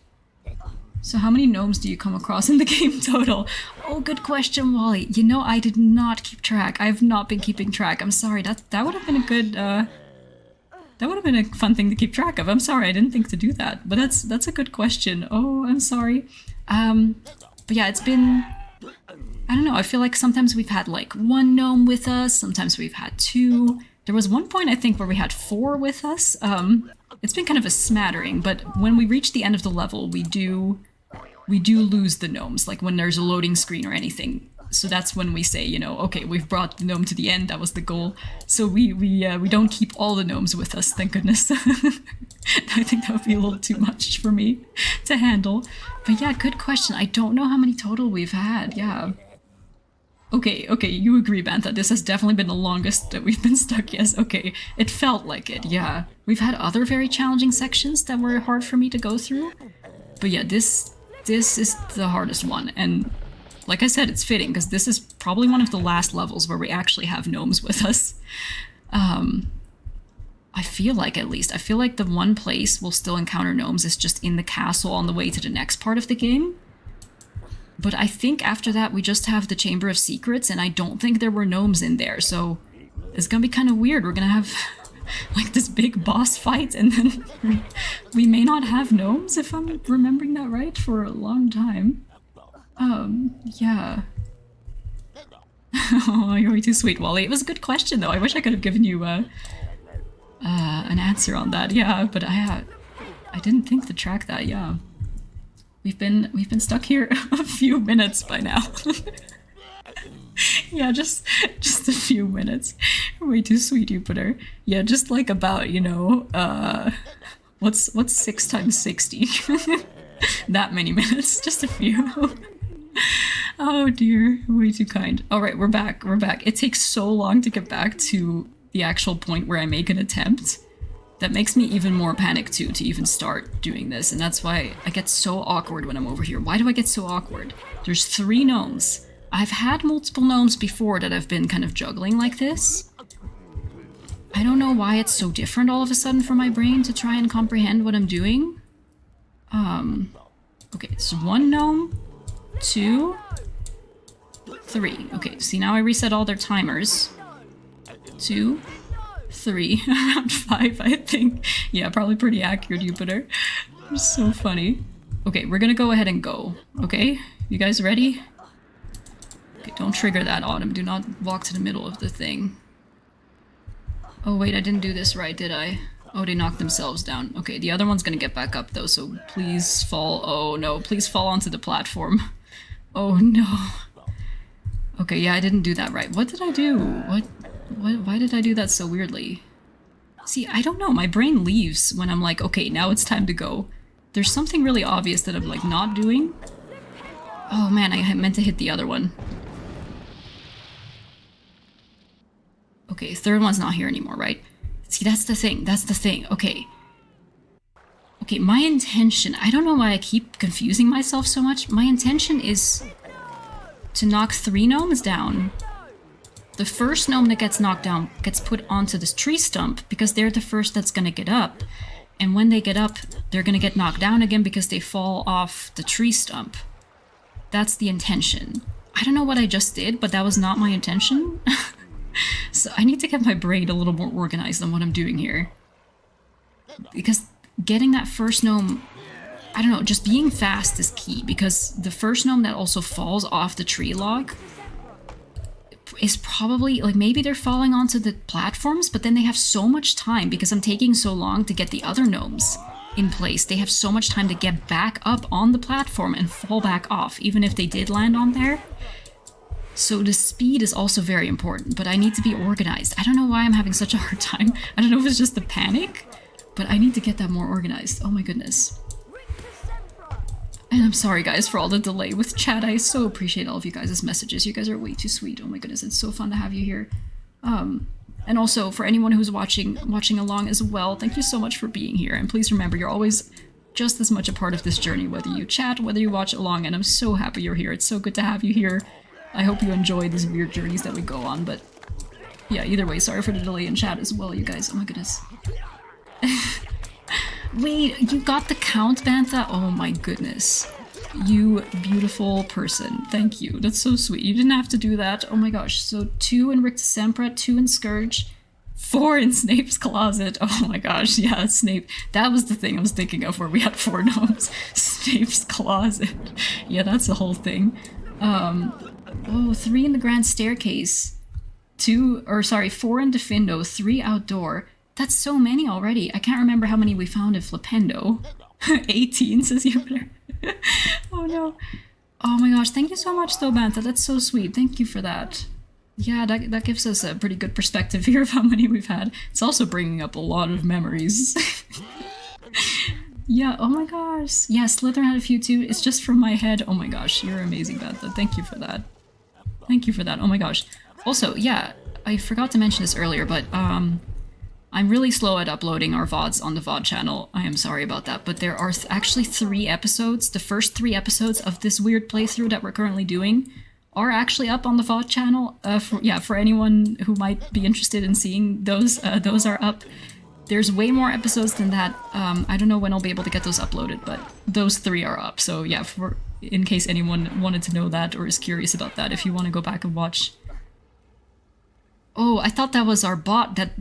So how many gnomes do you come across in the game total? Oh, good question, Wally. You know, I did not keep track. I have not been keeping track. I'm sorry. That would have been a good that would have been a fun thing to keep track of. I'm sorry, I didn't think to do that. But that's a good question. Oh, I'm sorry. But yeah, it's been, I don't know, I feel like sometimes we've had like 1 gnome with us, sometimes we've had 2. There was one point, I think, where we had 4 with us. It's been kind of a smattering, but when we reach the end of the level, we do lose the gnomes, like when there's a loading screen or anything. So that's when we say, you know, okay, we've brought the gnome to the end, that was the goal. So we don't keep all the gnomes with us, thank goodness. I think that would be a little too much for me to handle. But yeah, good question. I don't know how many total we've had, yeah. Okay, you agree, Bantha. This has definitely been the longest that we've been stuck, yes. Okay, it felt like it, yeah. We've had other very challenging sections that were hard for me to go through. But yeah, this is the hardest one, and like I said, it's fitting, because this is probably one of the last levels where we actually have gnomes with us. I feel like, at least. I feel like the one place we'll still encounter gnomes is just in the castle on the way to the next part of the game. But I think after that we just have the Chamber of Secrets, and I don't think there were gnomes in there, so it's gonna be kind of weird. We're gonna have like this big boss fight, and then we may not have gnomes, if I'm remembering that right, for a long time. Yeah. Oh, you're way too sweet, Wally. It was a good question, though. I wish I could have given you an answer on that. Yeah, but I didn't think to track that. Yeah, we've been stuck here a few minutes by now. Yeah, just a few minutes. Way too sweet, Jupiter. Yeah, just like about, you know, what's 6 times 60? That many minutes, just a few. Oh dear, way too kind. All right, we're back. It takes so long to get back to the actual point where I make an attempt. That makes me even more panicked too, to even start doing this, and that's why I get so awkward when I'm over here. Why do I get so awkward? There's 3 gnomes. I've had multiple gnomes before that I've been kind of juggling like this. I don't know why it's so different all of a sudden for my brain to try and comprehend what I'm doing. Okay, it's 1 gnome, 2, 3. Okay, see, now I reset all their timers. 2, 3, around 5, I think. Yeah, probably pretty accurate, Jupiter. So funny. Okay, we're gonna go ahead and go, okay? You guys ready? Okay, don't trigger that, Autumn. Do not walk to the middle of the thing. Oh wait, I didn't do this right, did I? Oh, they knocked themselves down. Okay, the other one's gonna get back up though, so please fall. Oh no, please fall onto the platform. Oh no. Okay, yeah, I didn't do that right. What did I do? Why did I do that so weirdly? See, I don't know. My brain leaves when I'm like, okay, now it's time to go. There's something really obvious that I'm like not doing. Oh man, I meant to hit the other one. Okay, 3rd one's not here anymore, right? See, that's the thing, okay. Okay, my intention, I don't know why I keep confusing myself so much. My intention is to knock 3 gnomes down. The first gnome that gets knocked down gets put onto this tree stump because they're the first that's gonna get up. And when they get up, they're gonna get knocked down again because they fall off the tree stump. That's the intention. I don't know what I just did, but that was not my intention. So I need to get my brain a little more organized on what I'm doing here. Because getting that first gnome, I don't know, just being fast is key. Because the first gnome that also falls off the tree log is probably, like, maybe they're falling onto the platforms, but then they have so much time because I'm taking so long to get the other gnomes in place. They have so much time to get back up on the platform and fall back off, even if they did land on there. So the speed is also very important, but I need to be organized. I don't know why I'm having such a hard time. I don't know if it's just the panic, but I need to get that more organized. Oh my goodness. And I'm sorry guys for all the delay with chat. I so appreciate all of you guys' messages. You guys are way too sweet. Oh my goodness, it's so fun to have you here. And also for anyone who's watching along as well, thank you so much for being here. And please remember, you're always just as much a part of this journey, whether you chat, whether you watch along, and I'm so happy you're here. It's so good to have you here. I hope you enjoy these weird journeys that we go on, but yeah, either way, sorry for the delay in chat as well, you guys. Oh my goodness. Wait, you got the count, Bantha? Oh my goodness. You beautiful person. Thank you. That's so sweet. You didn't have to do that. Oh my gosh. So 2 in Rictus Sempra, 2 in Scourge, 4 in Snape's Closet. Oh my gosh, yeah, Snape. That was the thing I was thinking of where we had 4 gnomes. Snape's Closet. Yeah, that's the whole thing. Oh, 3 in the Grand Staircase. 4 in Defendo, 3 outdoor. That's so many already. I can't remember how many we found in Flipendo. 18, says Jupiter. Oh no. Oh my gosh, thank you so much though, Bantha. That's so sweet. Thank you for that. Yeah, that gives us a pretty good perspective here of how many we've had. It's also bringing up a lot of memories. Yeah, oh my gosh. Yeah, Slytherin had a few too. It's just from my head. Oh my gosh, you're amazing, Bantha. Thank you for that. Thank you for that. Oh my gosh. Also, yeah, I forgot to mention this earlier, but I'm really slow at uploading our VODs on the VOD channel. I am sorry about that, but there are actually 3 episodes. The first 3 episodes of this weird playthrough that we're currently doing are actually up on the VOD channel. For anyone who might be interested in seeing those are up. There's way more episodes than that. I don't know when I'll be able to get those uploaded, but those 3 are up. So yeah, in case anyone wanted to know that or is curious about that, if you want to go back and watch. Oh, I thought that was our bot that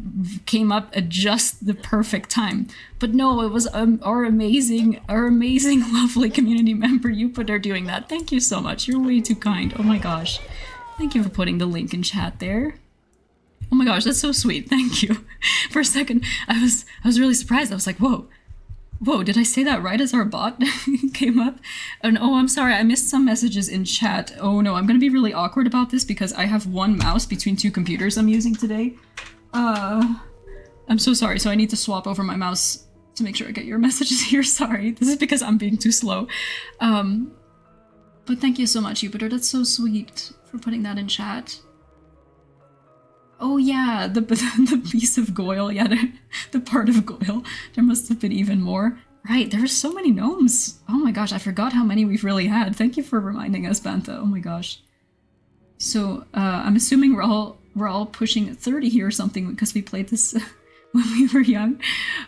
came up at just the perfect time. But no, it was our amazing, lovely community member, Jupiter, doing that. Thank you so much. You're way too kind. Oh my gosh. Thank you for putting the link in chat there. Oh my gosh, that's so sweet. Thank you. For a second, I was really surprised. I was like, whoa, did I say that right as our bot came up? And oh, I'm sorry, I missed some messages in chat. Oh no, I'm gonna be really awkward about this because I have 1 mouse between 2 computers I'm using today. I'm so sorry, so I need to swap over my mouse to make sure I get your messages here. Sorry, this is because I'm being too slow. But thank you so much, Jupiter. That's so sweet for putting that in chat. Oh yeah, the piece of Goyle, yeah, the part of Goyle. There must have been even more. Right, there were so many gnomes. Oh my gosh, I forgot how many we've really had. Thank you for reminding us, Bantha. Oh my gosh. So I'm assuming we're all pushing 30 here or something because we played this when we were young.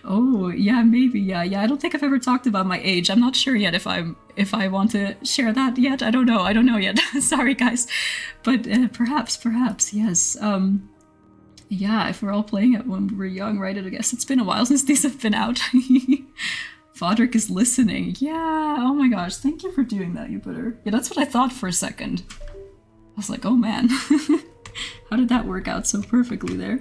Oh yeah, maybe, yeah. I don't think I've ever talked about my age. I'm not sure yet if I want to share that yet. I don't know yet. Sorry guys, but perhaps yes. Yeah, if we're all playing it when we were young, right? I guess it's been a while since these have been out. Fodrick is listening. Yeah, oh my gosh, thank you for doing that, Jupiter. Yeah, that's what I thought for a second. I was like, oh man, how did that work out so perfectly there?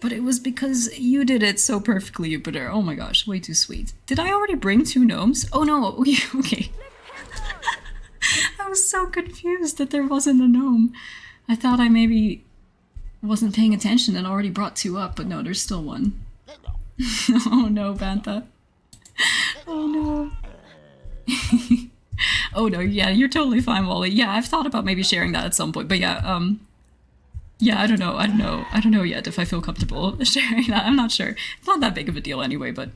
But it was because you did it so perfectly, Jupiter. Oh my gosh, way too sweet. Did I already bring 2 gnomes? Oh no, okay. I was so confused that there wasn't a gnome. I thought I maybe wasn't paying attention and already brought 2 up, but no, there's still 1. Oh no, Bantha. Oh no. Oh no, yeah, you're totally fine, Wally. Yeah, I've thought about maybe sharing that at some point, but yeah, yeah, I don't know yet if I feel comfortable sharing that. I'm not sure. It's not that big of a deal anyway, but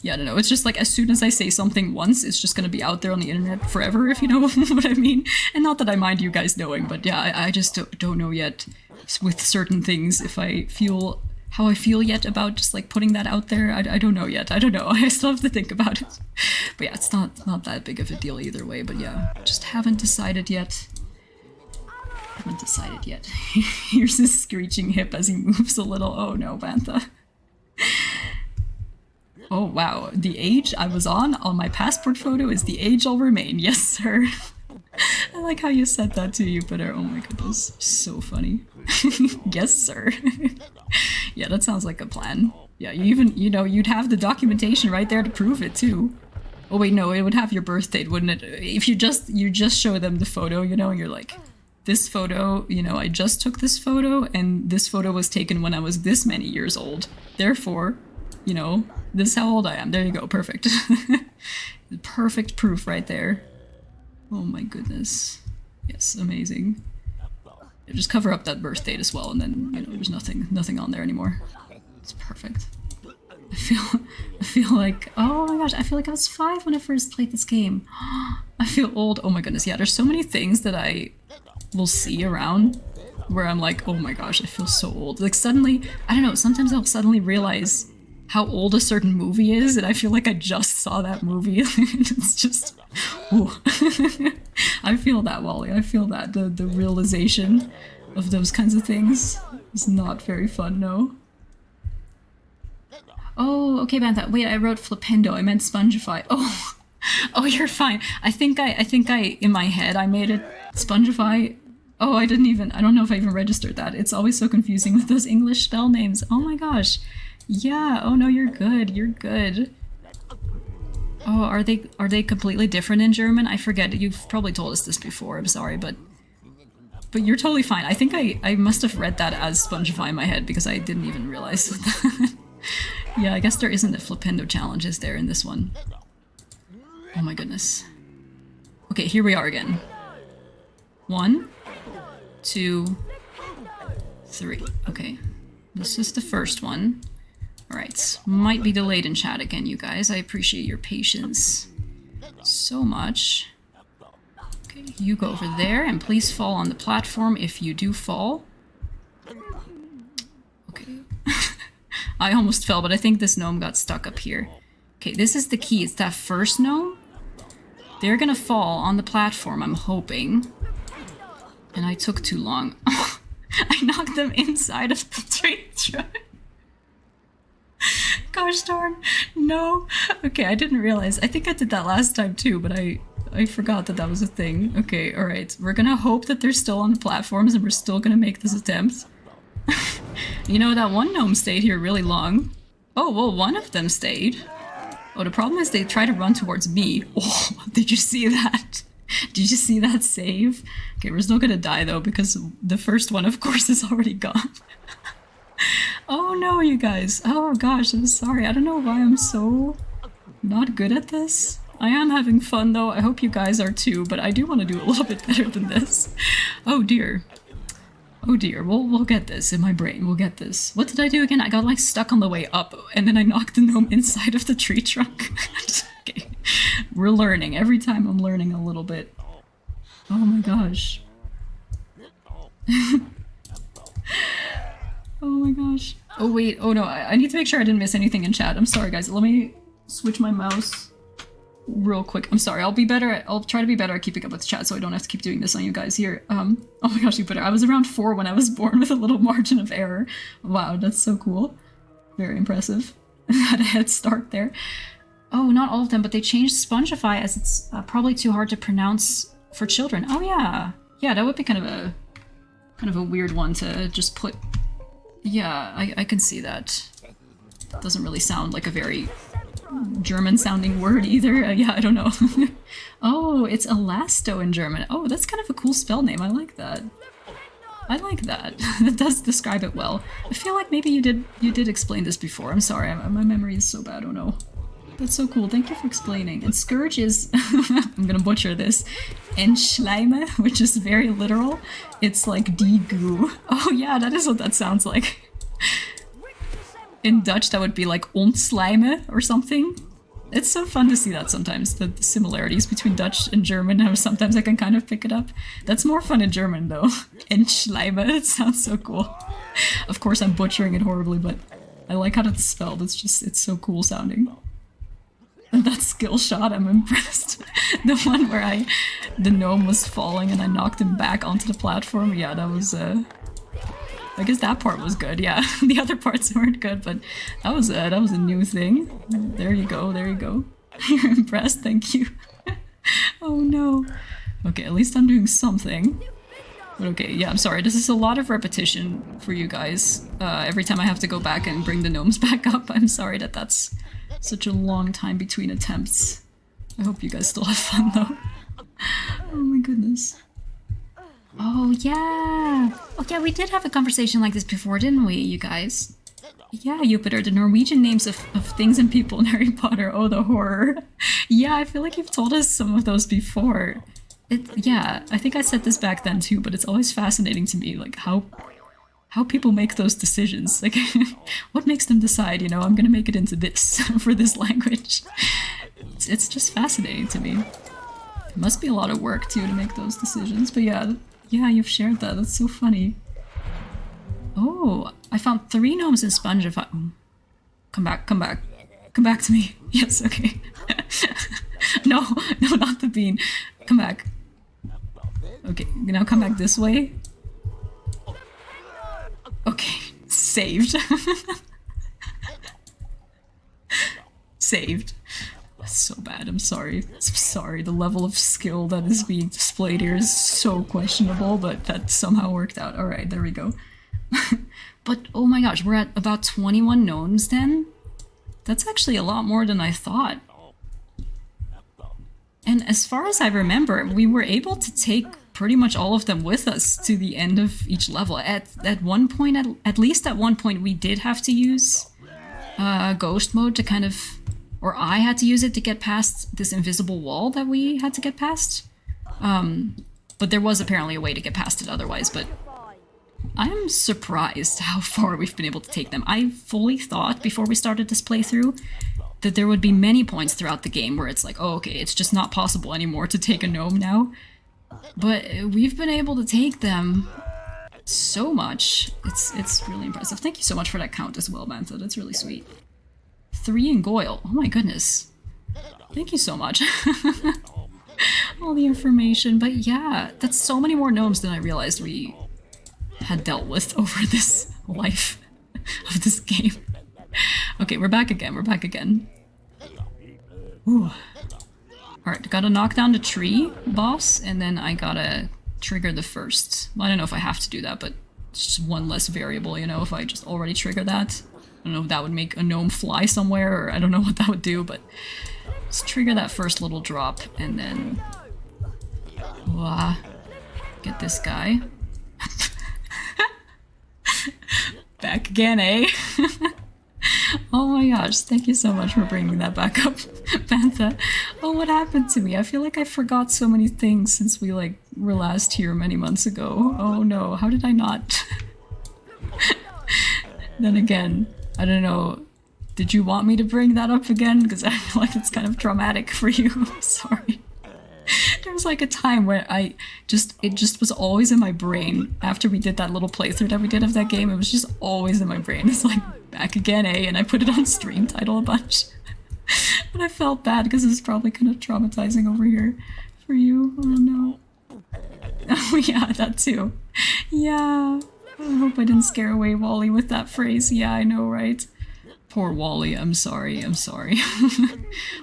yeah, I don't know. It's just like as soon as I say something once, it's just gonna be out there on the internet forever, if you know what I mean. And not that I mind you guys knowing, but yeah, I just don't know yet with certain things if I feel how I feel yet about just like putting that out there. I don't know yet. I don't know. I still have to think about it. But yeah, it's not that big of a deal either way. But yeah, just haven't decided yet. Haven't decided yet. Here's his screeching hip as he moves a little. Oh no, Bantha. Oh wow, the age I was on my passport photo is the age I'll remain. Yes, sir. I like how you said that to Jupiter. Oh my goodness, so funny. Yes, sir. Yeah, that sounds like a plan. Yeah, you'd have the documentation right there to prove it too. Oh wait, no, it would have your birth date, wouldn't it? If you just show them the photo, and you're like, this photo, I just took this photo, and this photo was taken when I was this many years old. Therefore, this is how old I am. There you go, perfect. Perfect proof right there. Oh my goodness. Yes, amazing. Yeah, just cover up that birth date as well, and then, there's nothing on there anymore. It's perfect. I feel like, oh my gosh, I feel like I was 5 when I first played this game. I feel old. Oh my goodness, yeah, there's so many things that I will see around where I'm like, oh my gosh, I feel so old. Like suddenly, I don't know, sometimes I'll suddenly realize how old a certain movie is, and I feel like I just saw that movie. It's just, ooh. I feel that, Wally. I feel that. The realization of those kinds of things is not very fun, no. Oh, okay, Bantha. Wait, I wrote Flipendo. I meant Spongify. Oh, you're fine. I think I, in my head, I made it Spongify. Oh, I don't know if I even registered that. It's always so confusing with those English spell names. Oh my gosh. Yeah, oh no, you're good. You're good. Oh, are they completely different in German? I forget. You've probably told us this before. I'm sorry, but you're totally fine. I think I must have read that as Spongify in my head because I didn't even realize that. Yeah, I guess there isn't a Flipendo challenge, is there, in this one? Oh my goodness. Okay, here we are again. 1, 2, 3. Okay, this is the first one. Alright, might be delayed in chat again, you guys. I appreciate your patience so much. Okay, you go over there, and please fall on the platform if you do fall. Okay. I almost fell, but I think this gnome got stuck up here. Okay, this is the key. It's that first gnome. They're gonna fall on the platform, I'm hoping. And I took too long. I knocked them inside of the tree truck. Gosh darn. No. Okay, I didn't realize. I think I did that last time too, but I forgot that was a thing. Okay, alright. We're gonna hope that they're still on the platforms and we're still gonna make this attempt. That one gnome stayed here really long. Oh, well, one of them stayed. Oh, the problem is they try to run towards me. Oh, did you see that? Did you see that save? Okay, we're still gonna die though because the first one, of course, is already gone. Oh no, you guys. Oh gosh, I'm sorry. I don't know why I'm so not good at this. I am having fun though. I hope you guys are too, but I do want to do a little bit better than this. Oh dear. Oh dear, we'll get this in my brain. We'll get this. What did I do again? I got like stuck on the way up and then I knocked the gnome inside of the tree trunk. Okay. We're learning. Every time I'm learning a little bit. Oh my gosh. Oh my gosh. Oh wait, oh no, I need to make sure I didn't miss anything in chat. I'm sorry guys, let me switch my mouse real quick. I'm sorry, I'll try to be better at keeping up with chat so I don't have to keep doing this on you guys here. Oh my gosh, you better. I was around 4 when I was born with a little margin of error. Wow, that's so cool. Very impressive. Had a head start there. Oh, not all of them, but they changed Spongify as it's probably too hard to pronounce for children. Oh yeah. Yeah, that would be kind of a weird one to just put. Yeah, I can see that. Doesn't really sound like a very German-sounding word either. Yeah, I don't know. Oh, it's Elasto in German. Oh, that's kind of a cool spell name. I like that. I like that. That does describe it well. I feel like maybe you did explain this before. I'm sorry, my memory is so bad. Oh no. That's so cool. Thank you for explaining. And Scourge is, I'm gonna butcher this, Enschleime, which is very literal. It's like die goo. Oh yeah, that is what that sounds like. In Dutch, that would be like ontslijme or something. It's so fun to see that sometimes, the similarities between Dutch and German, how sometimes I can kind of pick it up. That's more fun in German though. Enschleime, it sounds so cool. Of course I'm butchering it horribly, but I like how it's spelled. It's so cool sounding. And that skill shot, I'm impressed. The one where the gnome was falling and I knocked him back onto the platform. Yeah, that was, I guess that part was good, yeah. The other parts weren't good, but that was a new thing. There you go, there you go. You're impressed, thank you. Oh no. Okay, at least I'm doing something. But okay, yeah, I'm sorry. This is a lot of repetition for you guys. Every time I have to go back and bring the gnomes back up, I'm sorry that that's such a long time between attempts. I hope you guys still have fun though. Oh my goodness. Oh yeah! Oh yeah, we did have a conversation like this before, didn't we, you guys? Yeah, Jupiter, the Norwegian names of things and people in Harry Potter. Oh, the horror. Yeah, I feel like you've told us some of those before. Yeah, I think I said this back then too, but it's always fascinating to me, like, how people make those decisions. Like, what makes them decide, you know, I'm gonna make it into this for this language. It's just fascinating to me. It must be a lot of work, too, to make those decisions, but yeah, you've shared that. That's so funny. Oh, I found 3 gnomes in Spongify. Come back to me. Yes, okay. No, not the bean. Come back. Okay, now come back this way. Okay, saved. Saved. That's so bad, I'm sorry. I'm sorry, the level of skill that is being displayed here is so questionable, but that somehow worked out. Alright, there we go. But, oh my gosh, we're at about 21 gnomes then? That's actually a lot more than I thought. And as far as I remember, we were able to take pretty much all of them with us to the end of each level. At one point, at least at one point, we did have to use ghost mode to kind of... Or I had to use it to get past this invisible wall that we had to get past. But there was apparently a way to get past it otherwise, but... I'm surprised how far we've been able to take them. I fully thought, before we started this playthrough, that there would be many points throughout the game where it's like, oh, okay, it's just not possible anymore to take a gnome now. But we've been able to take them so much. It's really impressive. Thank you so much for that count as well, Bantha. That's really sweet. 3 in Goyle. Oh my goodness. Thank you so much. All the information. But yeah, that's so many more gnomes than I realized we had dealt with over this life of this game. Okay, we're back again. We're back again. Ooh. Alright, gotta knock down the tree boss, and then I gotta trigger the first. Well, I don't know if I have to do that, but it's just one less variable, you know, if I just already trigger that. I don't know if that would make a gnome fly somewhere, or I don't know what that would do, but let's trigger that first little drop, and then... get this guy. Back again, eh? Oh my gosh, thank you so much for bringing that back up, Bantha. Oh, what happened to me? I feel like I forgot so many things since we, like, were last here many months ago. Oh no, how did I not? Then again, I don't know, did you want me to bring that up again? Because I feel like it's kind of traumatic for you. I'm sorry. There was like a time where it just was always in my brain after we did that little playthrough that we did of that game. It was just always in my brain. It's like, back again, eh? And I put it on stream title a bunch. But I felt bad because it's probably kind of traumatizing over here for you. Oh no. Oh yeah, that too. Yeah. I hope I didn't scare away Wally with that phrase. Yeah, I know, right? Poor Wally, I'm sorry, I'm sorry.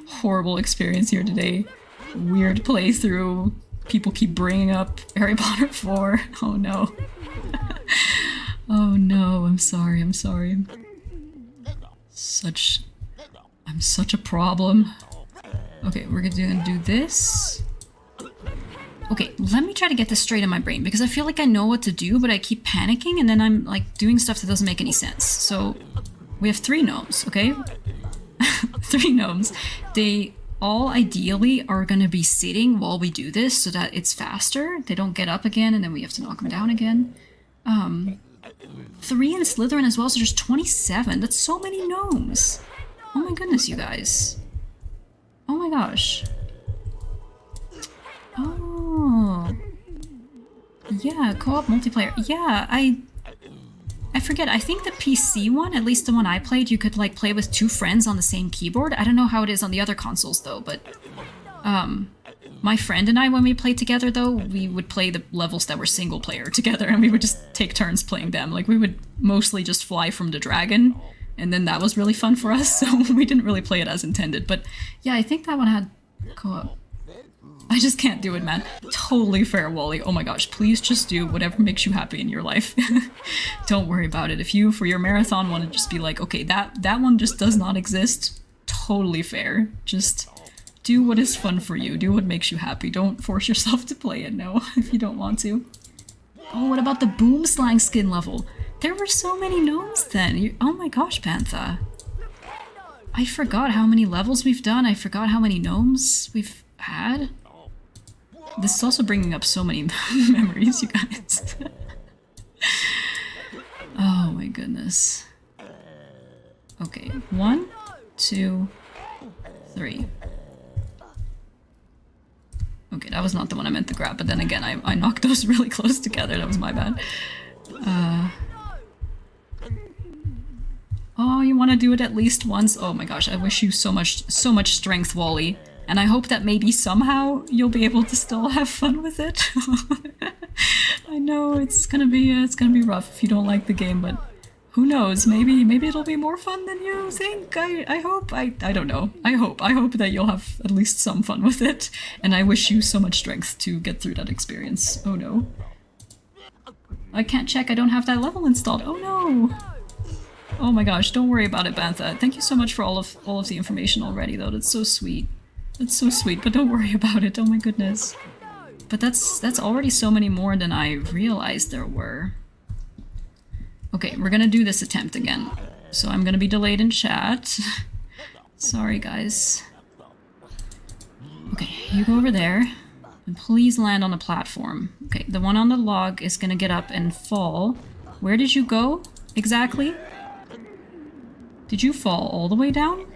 Horrible experience here today. Weird playthrough. People keep bringing up Harry Potter 4. Oh no. Oh no, I'm sorry, I'm sorry. I'm such a problem. Okay, we're gonna do this. Okay, let me try to get this straight in my brain, because I feel like I know what to do, but I keep panicking, and then I'm like doing stuff that doesn't make any sense. So, we have 3 gnomes, okay? 3 gnomes. They all ideally are gonna be sitting while we do this so that it's faster. They don't get up again and then we have to knock them down again. 3 in Slytherin as well, so there's 27. That's so many gnomes. Oh my goodness, you guys. Oh my gosh. Oh. Yeah, co-op multiplayer. Yeah, I forget. I think the PC one, at least the one I played, you could like play with 2 friends on the same keyboard. I don't know how it is on the other consoles though, but my friend and I, when we played together though, we would play the levels that were single player together, and we would just take turns playing them. Like we would mostly just fly from the dragon, and then that was really fun for us, so we didn't really play it as intended. But yeah, I think that one had co-op. I just can't do it, man. Totally fair, Wally. Oh my gosh, please just do whatever makes you happy in your life. Don't worry about it. If you, for your marathon, want to just be like, okay, that one just does not exist, totally fair. Just do what is fun for you. Do what makes you happy. Don't force yourself to play it, no, if you don't want to. Oh, what about the Boomslang skin level? There were so many gnomes then. Oh my gosh, Pantha. I forgot how many levels we've done. I forgot how many gnomes we've had. This is also bringing up so many memories, you guys. Oh my goodness. Okay, 1, 2, 3. Okay, that was not the one I meant to grab, but then again, I knocked those really close together. That was my bad. Oh, you want to do it at least once? Oh my gosh, I wish you so much strength, Wally. And I hope that maybe somehow you'll be able to still have fun with it. I know it's gonna be rough if you don't like the game, but who knows? Maybe it'll be more fun than you think. I hope. I don't know. I hope that you'll have at least some fun with it. And I wish you so much strength to get through that experience. Oh no. I can't check. I don't have that level installed. Oh no. Oh my gosh. Don't worry about it, Bantha. Thank you so much for all of the information already, though. That's so sweet. That's so sweet, but don't worry about it. Oh my goodness. But that's already so many more than I realized there were. Okay, we're gonna do this attempt again. So I'm gonna be delayed in chat. Sorry, guys. Okay, you go over there. And please land on the platform. Okay, the one on the log is gonna get up and fall. Where did you go exactly? Did you fall all the way down?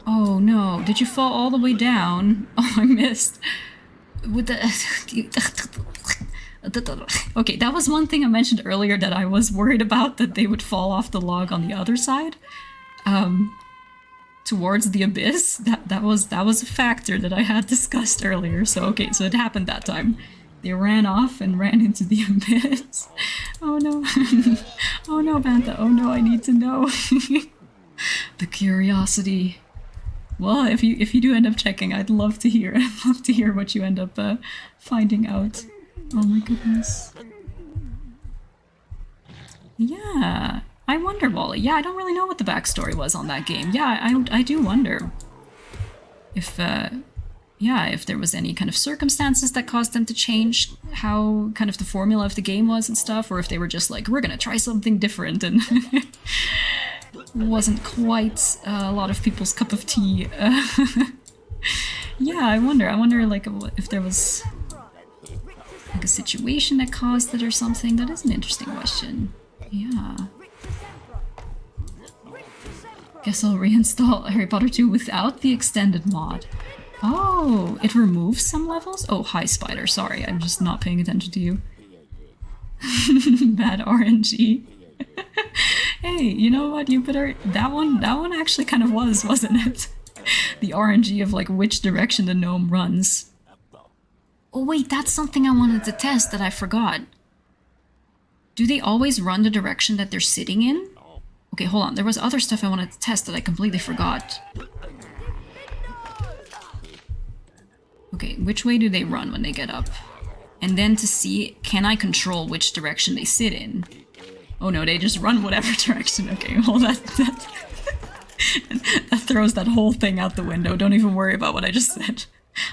Oh no, did you fall all the way down? Oh, I missed. With the... Okay, that was one thing I mentioned earlier that I was worried about, that they would fall off the log on the other side. Towards the abyss. That was a factor that I had discussed earlier. So okay, so it happened that time. They ran off and ran into the abyss. Oh no. Oh no, Bantha. Oh no, I need to know. The curiosity. Well, if you do end up checking, I'd love to hear. I'd love to hear what you end up finding out. Oh my goodness. Yeah, I wonder, Wally. Yeah, I don't really know what the backstory was on that game. Yeah, I do wonder if if there was any kind of circumstances that caused them to change how kind of the formula of the game was and stuff, or if they were just like, we're gonna try something different, and wasn't quite a lot of people's cup of tea. Yeah, I wonder like if there was like a situation that caused it or something. That is an interesting question. Yeah. Guess I'll reinstall Harry Potter 2 without the extended mod. Oh, it removes some levels? Oh, hi Spider, sorry, I'm just not paying attention to you. Bad RNG. Hey, you know what, you better... That one actually kind of wasn't it? The RNG of like which direction the gnome runs. Oh wait, that's something I wanted to test that I forgot. Do they always run the direction that they're sitting in? Okay, hold on, there was other stuff I wanted to test that I completely forgot. Okay, which way do they run when they get up? And then to see, can I control which direction they sit in? Oh no, they just run whatever direction. Okay, well that throws that whole thing out the window. Don't even worry about what I just said.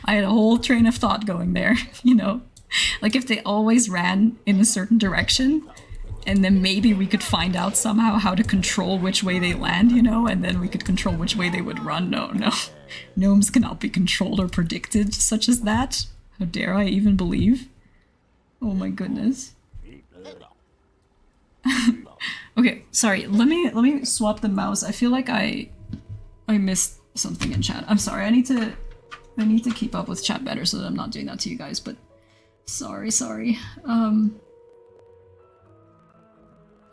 I had a whole train of thought going there, you know? Like if they always ran in a certain direction, and then maybe we could find out somehow how to control which way they land, you know? And then we could control which way they would run. No. Gnomes cannot be controlled or predicted such as that. How dare I even believe? Oh my goodness. Okay, sorry. Let me swap the mouse. I feel like I missed something in chat. I'm sorry. I need to keep up with chat better so that I'm not doing that to you guys, but sorry.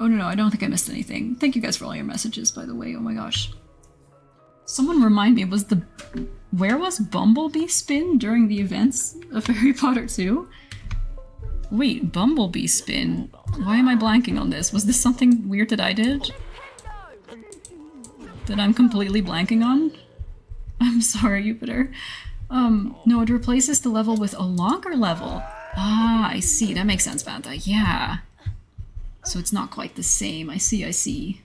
Oh no, I don't think I missed anything. Thank you guys for all your messages, by the way. Oh my gosh. Someone remind me, where was Bumblebee Spin during the events of Harry Potter 2? Wait, Bumblebee Spin? Why am I blanking on this? Was this something weird that I did? That I'm completely blanking on? I'm sorry, Jupiter. No, it replaces the level with a longer level. Ah, I see. That makes sense, Bantha. Yeah. So it's not quite the same. I see.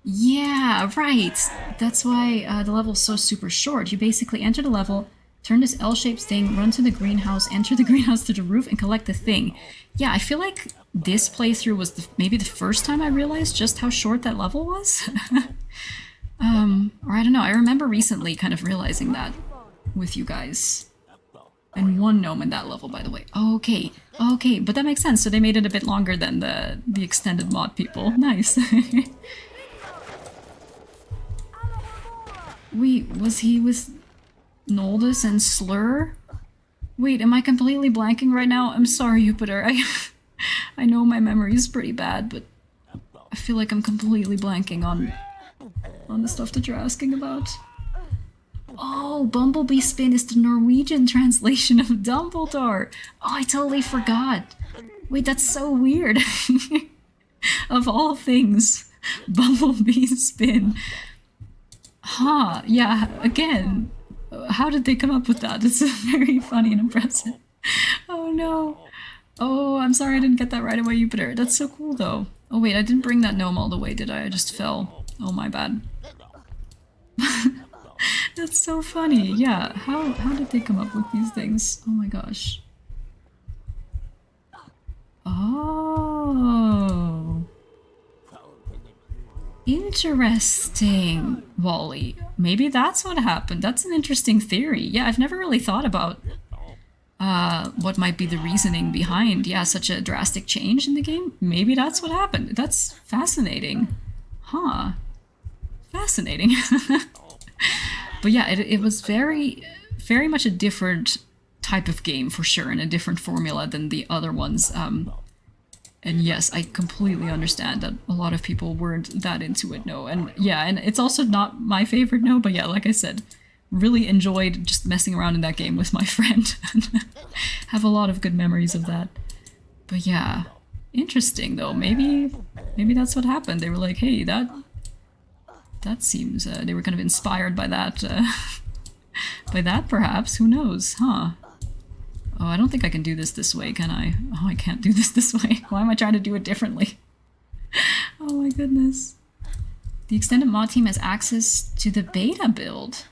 Yeah, right. That's why the level's so super short. You basically enter the level, turn this L-shaped thing, run to the greenhouse, enter the greenhouse to the roof, and collect the thing. Yeah, I feel like this playthrough was maybe the first time I realized just how short that level was. Or I don't know, I remember recently kind of realizing that with you guys. And one gnome in that level, by the way. Okay, but that makes sense. So they made it a bit longer than the extended mod people. Nice. Wait, was he with Noldus and Slur? Wait, am I completely blanking right now? I'm sorry, Jupiter. I know my memory is pretty bad, but I feel like I'm completely blanking on the stuff that you're asking about. Oh, Bumblebee Spin is the Norwegian translation of Dumbledore. Oh, I totally forgot. Wait, that's so weird. Of all things, Bumblebee Spin. Huh, yeah, again. How did they come up with that? It's very funny and impressive. Oh no. Oh, I'm sorry I didn't get that right away, Jupiter. That's so cool though. Oh wait, I didn't bring that gnome all the way, did I? I just fell. Oh, my bad. That's so funny. Yeah, how did they come up with these things? Oh my gosh. Oh. Interesting, Wally. Maybe that's what happened. That's an interesting theory. Yeah, I've never really thought about what might be the reasoning behind, yeah, such a drastic change in the game. Maybe that's what happened. That's fascinating. Huh. Fascinating. But yeah, it was very much a different type of game for sure, and a different formula than the other ones. And yes, I completely understand that a lot of people weren't that into it, no. And yeah, and it's also not my favorite, no, but yeah, like I said, really enjoyed just messing around in that game with my friend. Have a lot of good memories of that. But yeah, interesting though. Maybe that's what happened. They were like, hey, that seems, they were kind of inspired by that, perhaps, who knows, huh? Oh, I don't think I can do this way, can I? Oh, I can't do this way. Why am I trying to do it differently? Oh my goodness. The extended mod team has access to the beta build.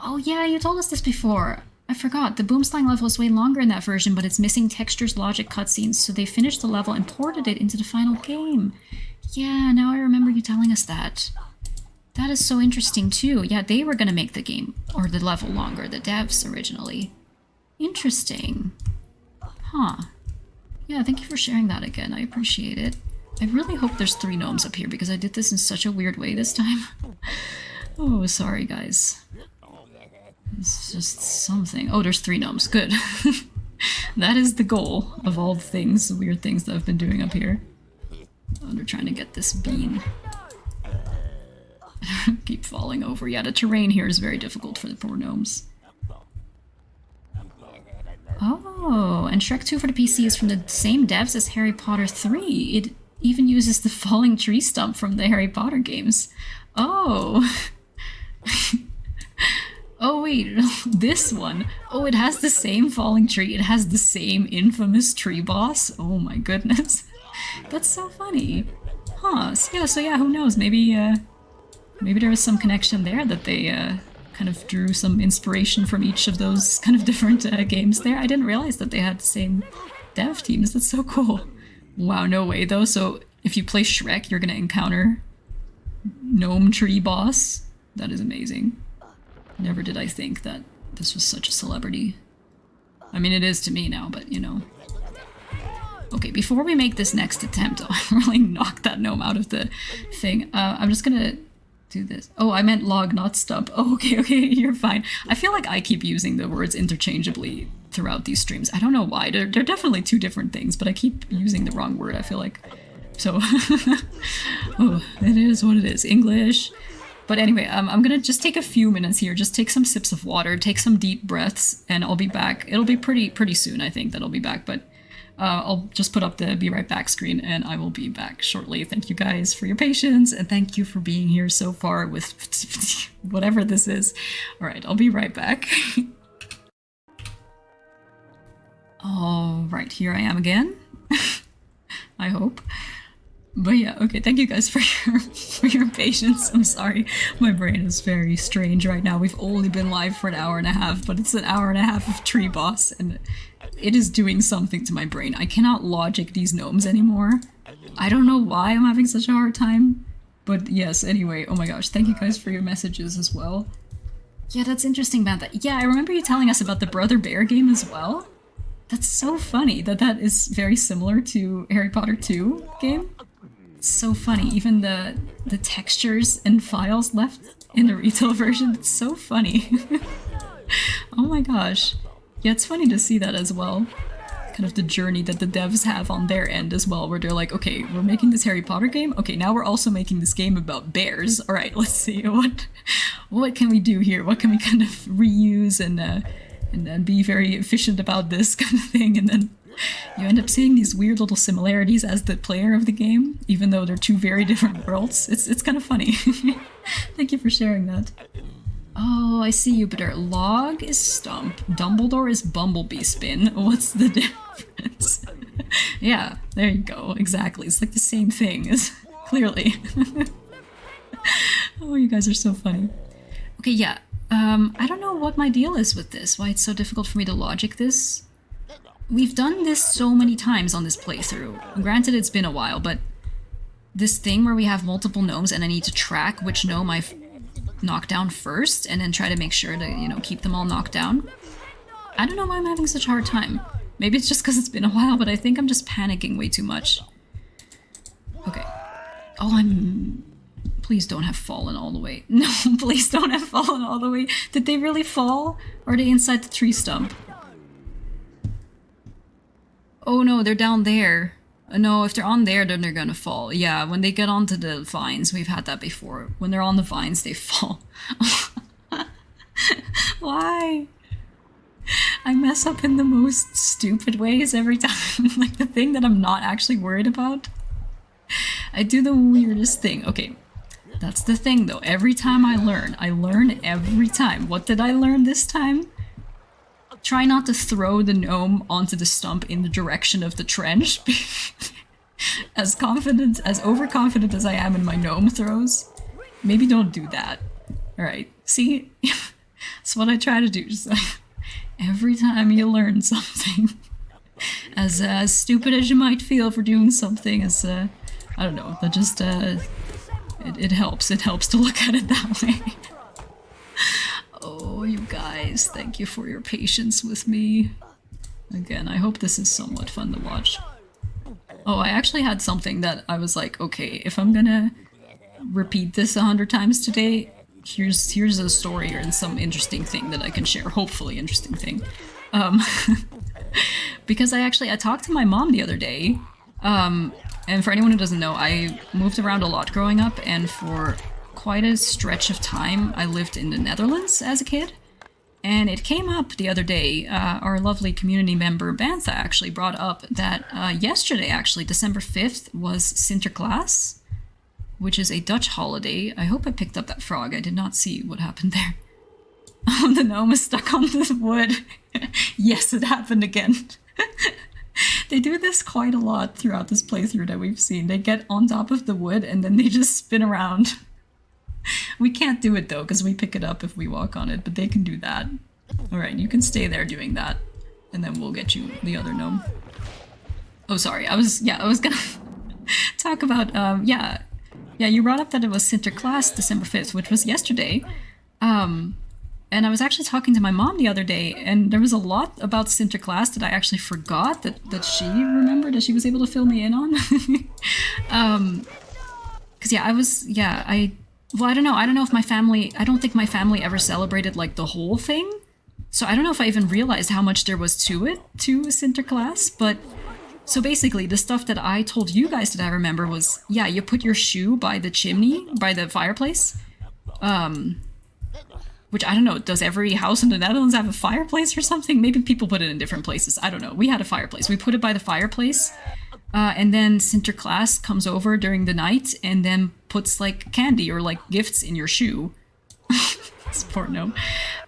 Oh yeah, you told us this before. I forgot, the Boomslang level is way longer in that version, but it's missing textures, logic, cutscenes, so they finished the level and ported it into the final game. Yeah, now I remember you telling us that. That is so interesting too. Yeah, they were gonna make the game, or the level longer, the devs originally. Interesting. Huh. Yeah, thank you for sharing that again. I appreciate it. I really hope there's 3 gnomes up here because I did this in such a weird way this time. Oh, sorry guys. It's just something. Oh, there's 3 gnomes. Good. That is the goal of all the things, the weird things that I've been doing up here. Oh, they're trying to get this bean. Keep falling over. Yeah, the terrain here is very difficult for the poor gnomes. Oh, and Shrek 2 for the PC is from the same devs as Harry Potter 3. It even uses the falling tree stump from the Harry Potter games. Oh. Oh wait, this one. Oh, it has the same falling tree. It has the same infamous tree boss. Oh my goodness. That's so funny. Huh, so yeah, who knows? Maybe there was some connection there that they kind of drew some inspiration from each of those kind of different games there. I didn't realize that they had the same dev teams. That's so cool. Wow, no way though. So if you play Shrek, you're gonna encounter Gnome Tree Boss. That is amazing. Never did I think that this was such a celebrity. I mean, it is to me now, but you know. Okay, before we make this next attempt, I really knocked that gnome out of the thing. I'm just gonna do this. Oh, I meant log, not stump. Oh, okay, you're fine. I feel like I keep using the words interchangeably throughout these streams. I don't know why. They're definitely 2 different things, but I keep using the wrong word. I feel like So, oh, it is what it is. English. But anyway, I'm gonna just take a few minutes here, just take some sips of water, take some deep breaths, and I'll be back. It'll be pretty soon, I think, that I'll be back, but I'll just put up the be right back screen and I will be back shortly. Thank you guys for your patience and thank you for being here so far with whatever this is. All right, I'll be right back. All right, here I am again. I hope. But yeah, okay, thank you guys for your patience. I'm sorry, my brain is very strange right now. We've only been live for an hour and a half, but it's an hour and a half of Tree Boss, and it is doing something to my brain. I cannot logic these gnomes anymore. I don't know why I'm having such a hard time, but yes, anyway, oh my gosh, thank you guys for your messages as well. Yeah, that's interesting about that. Yeah, I remember you telling us about the Brother Bear game as well. That's so funny that that is very similar to Harry Potter 2 game. It's so funny, even the textures and files left in the retail version, it's so funny. Oh my gosh. Yeah, it's funny to see that as well. Kind of the journey that the devs have on their end as well, where they're like, okay, we're making this Harry Potter game. Okay, now we're also making this game about bears. All right, let's see what can we do here? What can we kind of reuse and then be very efficient about this kind of thing? And then you end up seeing these weird little similarities as the player of the game, even though they're two very different worlds. It's kind of funny. Thank you for sharing that. Oh, I see you, Jupiter. Log is Stump. Dumbledore is Bumblebee Spin. What's the difference? Yeah, there you go. Exactly. It's like the same thing, clearly. Oh, you guys are so funny. Okay, yeah. I don't know what my deal is with this, why it's so difficult for me to logic this. We've done this so many times on this playthrough. Granted, it's been a while, but this thing where we have multiple gnomes and I need to track which gnome I've knocked down first and then try to make sure to, you know, keep them all knocked down. I don't know why I'm having such a hard time. Maybe it's just because it's been a while, but I think I'm just panicking way too much. Okay. Oh, Please don't have fallen all the way. No, please don't have fallen all the way. Did they really fall? Or are they inside the tree stump? Oh no, they're down there. No, if they're on there, then they're gonna fall. Yeah, when they get onto the vines, we've had that before. When they're on the vines, they fall. Why? I mess up in the most stupid ways every time. Like the thing that I'm not actually worried about. I do the weirdest thing. Okay, that's the thing though. Every time I learn every time. What did I learn this time? Try not to throw the gnome onto the stump in the direction of the trench. As overconfident as I am in my gnome throws, maybe don't do that. Alright, see? That's what I try to do. Just like, every time you learn something, as stupid as you might feel for doing something, as I don't know, that just it helps. It helps to look at it that way. Oh, you guys, thank you for your patience with me. Again, I hope this is somewhat fun to watch. Oh, I actually had something that I was like, okay, if I'm gonna repeat this 100 times today, here's a story or some interesting thing that I can share. Hopefully interesting thing. Because I talked to my mom the other day, and for anyone who doesn't know, I moved around a lot growing up, and for quite a stretch of time I lived in the Netherlands as a kid. And it came up the other day, our lovely community member Bantha actually brought up that yesterday, actually, December 5th, was Sinterklaas, which is a Dutch holiday. I hope I picked up that frog. I did not see what happened there. Oh, the gnome is stuck on the wood. Yes, it happened again. They do this quite a lot throughout this playthrough that we've seen. They get on top of the wood and then they just spin around. We can't do it though, because we pick it up if we walk on it, but they can do that. Alright, you can stay there doing that, and then we'll get you the other gnome. Oh, sorry, I was gonna talk about, yeah, you brought up that it was Sinterklaas December 5th, which was yesterday. And I was actually talking to my mom the other day, and there was a lot about Sinterklaas that I actually forgot that she remembered, that she was able to fill me in on. Because I don't know if my family, I don't think my family ever celebrated like the whole thing. So I don't know if I even realized how much there was to it, to Sinterklaas, but So basically, the stuff that I told you guys that I remember was, yeah, you put your shoe by the chimney, by the fireplace. Which I don't know, does every house in the Netherlands have a fireplace or something? Maybe people put it in different places. I don't know. We had a fireplace. We put it by the fireplace. And then Sinterklaas comes over during the night and then puts like candy or like gifts in your shoe. Support no.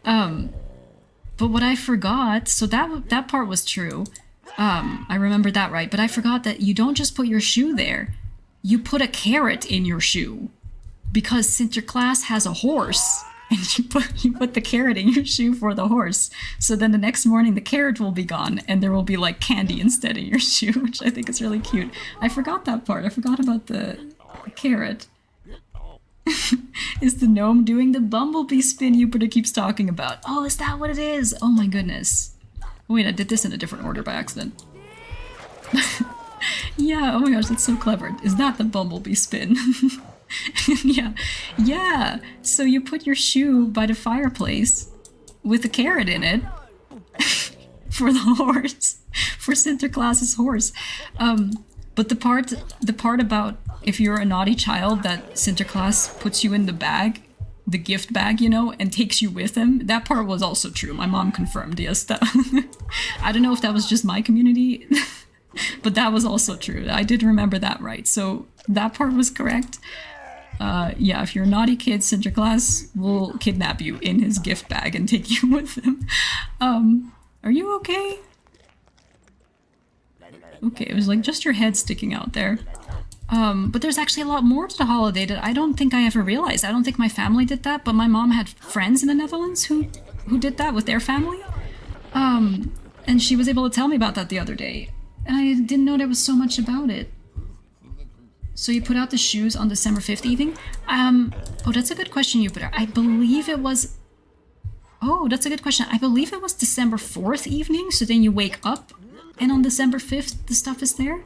But what I forgot, so that part was true. I remember that right. But I forgot that you don't just put your shoe there. You put a carrot in your shoe. Because Sinterklaas has a horse. And you put the carrot in your shoe for the horse. So then the next morning the carrot will be gone and there will be like candy instead in your shoe, which I think is really cute. I forgot that part. I forgot about the carrot. Is the gnome doing the bumblebee spin Jupiter keeps talking about? Oh, is that what it is? Oh my goodness. Wait, I did this in a different order by accident. Yeah, oh my gosh, that's so clever. Is that the bumblebee spin? Yeah. So you put your shoe by the fireplace with a carrot in it for the horse, for Sinterklaas's horse. But the part about if you're a naughty child that Sinterklaas puts you in the bag, the gift bag, you know, and takes you with him, that part was also true. My mom confirmed, yes. That I don't know if that was just my community, but that was also true. I did remember that right. So that part was correct. Yeah, if you're a naughty kid, Sinterklaas will kidnap you in his gift bag and take you with him. Are you okay? Okay, it was like just your head sticking out there. But there's actually a lot more to the holiday that I don't think I ever realized. I don't think my family did that, but my mom had friends in the Netherlands who did that with their family. And she was able to tell me about that the other day. And I didn't know there was so much about it. So you put out the shoes on December 5th evening? Oh, that's a good question, Jupiter. I believe it was... Oh, that's a good question. I believe it was December 4th evening, so then you wake up and on December 5th the stuff is there?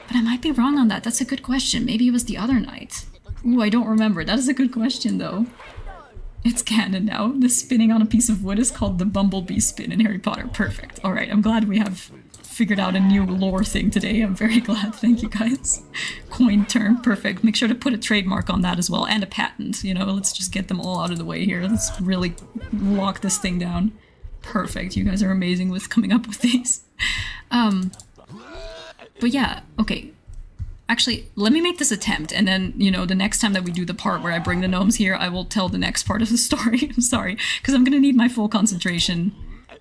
But I might be wrong on that. That's a good question. Maybe it was the other night. Ooh, I don't remember. That is a good question, though. It's canon now. The spinning on a piece of wood is called the bumblebee spin in Harry Potter. Perfect. Alright, I'm glad we have figured out a new lore thing today. I'm very glad. Thank you, guys. Coin term. Perfect. Make sure to put a trademark on that as well. And a patent. You know, let's just get them all out of the way here. Let's really lock this thing down. Perfect. You guys are amazing with coming up with these. But yeah, okay. Actually, let me make this attempt, and then, you know, the next time that we do the part where I bring the gnomes here, I will tell the next part of the story. I'm sorry, because I'm gonna need my full concentration,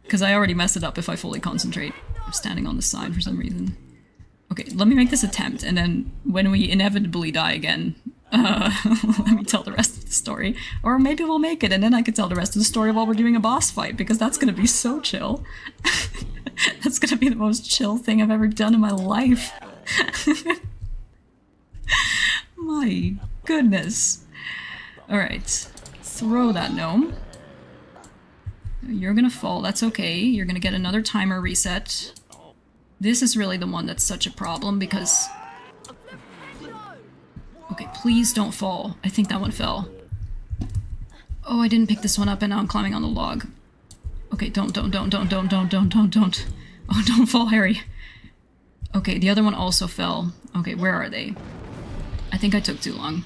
because I already messed it up if I fully concentrate. I'm standing on the side for some reason. Okay, let me make this attempt, and then when we inevitably die again, let me tell the rest of the story. Or maybe we'll make it, and then I can tell the rest of the story while we're doing a boss fight, because that's gonna be so chill. That's gonna be the most chill thing I've ever done in my life. My goodness. Alright. Throw that gnome. You're gonna fall, that's okay. You're gonna get another timer reset. This is really the one that's such a problem because... Okay, please don't fall. I think that one fell. Oh, I didn't pick this one up and now I'm climbing on the log. Okay, don't. Oh, don't fall, Harry. Okay, the other one also fell. Okay, where are they? I think I took too long.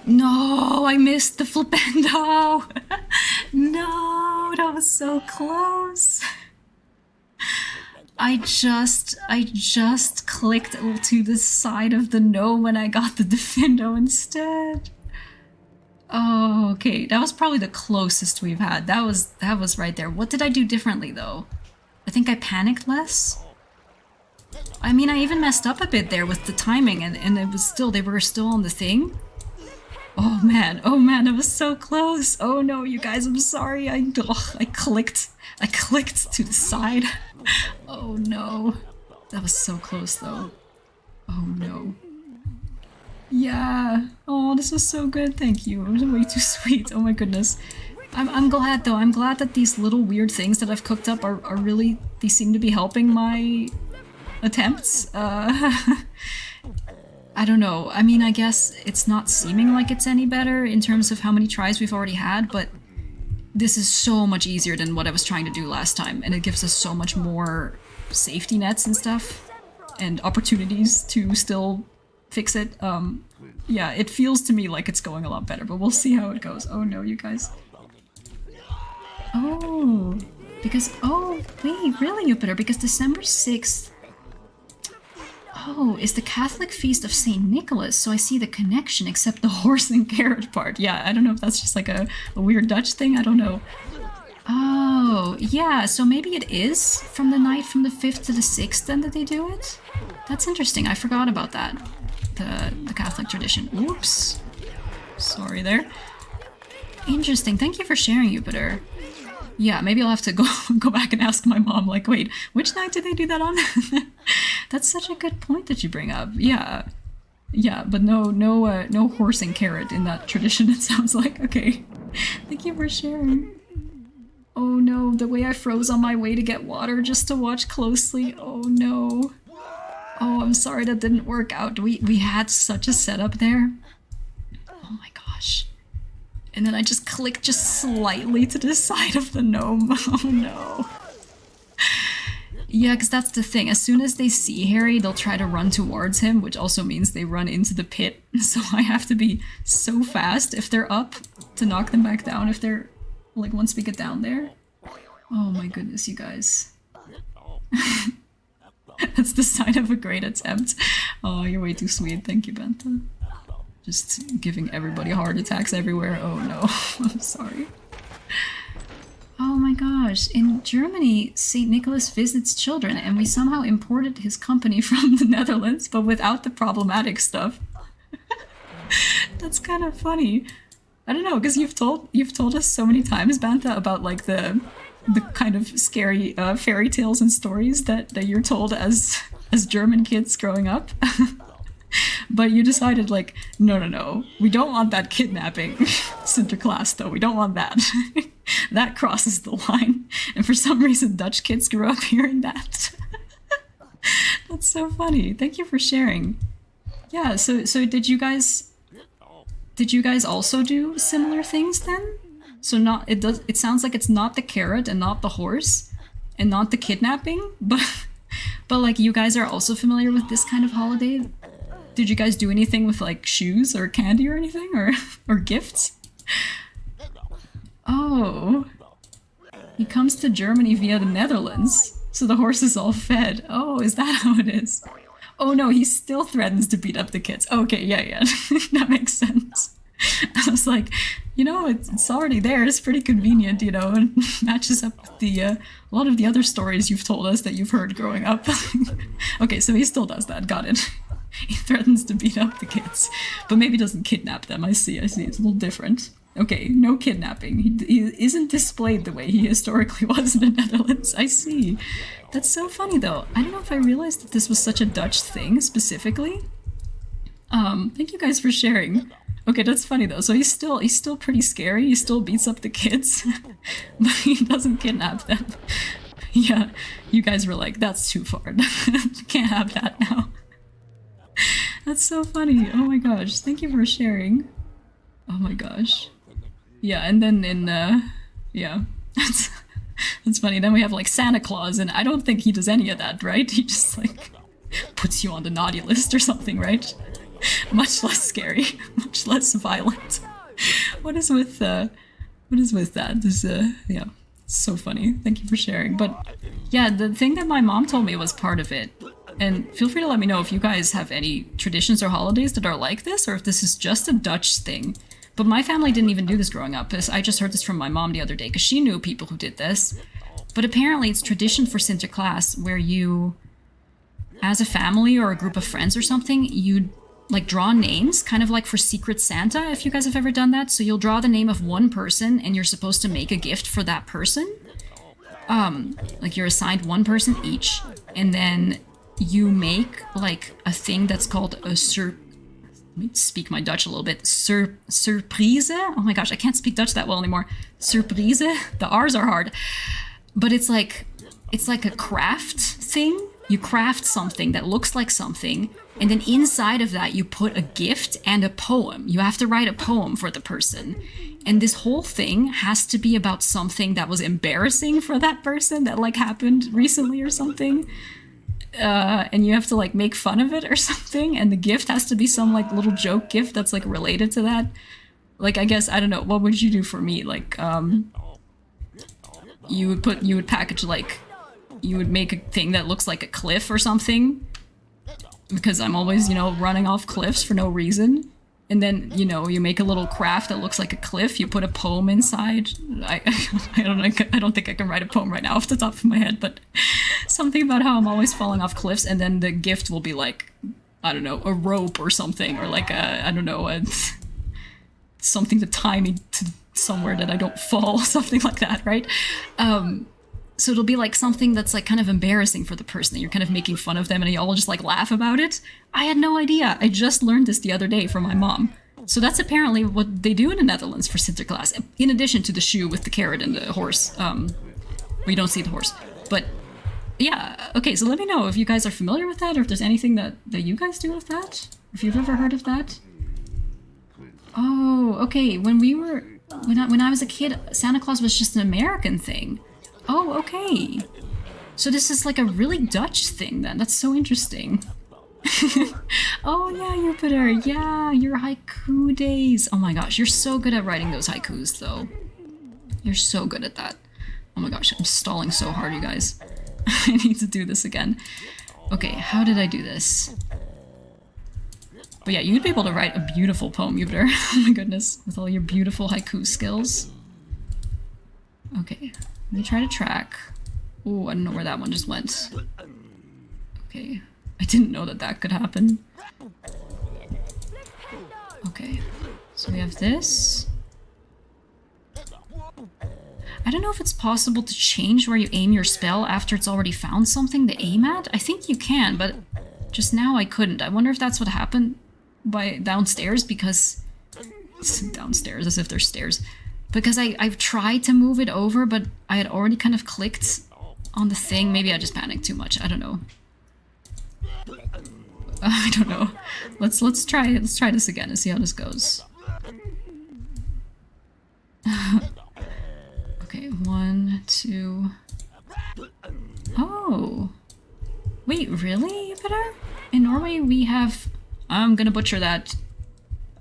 No, I missed the flipendo. No, that was so close. I just clicked to the side of the gnome when I got the defendo instead. Oh, okay. That was probably the closest we've had. That was right there. What did I do differently, though? I think I panicked less? I mean, I even messed up a bit there with the timing, and it was still, they were still on the thing. Oh man, that was so close. Oh no, you guys, I'm sorry. I clicked to the side. Oh no. That was so close, though. Oh no. Yeah. Oh, this was so good. Thank you. It was way too sweet. Oh my goodness. I'm glad, though. I'm glad that these little weird things that I've cooked up are really... They seem to be helping my attempts. I don't know. I mean, I guess it's not seeming like it's any better in terms of how many tries we've already had, but this is so much easier than what I was trying to do last time, and it gives us so much more safety nets and stuff, and opportunities to still fix it. Yeah, it feels to me like it's going a lot better, but we'll see how it goes. Oh no, you guys. Oh, because, oh, wait, really, Jupiter? Because December 6th, oh, is the Catholic feast of St. Nicholas, so I see the connection, except the horse and carrot part. Yeah, I don't know if that's just like a weird Dutch thing, I don't know. Oh, yeah, so maybe it is from the night from the 5th to the 6th then that they do it? That's interesting, I forgot about that. The Catholic tradition. Oops. Sorry there. Interesting, thank you for sharing, Jupiter. Yeah, maybe I'll have to go back and ask my mom, like, wait, which night did they do that on? That's such a good point that you bring up. Yeah. Yeah, but no horse and carrot in that tradition, it sounds like. Okay. Thank you for sharing. Oh no, the way I froze on my way to get water just to watch closely. Oh no. Oh, I'm sorry that didn't work out. We had such a setup there. Oh my gosh. And then I just clicked just slightly to the side of the gnome. Oh no. Yeah, because that's the thing. As soon as they see Harry, they'll try to run towards him, which also means they run into the pit. So I have to be so fast if they're up to knock them back down if they're, like, once we get down there. Oh my goodness, you guys. That's the sign of a great attempt. Oh, you're way too sweet. Thank you, Benta. Just giving everybody heart attacks everywhere. Oh no, I'm sorry. Oh my gosh, in Germany, St. Nicholas visits children, and we somehow imported his company from the Netherlands, but without the problematic stuff. That's kind of funny. I don't know, because you've told us so many times, Bantha, about like the kind of scary fairy tales and stories that you're told as German kids growing up. But you decided, like, no, we don't want that kidnapping Sinterklaas, though. We don't want that. That crosses the line. And for some reason, Dutch kids grew up hearing that. That's so funny. Thank you for sharing. Yeah, so did you guys also do similar things then? So it sounds like it's not the carrot and not the horse and not the kidnapping, but like you guys are also familiar with this kind of holiday. Did you guys do anything with like shoes or candy or anything or gifts? Oh, he comes to Germany via the Netherlands, so the horse is all fed. Oh, is that how it is? Oh no, he still threatens to beat up the kids. Okay, yeah, that makes sense. I was like, you know, it's already there. It's pretty convenient, you know, and matches up with a lot of the other stories you've told us that you've heard growing up. Okay, so he still does that. Got it. He threatens to beat up the kids, but maybe doesn't kidnap them. I see. It's a little different. Okay, no kidnapping. He isn't displayed the way he historically was in the Netherlands. I see. That's so funny, though. I don't know if I realized that this was such a Dutch thing, specifically. Thank you guys for sharing. Okay, that's funny, though. So he's still pretty scary. He still beats up the kids, but he doesn't kidnap them. Yeah, you guys were like, that's too far. Can't have that now. That's so funny. Oh my gosh. Thank you for sharing. Oh my gosh. Yeah, and then yeah. That's funny. Then we have like Santa Claus, and I don't think he does any of that, right? He just like puts you on the naughty list or something, right? Much less scary, much less violent. What is with that? This yeah. So funny. Thank you for sharing. But yeah, the thing that my mom told me was part of it. And feel free to let me know if you guys have any traditions or holidays that are like this, or if this is just a Dutch thing. But my family didn't even do this growing up. I just heard this from my mom the other day, because she knew people who did this. But apparently it's tradition for Sinterklaas, where you, as a family or a group of friends or something, you like draw names, kind of like for Secret Santa, if you guys have ever done that. So you'll draw the name of one person, and you're supposed to make a gift for that person. Like you're assigned one person each, and then you make like a thing that's called a let me speak my Dutch a little bit. Surprise? Oh my gosh, I can't speak Dutch that well anymore. Surprise? The R's are hard. But it's like a craft thing. You craft something that looks like something, and then inside of that you put a gift and a poem. You have to write a poem for the person. And this whole thing has to be about something that was embarrassing for that person that like happened recently or something. And you have to like make fun of it or something. And the gift has to be some like little joke gift that's like related to that. Like, I guess, I don't know, what would you do for me? Like, you would package like, you would make a thing that looks like a cliff or something. Because I'm always, you know, running off cliffs for no reason. And then, you know, you make a little craft that looks like a cliff. You put a poem inside. I don't think I can write a poem right now off the top of my head, but something about how I'm always falling off cliffs, and then the gift will be like, I don't know, a rope or something, or like a, I don't know, something to tie me to somewhere that I don't fall, something like that, right? So it'll be like something that's like kind of embarrassing for the person that you're kind of making fun of them and you all just like laugh about it. I had no idea. I just learned this the other day from my mom. So that's apparently what they do in the Netherlands for Sinterklaas, in addition to the shoe with the carrot and the horse. We don't see the horse. But yeah, okay, so let me know if you guys are familiar with that or if there's anything that you guys do with that. If you've ever heard of that. Oh, okay, when I was a kid, Santa Claus was just an American thing. Oh, okay. So this is like a really Dutch thing then. That's so interesting. Oh yeah, Jupiter. Yeah, your haiku days. Oh my gosh, you're so good at writing those haikus though. You're so good at that. Oh my gosh, I'm stalling so hard, you guys. I need to do this again. Okay, how did I do this? But yeah, you'd be able to write a beautiful poem, Jupiter. Oh my goodness, with all your beautiful haiku skills. Okay. Let me try to track. Oh, I don't know where that one just went. Okay. I didn't know that could happen. Okay. So we have this. I don't know if it's possible to change where you aim your spell after it's already found something to aim at. I think you can, but just now I couldn't. I wonder if that's what happened by downstairs, because... downstairs, as if there's stairs. Because I've tried to move it over, but I had already kind of clicked on the thing. Maybe I just panicked too much. I don't know. I don't know. Let's try this again and see how this goes. Okay, 1, 2. Oh. Wait, really, Jupiter? In Norway we have... I'm gonna butcher that.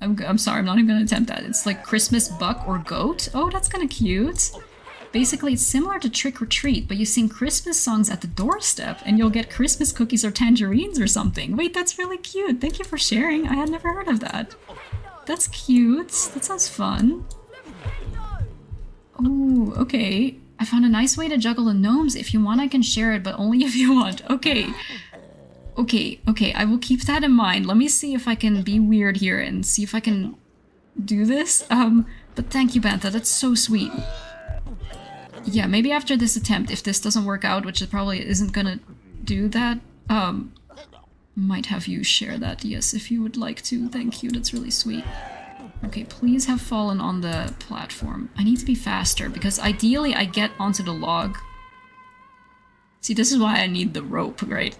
I'm sorry, I'm not even gonna attempt that. It's like Christmas buck or goat. Oh, that's kind of cute. Basically, it's similar to Trick or Treat, but you sing Christmas songs at the doorstep and you'll get Christmas cookies or tangerines or something. Wait, that's really cute. Thank you for sharing. I had never heard of that. That's cute. That sounds fun. Oh, okay. I found a nice way to juggle the gnomes. If you want, I can share it, but only if you want. Okay. Okay, I will keep that in mind. Let me see if I can be weird here and see if I can do this. But thank you, Bantha, that's so sweet. Yeah, maybe after this attempt, if this doesn't work out, which it probably isn't gonna do that, might have you share that, yes, if you would like to. Thank you, that's really sweet. Okay, please have fallen on the platform. I need to be faster, because ideally I get onto the log. See, this is why I need the rope, right?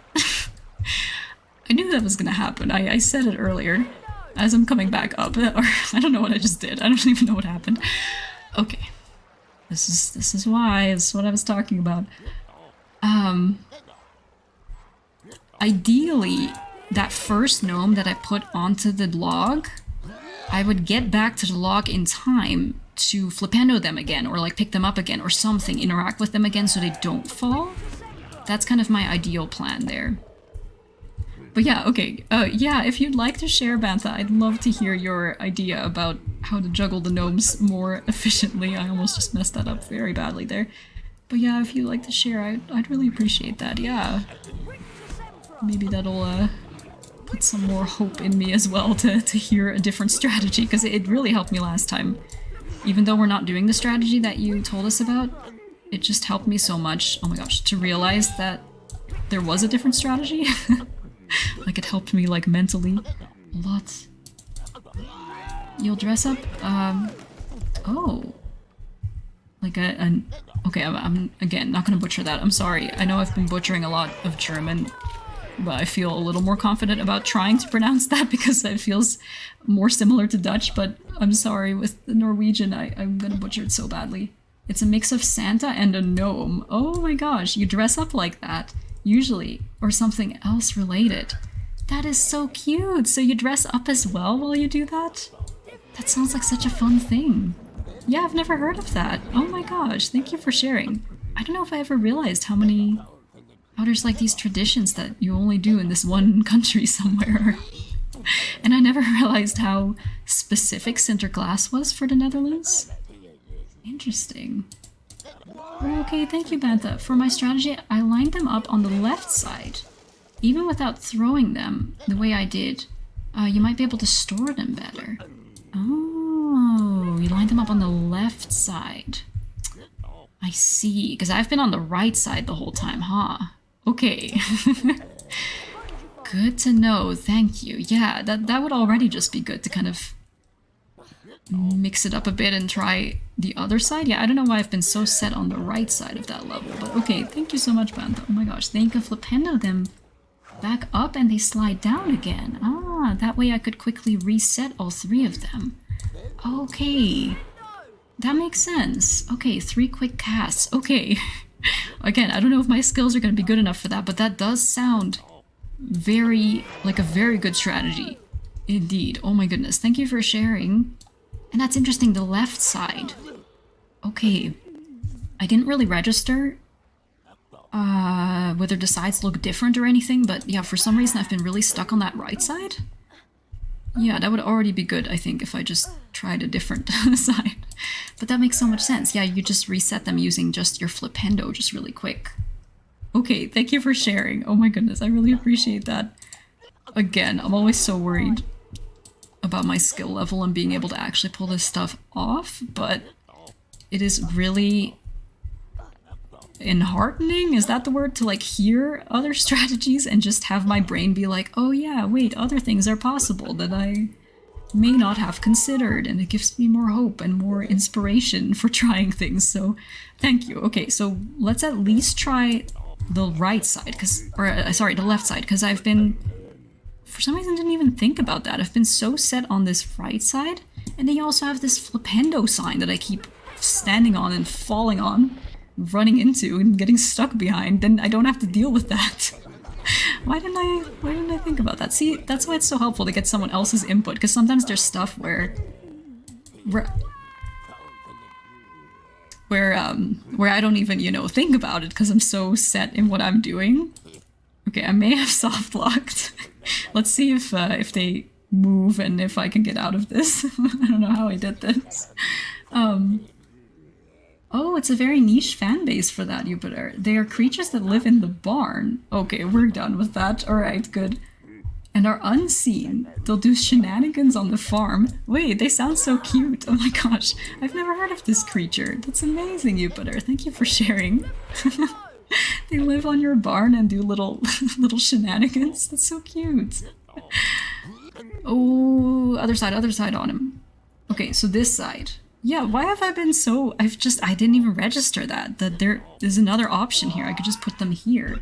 I knew that was gonna happen. I said it earlier as I'm coming back up. Or I don't know what I just did. I don't even know what happened. Okay. This is why. This is what I was talking about. Ideally, that first gnome that I put onto the log, I would get back to the log in time to flipendo them again, or like pick them up again, or something, interact with them again so they don't fall. That's kind of my ideal plan there. But yeah, okay, yeah, if you'd like to share, Bantha, I'd love to hear your idea about how to juggle the gnomes more efficiently. I almost just messed that up very badly there. But yeah, if you'd like to share, I'd really appreciate that, yeah. Maybe that'll put some more hope in me as well to hear a different strategy, because it really helped me last time. Even though we're not doing the strategy that you told us about, it just helped me so much, oh my gosh, to realize that there was a different strategy. Like, it helped me, like, mentally a lot. You'll dress up? Oh. Like okay, I'm again, not gonna butcher that. I'm sorry. I know I've been butchering a lot of German but I feel a little more confident about trying to pronounce that because it feels more similar to Dutch, but I'm sorry, with the Norwegian, I'm gonna butcher it so badly. It's a mix of Santa and a gnome. Oh my gosh, you dress up like that, usually, or something else related. That is so cute! So you dress up as well while you do that? That sounds like such a fun thing. Yeah, I've never heard of that. Oh my gosh, thank you for sharing. I don't know if I ever realized how there's like these traditions that you only do in this one country somewhere. And I never realized how specific Sinterklaas was for the Netherlands. Interesting. Okay, thank you, Bantha. For my strategy, I lined them up on the left side. Even without throwing them the way I did, you might be able to store them better. Oh, you lined them up on the left side. I see, because I've been on the right side the whole time, huh? Okay. Good to know, thank you. Yeah, that would already just be good to kind of mix it up a bit and try the other side. Yeah, I don't know why I've been so set on the right side of that level, but okay, thank you so much, Bantha. Oh my gosh, then you can flipendo them back up and they slide down again. Ah, that way I could quickly reset all three of them. Okay, that makes sense. Okay, 3 quick casts. Okay. Again, I don't know if my skills are going to be good enough for that, but that does sound like a very good strategy. Indeed. Oh my goodness. Thank you for sharing. And that's interesting, the left side. Okay. I didn't really register whether the sides look different or anything, but yeah, for some reason I've been really stuck on that right side. Yeah, that would already be good, I think, if I just tried a different side. But that makes so much sense. Yeah, you just reset them using just your flipendo just really quick. Okay, thank you for sharing. Oh my goodness, I really appreciate that. Again, I'm always so worried about my skill level and being able to actually pull this stuff off, but it is really enheartening, is that the word, to like hear other strategies and just have my brain be like, oh yeah, wait, other things are possible that I may not have considered, and it gives me more hope and more inspiration for trying things, so thank you. Okay, so let's at least try the right side, sorry, the left side, because I've been, for some reason, didn't even think about that. I've been so set on this right side, and then you also have this flipendo sign that I keep standing on and falling on, running into and getting stuck behind, then I don't have to deal with that. Why didn't I think about that? See, that's why it's so helpful to get someone else's input, because sometimes there's stuff where I don't even, think about it because I'm so set in what I'm doing. Okay, I may have soft locked. Let's see if they move and if I can get out of this. I don't know how I did this. Oh, it's a very niche fan base for that, Jupiter. They are creatures that live in the barn. Okay, we're done with that. Alright, good. And are unseen. They'll do shenanigans on the farm. Wait, they sound so cute. Oh my gosh, I've never heard of this creature. That's amazing, Jupiter. Thank you for sharing. They live on your barn and do little shenanigans. That's so cute. Oh, other side on him. Okay, so this side. Yeah, why have I been so... I didn't even register that there is another option here. I could just put them here.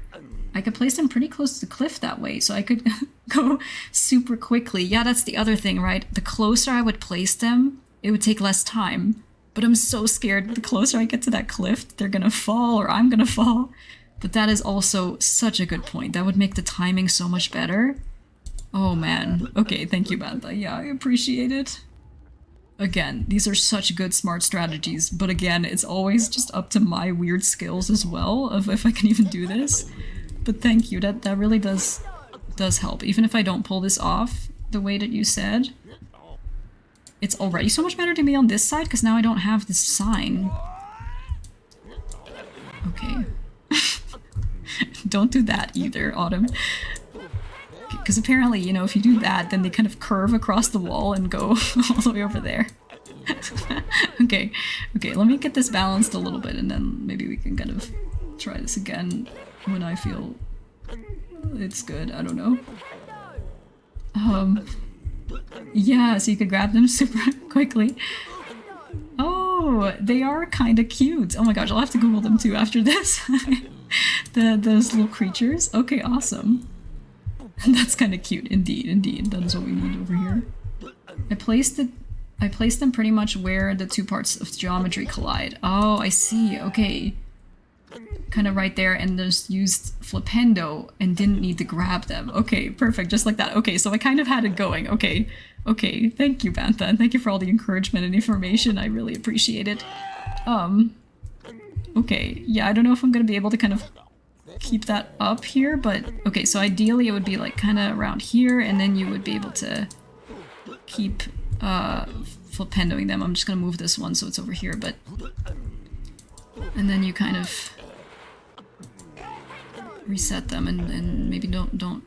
I could place them pretty close to the cliff that way, so I could go super quickly. Yeah, that's the other thing, right? The closer I would place them, it would take less time. But I'm so scared the closer I get to that cliff, they're gonna fall or I'm gonna fall. But that is also such a good point. That would make the timing so much better. Oh man. Okay, thank you, Bantha. Yeah, I appreciate it. Again, these are such good smart strategies, but again, it's always just up to my weird skills as well, of if I can even do this. But thank you, that really does help. Even if I don't pull this off the way that you said, it's already so much better to be on this side, because now I don't have this sign. Okay. Don't do that either, Autumn. Because apparently, if you do that, then they kind of curve across the wall and go all the way over there. Okay, let me get this balanced a little bit, and then maybe we can kind of try this again when I feel it's good. I don't know. Yeah, so you could grab them super quickly. Oh, they are kind of cute. Oh my gosh, I'll have to Google them too after this. Those little creatures. Okay, awesome. That's kind of cute. Indeed, indeed. That is what we need over here. I placed them pretty much where the two parts of geometry collide. Oh, I see. Okay. Kind of right there, and just used Flipendo and didn't need to grab them. Okay, perfect. Just like that. Okay, so I kind of had it going. Okay. Okay. Thank you, Bantha, and thank you for all the encouragement and information. I really appreciate it. Okay. Yeah, I don't know if I'm gonna be able to kind of keep that up here, but okay, so ideally it would be like kind of around here, and then you would be able to keep flipendoing them. I'm just gonna move this one so it's over here, but and then you kind of reset them, and maybe don't do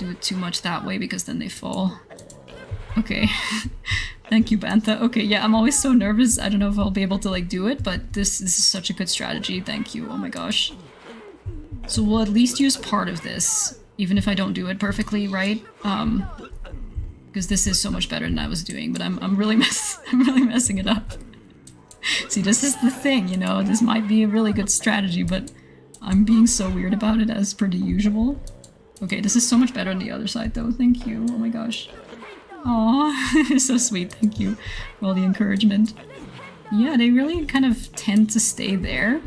it too much that way, because then they fall. Okay. Thank you, Bantha. Okay, yeah, I'm always so nervous. I don't know if I'll be able to like do it, but this is such a good strategy. Thank you. Oh my gosh. So we'll at least use part of this, even if I don't do it perfectly right. Because this is so much better than I was doing, but I'm really messing it up. See, this is the thing, you know, this might be a really good strategy, but I'm being so weird about it as per the usual. Okay, this is so much better on the other side though, thank you, oh my gosh. Aww, so sweet, thank you for all the encouragement. Yeah, they really kind of tend to stay there.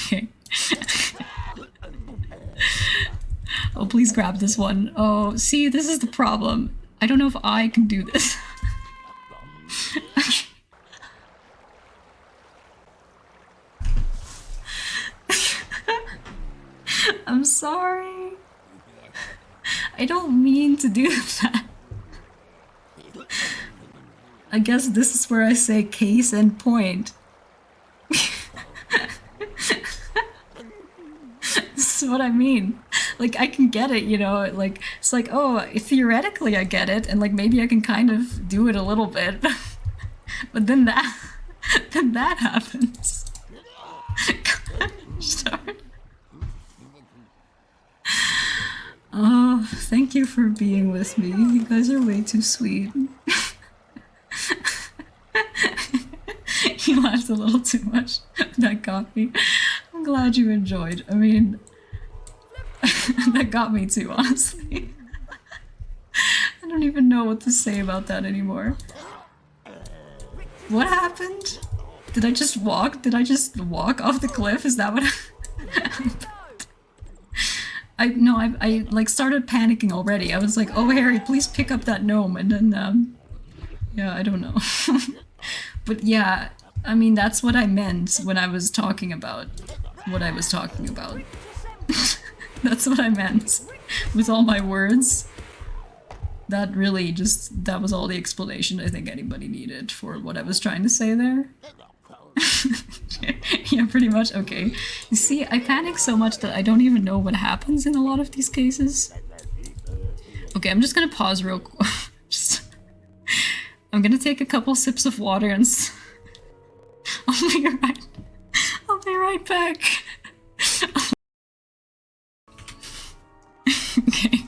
Okay. Oh, please grab this one. Oh, see, this is the problem. I don't know if I can do this. I'm sorry. I don't mean to do that. I guess this is where I say case in point. This is what I mean. Like, I can get it, you know, like, it's like, oh, theoretically I get it, and like, maybe I can kind of do it a little bit, but then that happens. Sorry. Oh, thank you for being with me. You guys are way too sweet. You laughed a little too much. That got me. I'm glad you enjoyed. I mean, that got me too, honestly. I don't even know what to say about that anymore. What happened? Did I just walk? Did I just walk off the cliff? Is that what happened? I like started panicking already. I was like, oh Harry, please pick up that gnome, and then yeah, I don't know. But yeah, I mean, that's what I meant when I was talking about what I was talking about. That's what I meant with all my words. That really just, that was all the explanation I think anybody needed for what I was trying to say there. Yeah, pretty much. Okay. You see, I panic so much that I don't even know what happens in a lot of these cases. Okay, I'm just gonna pause real quick. I'm gonna take a couple sips of water and I'll be right back. Okay.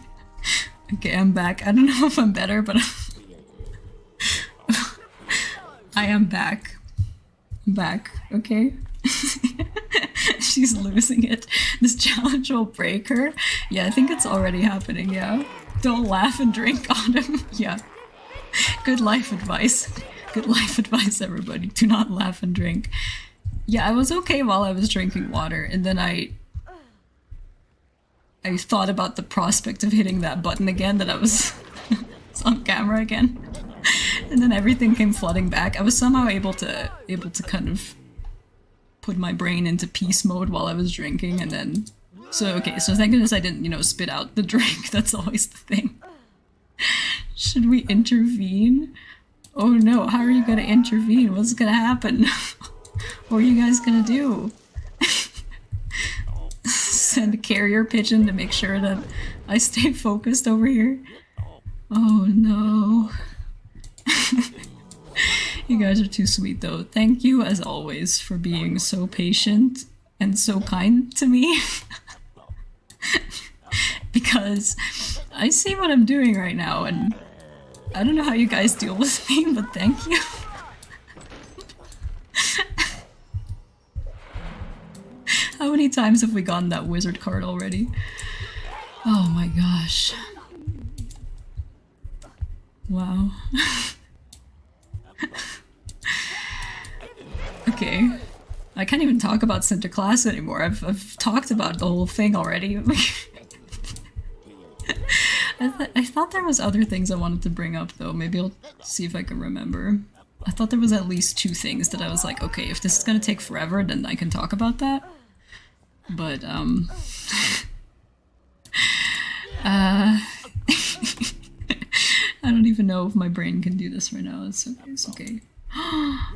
Okay, I'm back. I don't know if I'm better, but I am back. I'm back, okay? She's losing it. This challenge will break her. Yeah, I think it's already happening, yeah. Don't laugh and drink on him. Yeah. Good life advice. Good life advice, everybody. Do not laugh and drink. Yeah, I was okay while I was drinking water, and then I thought about the prospect of hitting that button again, that I was on camera again. And then everything came flooding back. I was somehow able to kind of put my brain into peace mode while I was drinking, and then so okay, so thank goodness I didn't, you know, spit out the drink. That's always the thing. Should we intervene? Oh no, how are you gonna intervene? What's gonna happen? What are you guys gonna do? Send a carrier pigeon to make sure that I stay focused over here? Oh no. You guys are too sweet though. Thank you as always for being so patient and so kind to me. Because I see what I'm doing right now, and I don't know how you guys deal with me, but thank you. How many many times have we gotten that wizard card already? Oh my gosh. Wow. Okay. I can't even talk about Sinterklaas anymore. I've talked about the whole thing already. I thought there was other things I wanted to bring up though. Maybe I'll see if I can remember. I thought there was at least 2 things that I was like, okay, if this is gonna take forever, then I can talk about that. But, I don't even know if my brain can do this right now. It's okay. It's okay.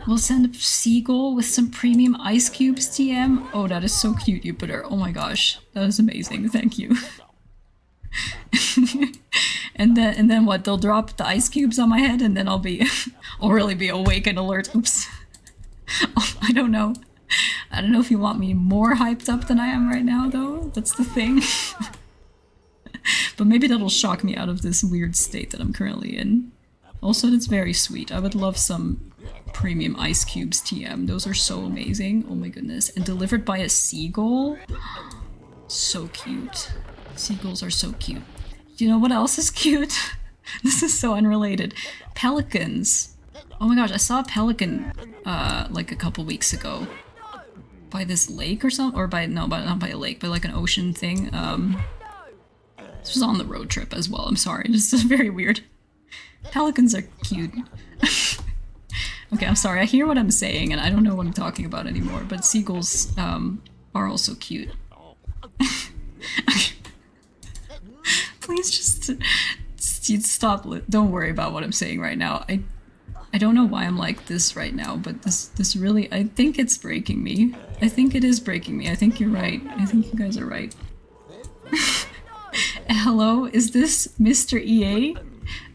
We'll send a seagull with some premium ice cubes, TM. Oh, that is so cute, Jupiter. Oh my gosh, that is amazing. Thank you. and then what? They'll drop the ice cubes on my head, and then I'll really be awake and alert. Oops. Oh, I don't know. I don't know if you want me more hyped up than I am right now, though. That's the thing. But maybe that'll shock me out of this weird state that I'm currently in. Also, that's very sweet. I would love some premium ice cubes, TM. Those are so amazing. Oh my goodness. And delivered by a seagull? So cute. Seagulls are so cute. Do you know what else is cute? This is so unrelated. Pelicans. Oh my gosh, I saw a pelican like a couple weeks ago. By this lake or something? Or not by a lake, but like an ocean thing. This was on the road trip as well, I'm sorry. This is very weird. Pelicans are cute. Okay, I'm sorry, I hear what I'm saying and I don't know what I'm talking about anymore, but seagulls are also cute. Please just stop. Don't worry about what I'm saying right now. I don't know why I'm like this right now, but this really, I think it's breaking me. I think it is breaking me. I think you're right. I think you guys are right. Hello, is this Mr. EA?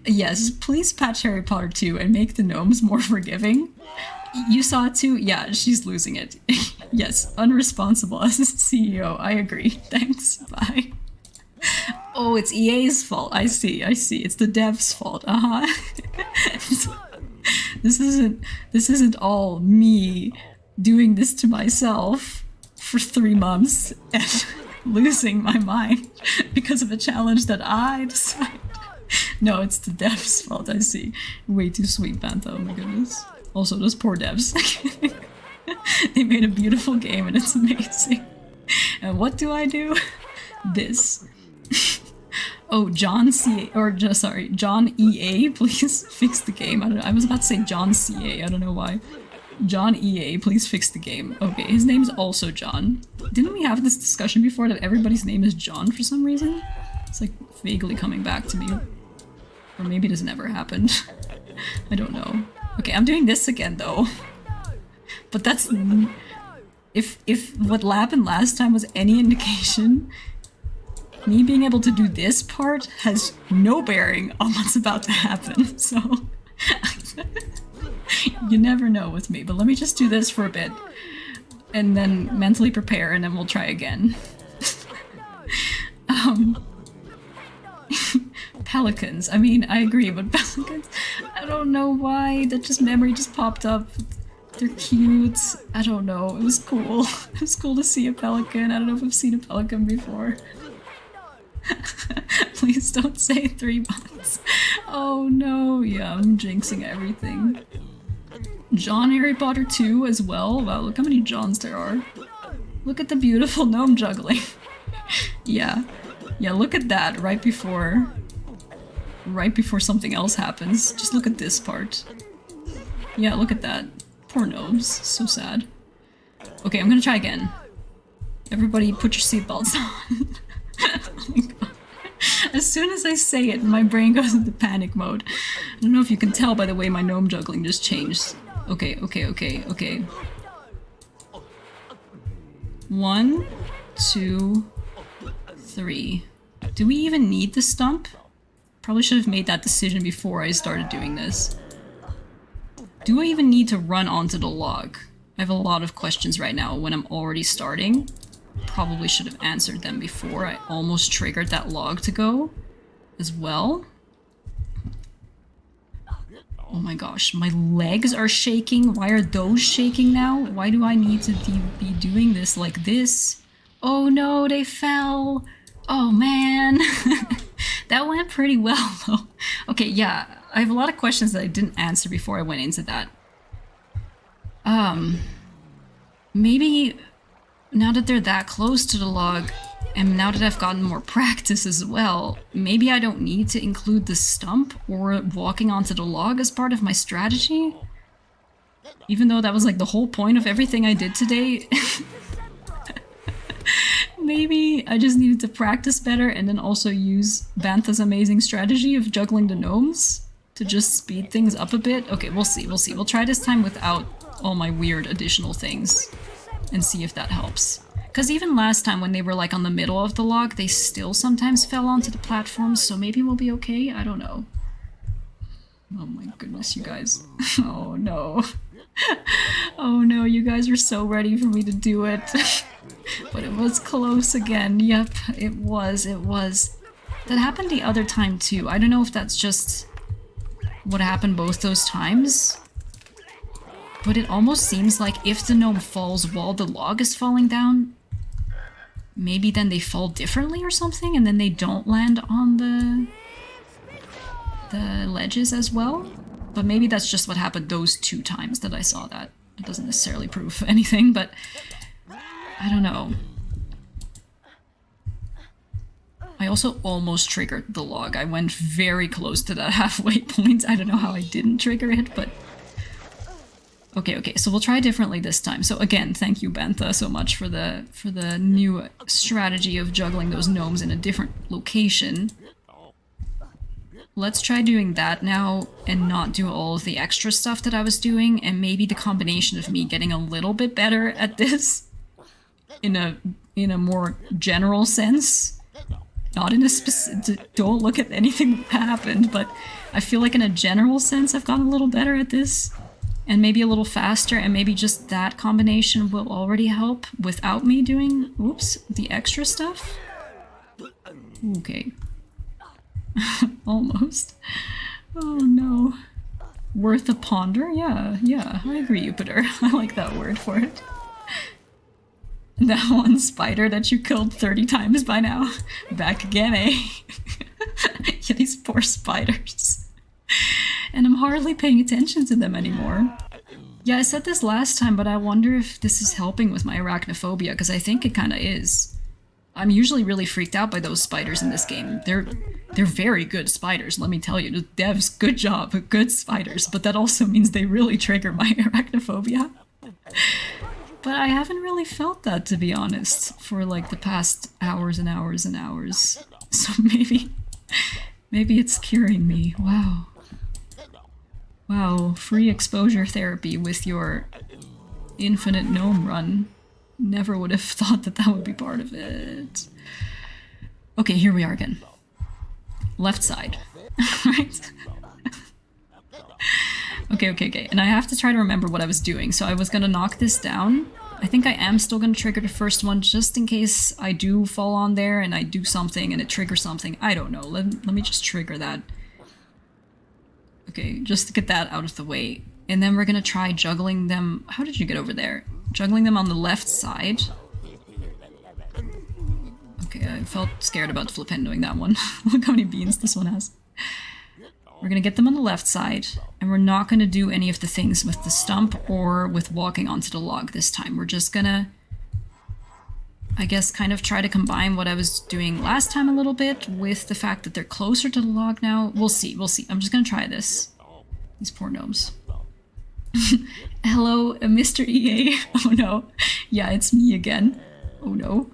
Yes, please patch Harry Potter 2 and make the gnomes more forgiving. You saw it too? Yeah, she's losing it. Yes, unresponsible as a CEO. I agree. Thanks. Bye. Oh, it's EA's fault. I see. It's the devs' fault. This isn't all me doing this to myself for 3 months and losing my mind because of a challenge that I decided. No, it's the devs' fault, I see. Way too sweet, Bantha, oh my goodness. Also, those poor devs. They made a beautiful game and it's amazing. And what do I do? This. Oh, John EA, please fix the game. I was about to say John CA, I don't know why. John EA, please fix the game. Okay, his name's also John. Didn't we have this discussion before that everybody's name is John for some reason? It's like vaguely coming back to me. Or maybe this never happened. I don't know. Okay, I'm doing this again though. But that's... If what happened last time was any indication, me being able to do this part has no bearing on what's about to happen, so... You never know with me, but let me just do this for a bit. And then mentally prepare, and then we'll try again. Pelicans. I mean, I agree, but pelicans... I don't know why, that just memory just popped up. They're cute. I don't know, it was cool. It was cool to see a pelican. I don't know if I've seen a pelican before. Please don't say 3 months. Oh no, yeah, I'm jinxing everything. John Harry Potter 2 as well? Wow, look how many Johns there are. Look at the beautiful gnome juggling. Yeah, look at that right before something else happens. Just look at this part. Yeah, look at that. Poor gnomes, so sad. Okay, I'm gonna try again. Everybody put your seatbelts on. Oh my god. As soon as I say it, my brain goes into panic mode. I don't know if you can tell by the way my gnome juggling just changed. Okay. 1, 2, 3. Do we even need the stump? Probably should have made that decision before I started doing this. Do I even need to run onto the log? I have a lot of questions right now when I'm already starting. Probably should have answered them before. I almost triggered that log to go as well. Oh my gosh, my legs are shaking. Why are those shaking now? Why do I need to be doing this like this? Oh no, they fell. Oh man. That went pretty well though. Okay, yeah, I have a lot of questions that I didn't answer before I went into that. Maybe now that they're that close to the log, and now that I've gotten more practice as well, maybe I don't need to include the stump or walking onto the log as part of my strategy? Even though that was like the whole point of everything I did today. Maybe I just needed to practice better and then also use Bantha's amazing strategy of juggling the gnomes to just speed things up a bit. Okay, we'll see, we'll see. We'll try this time without all my weird additional things and see if that helps. Because even last time when they were like on the middle of the log, they still sometimes fell onto the platforms, so maybe we'll be okay? I don't know. Oh my goodness, you guys. Oh no. Oh no, you guys are so ready for me to do it. But it was close again. Yep, it was, it was. That happened the other time too. I don't know if that's just what happened both those times. But it almost seems like if the gnome falls while the log is falling down, maybe then they fall differently or something, and then they don't land on the ledges as well. But maybe that's just what happened those 2 times that I saw that. It doesn't necessarily prove anything, but I don't know. I also almost triggered the log. I went very close to that halfway point. I don't know how I didn't trigger it, but... Okay, so we'll try differently this time. So again, thank you, Bantha, so much for the new strategy of juggling those gnomes in a different location. Let's try doing that now and not do all of the extra stuff that I was doing, and maybe the combination of me getting a little bit better at this in a more general sense. Not in a specific... Don't look at anything that happened, but I feel like in a general sense I've gotten a little better at this. And maybe a little faster, and maybe just that combination will already help without me doing, oops, the extra stuff? Okay. Almost. Oh no. Worth a ponder? Yeah, I agree, Jupiter. I like that word for it. That one spider that you killed 30 times by now. Back again, eh? Yeah, these poor spiders. And I'm hardly paying attention to them anymore. Yeah, I said this last time, but I wonder if this is helping with my arachnophobia, because I think it kinda is. I'm usually really freaked out by those spiders in this game. They're very good spiders, let me tell you. The devs, good job, good spiders, but that also means they really trigger my arachnophobia. But I haven't really felt that, to be honest, for like the past hours and hours and hours. So maybe it's curing me. Wow. Wow, free exposure therapy with your infinite gnome run. Never would have thought that that would be part of it. Okay, here we are again. Left side. Right? Okay. And I have to try to remember what I was doing. So I was gonna knock this down. I think I am still gonna trigger the first one just in case I do fall on there and I do something and it triggers something. I don't know. Let me just trigger that. Okay, just to get that out of the way. And then we're gonna try juggling them... How did you get over there? Juggling them on the left side. Okay, I felt scared about flipendoing that one. Look how many beans this one has. We're gonna get them on the left side, and we're not gonna do any of the things with the stump or with walking onto the log this time. We're just gonna... I guess kind of try to combine what I was doing last time a little bit with the fact that they're closer to the log now. We'll see. I'm just gonna try this. These poor gnomes. Hello, Mr. EA. Oh no. Yeah, it's me again. Oh no.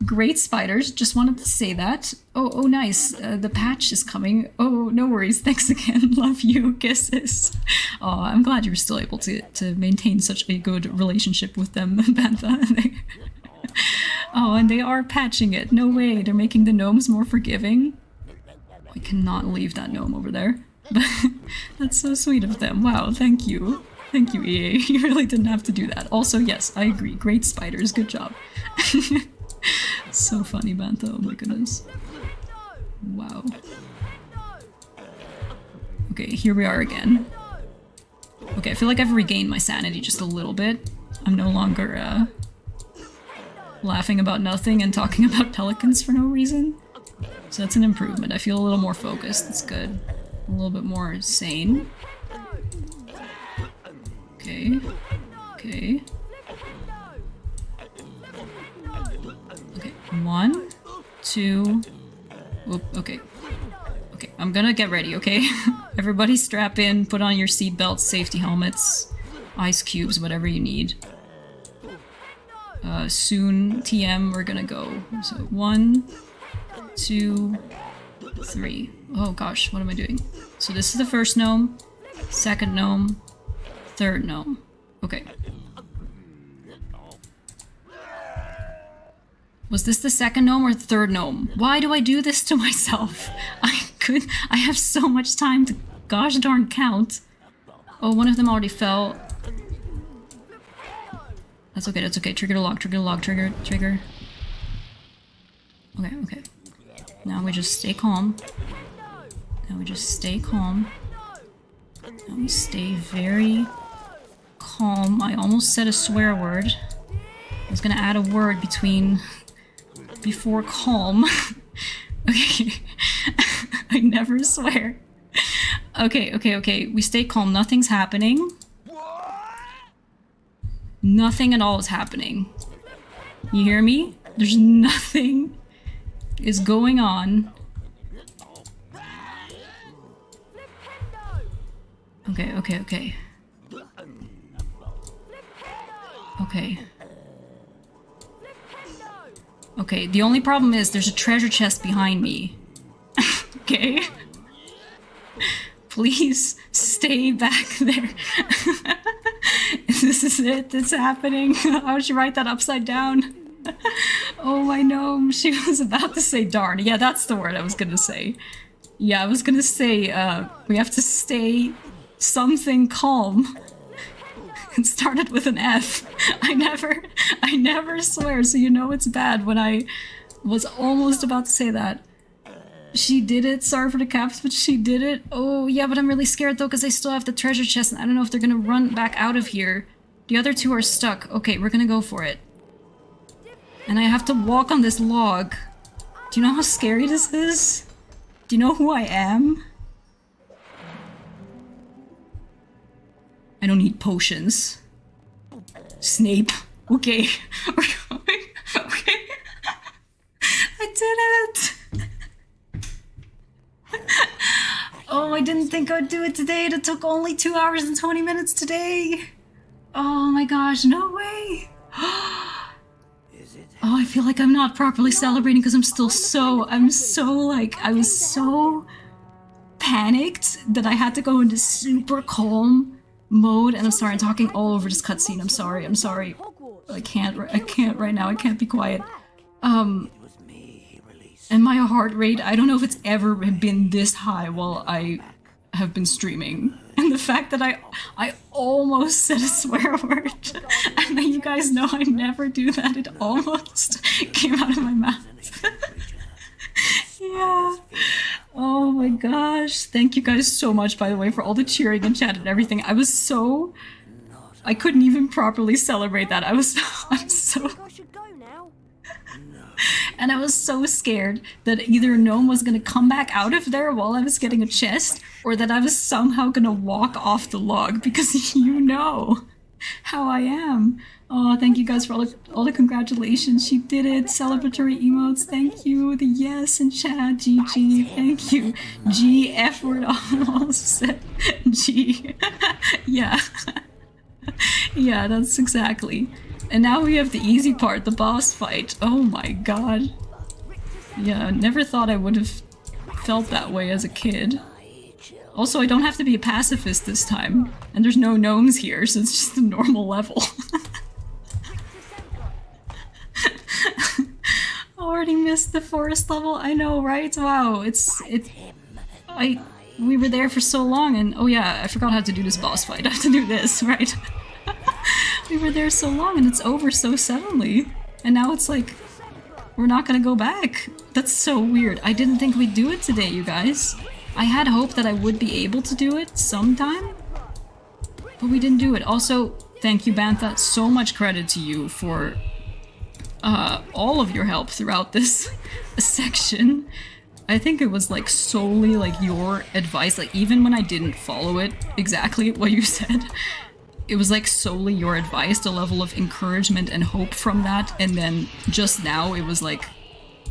Great spiders, just wanted to say that. Oh nice, the patch is coming. Oh, no worries, thanks again, love you, kisses. Oh, I'm glad you're still able to maintain such a good relationship with them, Bantha. Oh, and they are patching it. No way, they're making the gnomes more forgiving. I cannot leave that gnome over there. But that's so sweet of them. Wow, thank you. Thank you, EA. You really didn't have to do that. Also, yes, I agree. Great spiders. Good job. So funny, Bantha. Oh my goodness. Wow. Okay, here we are again. Okay, I feel like I've regained my sanity just a little bit. I'm no longer laughing about nothing and talking about pelicans for no reason. So that's an improvement. I feel a little more focused. That's good. A little bit more sane. Okay. Okay. Okay. 1, 2. Oop, okay. Okay, I'm gonna get ready, okay? Everybody strap in, put on your seatbelts, safety helmets, ice cubes, whatever you need. Soon, TM, we're gonna go. So 1, 2, 3. Oh gosh, what am I doing? So this is the first gnome, second gnome, third gnome. Okay. Was this the second gnome or the third gnome? Why do I do this to myself? I have so much time to gosh darn count. Oh, one of them already fell. That's okay, that's okay. Trigger to lock, trigger to lock, trigger. Okay, okay. Now we just stay calm. Now we just stay calm. Now we stay very calm. I almost said a swear word. I was gonna add a word before calm. Okay. I never swear. Okay, okay, okay. We stay calm. Nothing's happening. Nothing at all is happening. You hear me? There's nothing is going on. Okay, okay, okay. Okay. Okay, the only problem is there's a treasure chest behind me. Okay? Please stay back there. This is it. It's happening. How would you write that upside down? Oh, my gnome. She was about to say darn. Yeah, that's the word I was gonna say. Yeah, I was gonna say, we have to stay something calm. It started with an F. I never swear, so you know it's bad when I was almost about to say that. She did it. Sorry for the caps, but she did it. Oh, yeah, but I'm really scared, though, because I still have the treasure chest, and I don't know if they're gonna run back out of here. The other two are stuck. Okay, we're gonna go for it. And I have to walk on this log. Do you know how scary this is? Do you know who I am? I don't need potions. Snape. Okay. We're going. Okay. I did it! Oh, I didn't think I'd do it today. It took only 2 hours and 20 minutes today. Oh my gosh, no way. Oh, I feel like I'm not properly celebrating because I was so panicked that I had to go into super calm mode. And I'm sorry, I'm talking all over this cutscene. I'm sorry. I can't right now. I can't be quiet. And my heart rate, I don't know if it's ever been this high while I have been streaming. And the fact that I almost said a swear word. And then you guys know I never do that. It almost came out of my mouth. Yeah. Oh my gosh. Thank you guys so much, by the way, for all the cheering and chat and everything. I couldn't even properly celebrate that. I'm so... And I was so scared that either Gnome was gonna come back out of there while I was getting a chest, or that I was somehow gonna walk off the log, because you know how I am. Oh, thank you guys for all the congratulations. She did it. Celebratory emotes. Thank you. The yes in chat. GG. Thank you. G F word almost said G. Yeah. Yeah, that's exactly. And now we have the easy part, the boss fight. Oh my god. Yeah, never thought I would have felt that way as a kid. Also, I don't have to be a pacifist this time. And there's no gnomes here, so it's just a normal level. Already missed the forest level. I know, right? Wow, we were there for so long, and oh yeah, I forgot how to do this boss fight. I have to do this, right? We were there so long and it's over so suddenly. And now it's like, we're not gonna go back. That's so weird. I didn't think we'd do it today, you guys. I had hope that I would be able to do it sometime, but we didn't do it. Also, thank you, Bantha. So much credit to you for all of your help throughout this section. I think it was like solely like your advice, like even when I didn't follow it exactly what you said, it was like solely your advice, the level of encouragement and hope from that. And then just now it was like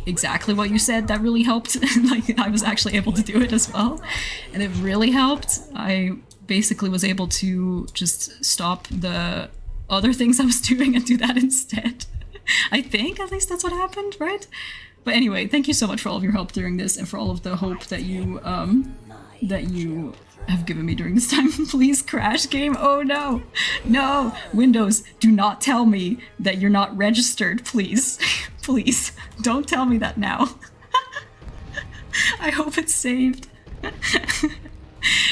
exactly what you said that really helped. Like I was actually able to do it as well, and it really helped. I basically was able to just stop the other things I was doing and do that instead. I think at least that's what happened, right? But anyway, thank you so much for all of your help during this and for all of the hope that you have given me during this time. Please crash game. Oh no. No. Windows, do not tell me that you're not registered, please. Please. Don't tell me that now. I hope it's saved.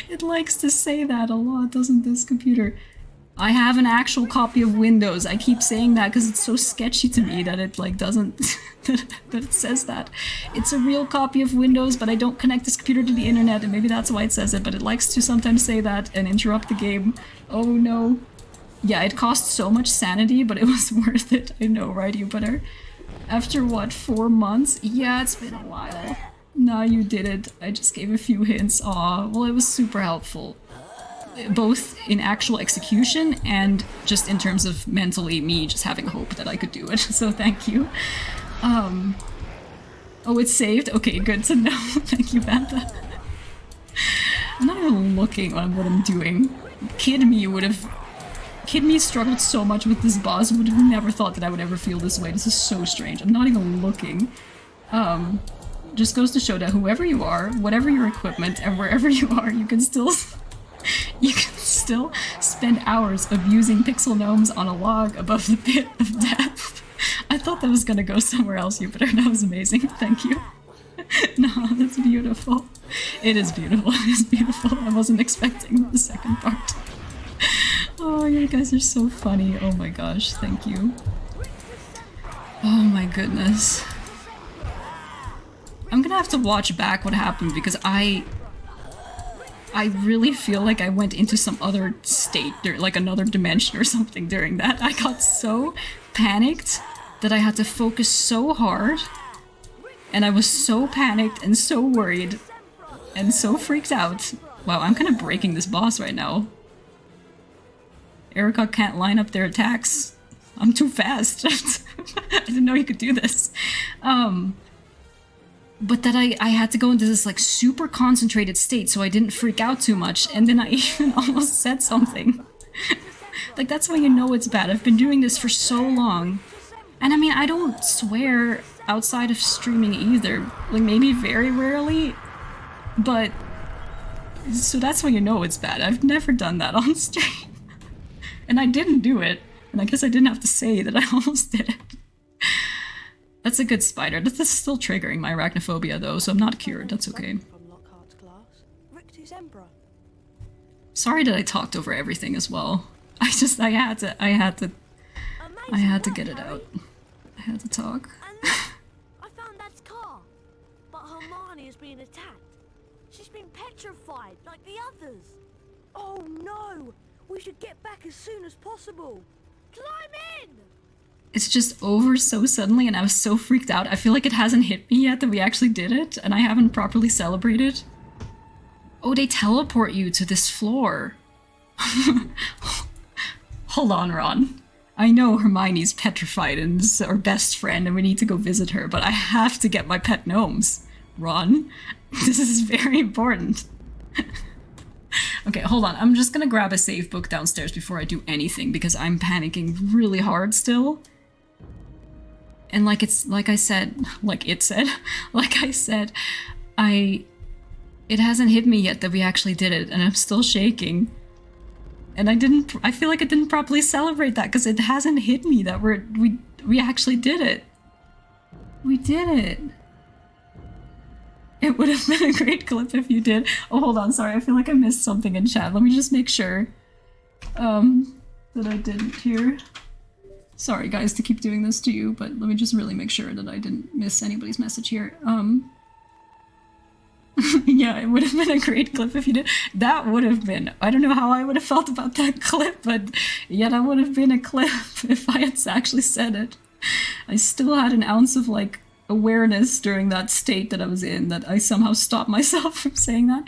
It likes to say that a lot, doesn't this computer? I have an actual copy of Windows. I keep saying that because it's so sketchy to me that it like doesn't that it says that. It's a real copy of Windows, but I don't connect this computer to the internet, and maybe that's why it says it, but it likes to sometimes say that and interrupt the game. Oh no. Yeah, it cost so much sanity, but it was worth it. I know, right, you better? After what, 4 months? Yeah, it's been a while. No, you did it. I just gave a few hints. Aw, well, it was super helpful. Both in actual execution and just in terms of mentally me just having hope that I could do it. So thank you. Oh, it's saved? Okay, good to know. Thank you, Bantha. I'm not even looking on what I'm doing. Kid me struggled so much with this boss, would have never thought that I would ever feel this way. This is so strange. I'm not even looking. Just goes to show that whoever you are, whatever your equipment, and wherever you are, you can still spend hours abusing pixel gnomes on a log above the pit of death. I thought that was gonna go somewhere else, Jupiter. That was amazing. Thank you. No, that's beautiful. It is beautiful. It is beautiful. I wasn't expecting the second part. Oh, you guys are so funny. Oh my gosh, thank you. Oh my goodness. I'm gonna have to watch back what happened because I really feel like I went into some other state, or like another dimension or something during that. I got so panicked that I had to focus so hard, and I was so panicked and so worried and so freaked out. Wow, I'm kind of breaking this boss right now. Erica can't line up their attacks. I'm too fast. I didn't know you could do this. But that I had to go into this like super concentrated state so I didn't freak out too much, and then I even almost said something. Like that's when you know it's bad. I've been doing this for so long. And I mean, I don't swear outside of streaming either. Like maybe very rarely, but so that's when you know it's bad. I've never done that on stream. And I didn't do it, and I guess I didn't have to say that I almost did it. That's a good spider. This is still triggering my arachnophobia though, so I'm not cured. That's okay. Sorry that I talked over everything as well. I had to get it out. I had to talk. I found Dad's car, but Hermione is being attacked. She's been petrified like the others. Oh no! We should get back as soon as possible. Climb in! It's just over so suddenly and I was so freaked out. I feel like it hasn't hit me yet that we actually did it and I haven't properly celebrated. Oh, they teleport you to this floor. Hold on, Ron. I know Hermione's petrified and is our best friend and we need to go visit her, but I have to get my pet gnomes. Ron, this is very important. Okay, hold on. I'm just gonna grab a save book downstairs before I do anything because I'm panicking really hard still. And like I said, it hasn't hit me yet that we actually did it, and I'm still shaking. And I feel like I didn't properly celebrate that because it hasn't hit me that we actually did it. We did it. It would have been a great clip if you did. Oh, hold on, sorry, I feel like I missed something in chat. Let me just make sure that I didn't here. Sorry guys to keep doing this to you, but let me just really make sure that I didn't miss anybody's message here. Yeah, it would have been a great clip if you did. That would have been, I don't know how I would have felt about that clip, but yeah, that would have been a clip if I had actually said it. I still had an ounce of like awareness during that state that I was in that I somehow stopped myself from saying that.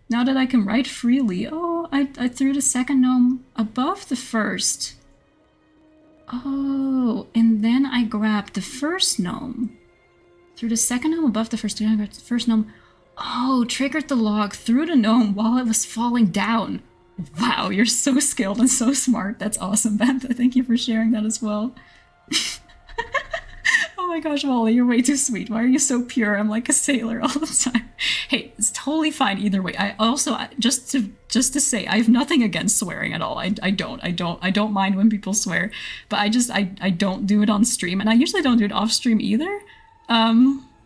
Now that I can write freely, oh, I threw the second gnome above the first. Oh, and then I grabbed the first gnome. Threw the second gnome above the first, then I grabbed the first gnome. Oh, triggered the log through the gnome while it was falling down. Wow, you're so skilled and so smart. That's awesome, Bantha. Thank you for sharing that as well. Oh my gosh, Wally, you're way too sweet. Why are you so pure? I'm like a sailor all the time. Hey, it's totally fine either way. I also just to say, I have nothing against swearing at all. I don't mind when people swear, but I don't do it on stream, and I usually don't do it off stream either.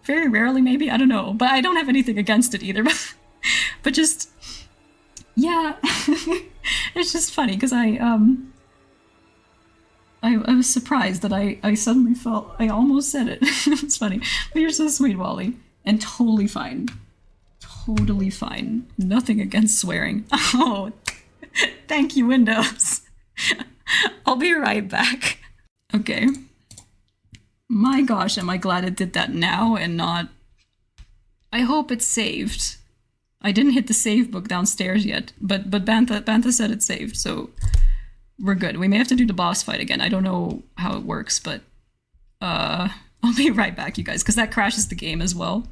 Very rarely, maybe, I don't know, but I don't have anything against it either. But just, yeah, it's just funny because I was surprised that I suddenly felt I almost said it. It's funny. But you're so sweet, Wally. And totally fine. Totally fine. Nothing against swearing. Oh, thank you, Windows. I'll be right back. Okay. My gosh, am I glad it did that now and not... I hope it's saved. I didn't hit the save book downstairs yet, but Bantha said it's saved, so... We're good. We may have to do the boss fight again. I don't know how it works, but I'll be right back, you guys, because that crashes the game as well.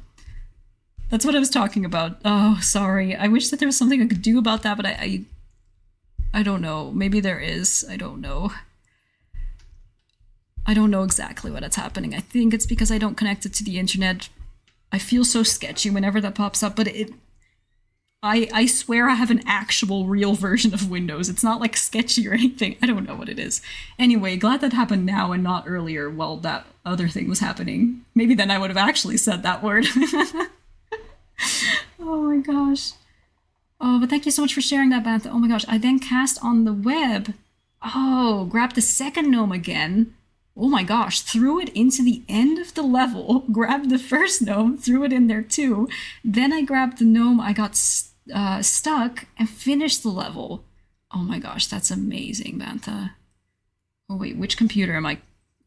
That's what I was talking about. Oh, sorry. I wish that there was something I could do about that, but I don't know. Maybe there is. I don't know. I don't know exactly what's happening. I think it's because I don't connect it to the internet. I feel so sketchy whenever that pops up, but I swear I have an actual real version of Windows. It's not like sketchy or anything. I don't know what it is. Anyway, glad that happened now and not earlier while that other thing was happening. Maybe then I would have actually said that word. Oh my gosh. Oh, but thank you so much for sharing that, Bantha. Oh my gosh, I then cast on the web. Oh, grabbed the second gnome again. Oh my gosh, threw it into the end of the level, grabbed the first gnome, threw it in there too. Then I grabbed the gnome I got stuck and finished the level. Oh my gosh, that's amazing, Bantha. Oh wait, which computer am I?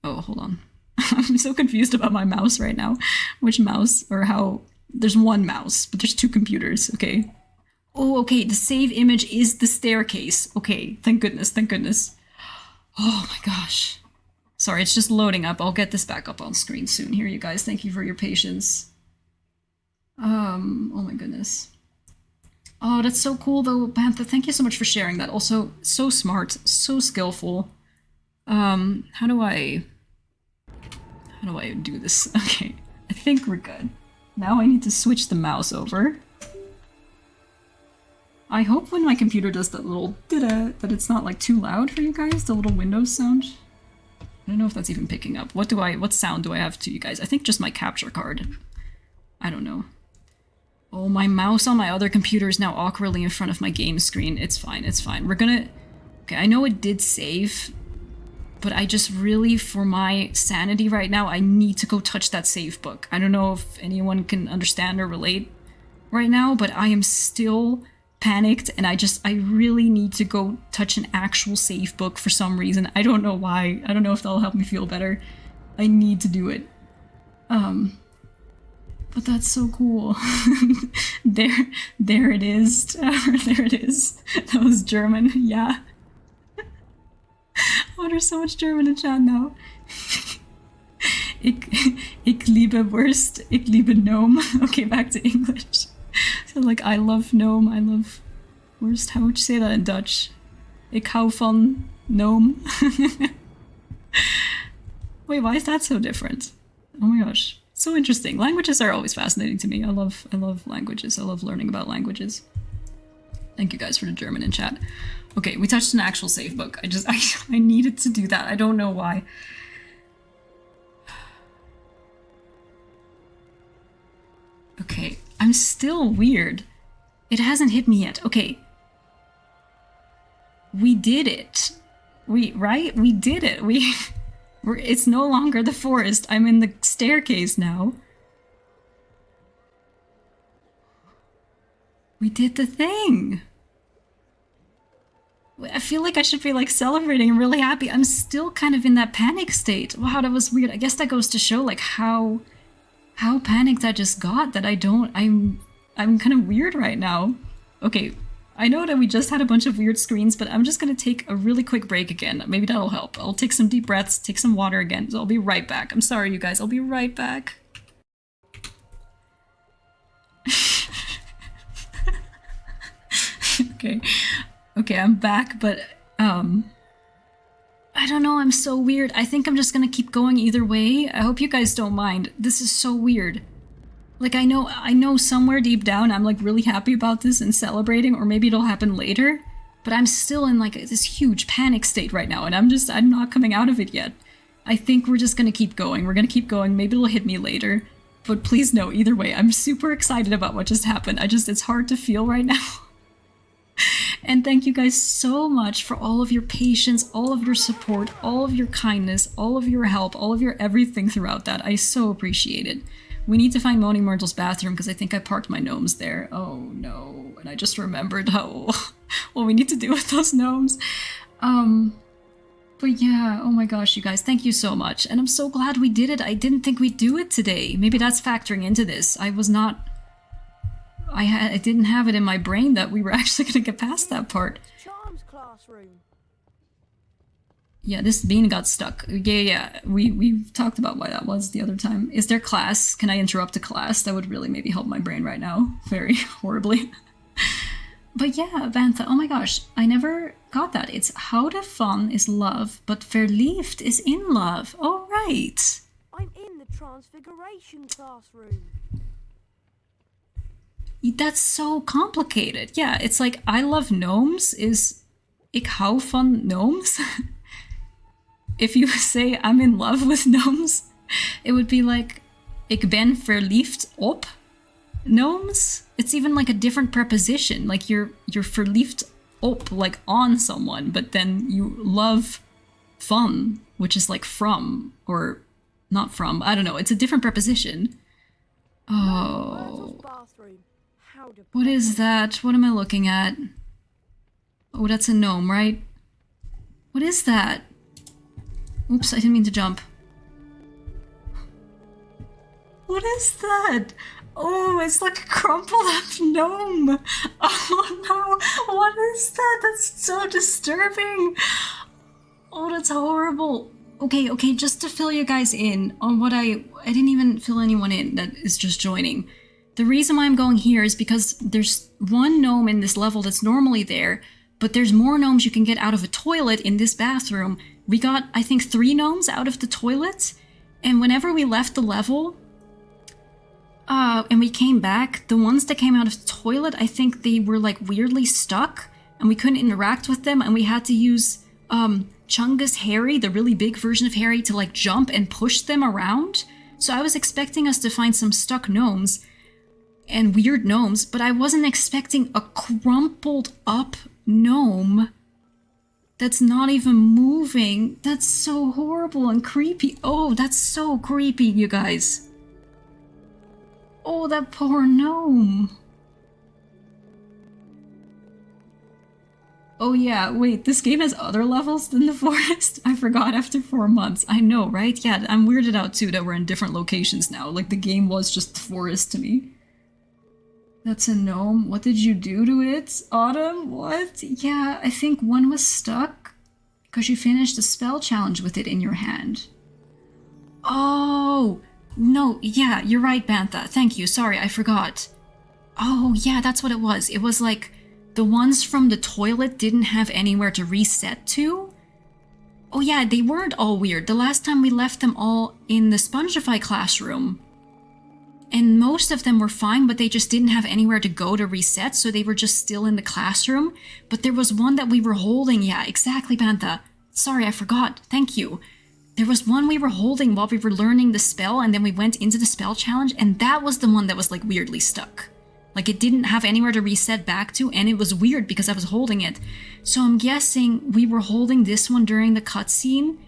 Oh, hold on. I'm so confused about my mouse right now. Which mouse or how? There's one mouse, but there's two computers, okay. Oh, okay, the save image is the staircase. Okay, thank goodness, thank goodness. Oh my gosh. Sorry, it's just loading up. I'll get this back up on screen soon. Here, you guys. Thank you for your patience. Oh my goodness. Oh, that's so cool, though, Bantha. Thank you so much for sharing that. Also, so smart, so skillful. How do I do this? Okay, I think we're good. Now I need to switch the mouse over. I hope when my computer does that little da-da that it's not like too loud for you guys, the little Windows sound. I don't know if that's even picking up. What sound do I have to you guys? I think just my capture card. I don't know. Oh, my mouse on my other computer is now awkwardly in front of my game screen. It's fine, it's fine. We're gonna... Okay, I know it did save, but I just really, for my sanity right now, I need to go touch that save book. I don't know if anyone can understand or relate right now, but I am still panicked and I really need to go touch an actual save book for some reason. I don't know why. I don't know if that'll help me feel better. I need to do it. But that's so cool. there it is. There it is. That was German. Yeah. Oh, there's so much German in chat now. Ich liebe Wurst. Ich liebe Gnome. Okay, back to English. So like, I love Gnome. I love Wurst. How would you say that in Dutch? Ik hou van Gnome. Wait, why is that so different? Oh my gosh. So interesting. Languages are always fascinating to me. I love languages. I love learning about languages. Thank you guys for the German in chat. Okay, we touched an actual save book. I needed to do that. I don't know why. Okay, I'm still weird. It hasn't hit me yet. Okay. We did it. Right? We did it. It's no longer the forest. I'm in the staircase now. We did the thing. I feel like I should be like celebrating and really happy. I'm still kind of in that panic state. Wow, that was weird. I guess that goes to show like how panicked I just got that I'm kind of weird right now. Okay, I know that we just had a bunch of weird screens, but I'm just gonna take a really quick break again. Maybe that'll help. I'll take some deep breaths, take some water again. So I'll be right back. I'm sorry, you guys. I'll be right back. Okay. Okay, I'm back, but I don't know, I'm so weird. I think I'm just gonna keep going either way. I hope you guys don't mind. This is so weird. Like I know somewhere deep down I'm like really happy about this and celebrating, or maybe it'll happen later, but I'm still in like this huge panic state right now and I'm not coming out of it yet. I think we're just gonna keep going. We're gonna keep going. Maybe it'll hit me later. But please know, either way, I'm super excited about what just happened. It's hard to feel right now. And thank you guys so much for all of your patience, all of your support, all of your kindness, all of your help, all of your everything throughout that. I so appreciate it. We need to find Moaning Myrtle's bathroom because I think I parked my gnomes there. Oh no. And I just remembered how what we need to do with those gnomes. But yeah, oh my gosh, you guys, thank you so much. And I'm so glad we did it. I didn't think we'd do it today. Maybe that's factoring into this. I didn't have it in my brain that we were actually going to get past that part. Charms classroom. Yeah, this bean got stuck. Yeah. We talked about why that was the other time. Is there class? Can I interrupt a class? That would really maybe help my brain right now. Very horribly. But yeah, Vantha, oh my gosh, I never got that. It's how to fun is love, but verliefd is in love. All right. I'm in the transfiguration classroom. That's so complicated. Yeah, it's like I love gnomes is ik hou van gnomes. If you say I'm in love with gnomes, it would be like ik ben verliefd op gnomes. It's even like a different preposition. Like you're verliefd op, like on someone, but then you love van, which is like from or not from. I don't know. It's a different preposition. Oh. What is that? What am I looking at? Oh, that's a gnome, right? What is that? Oops, I didn't mean to jump. What is that? Oh, it's like a crumpled up gnome. Oh no, what is that? That's so disturbing. Oh, that's horrible. Okay, just to fill you guys in on what I didn't even fill anyone in that is just joining. The reason why I'm going here is because there's one gnome in this level that's normally there, but there's more gnomes you can get out of a toilet in this bathroom. We got, I think, 3 gnomes out of the toilet, and whenever we left the level, and we came back, the ones that came out of the toilet, I think they were like weirdly stuck, and we couldn't interact with them, and we had to use, Chungus Harry, the really big version of Harry, to like jump and push them around. So I was expecting us to find some stuck gnomes and weird gnomes, but I wasn't expecting a crumpled up gnome that's not even moving. That's so horrible and creepy. Oh, that's so creepy, you guys. Oh, that poor gnome. Oh yeah, wait, this game has other levels than the forest? I forgot after 4 months. I know, right? Yeah, I'm weirded out too that we're in different locations now. Like the game was just the forest to me. That's a gnome. What did you do to it? Autumn? What? Yeah, I think one was stuck because you finished a spell challenge with it in your hand. Oh, no, yeah, you're right, Bantha. Thank you. Sorry, I forgot. Oh, yeah, that's what it was. It was like the ones from the toilet didn't have anywhere to reset to. Oh yeah, they weren't all weird. The last time we left them all in the Spongify classroom. And most of them were fine, but they just didn't have anywhere to go to reset, so they were just still in the classroom. But there was one that we were holding. Yeah, exactly, Bantha. Sorry, I forgot. Thank you. There was one we were holding while we were learning the spell, and then we went into the spell challenge, and that was the one that was like weirdly stuck. Like it didn't have anywhere to reset back to, and it was weird because I was holding it. So I'm guessing we were holding this one during the cutscene,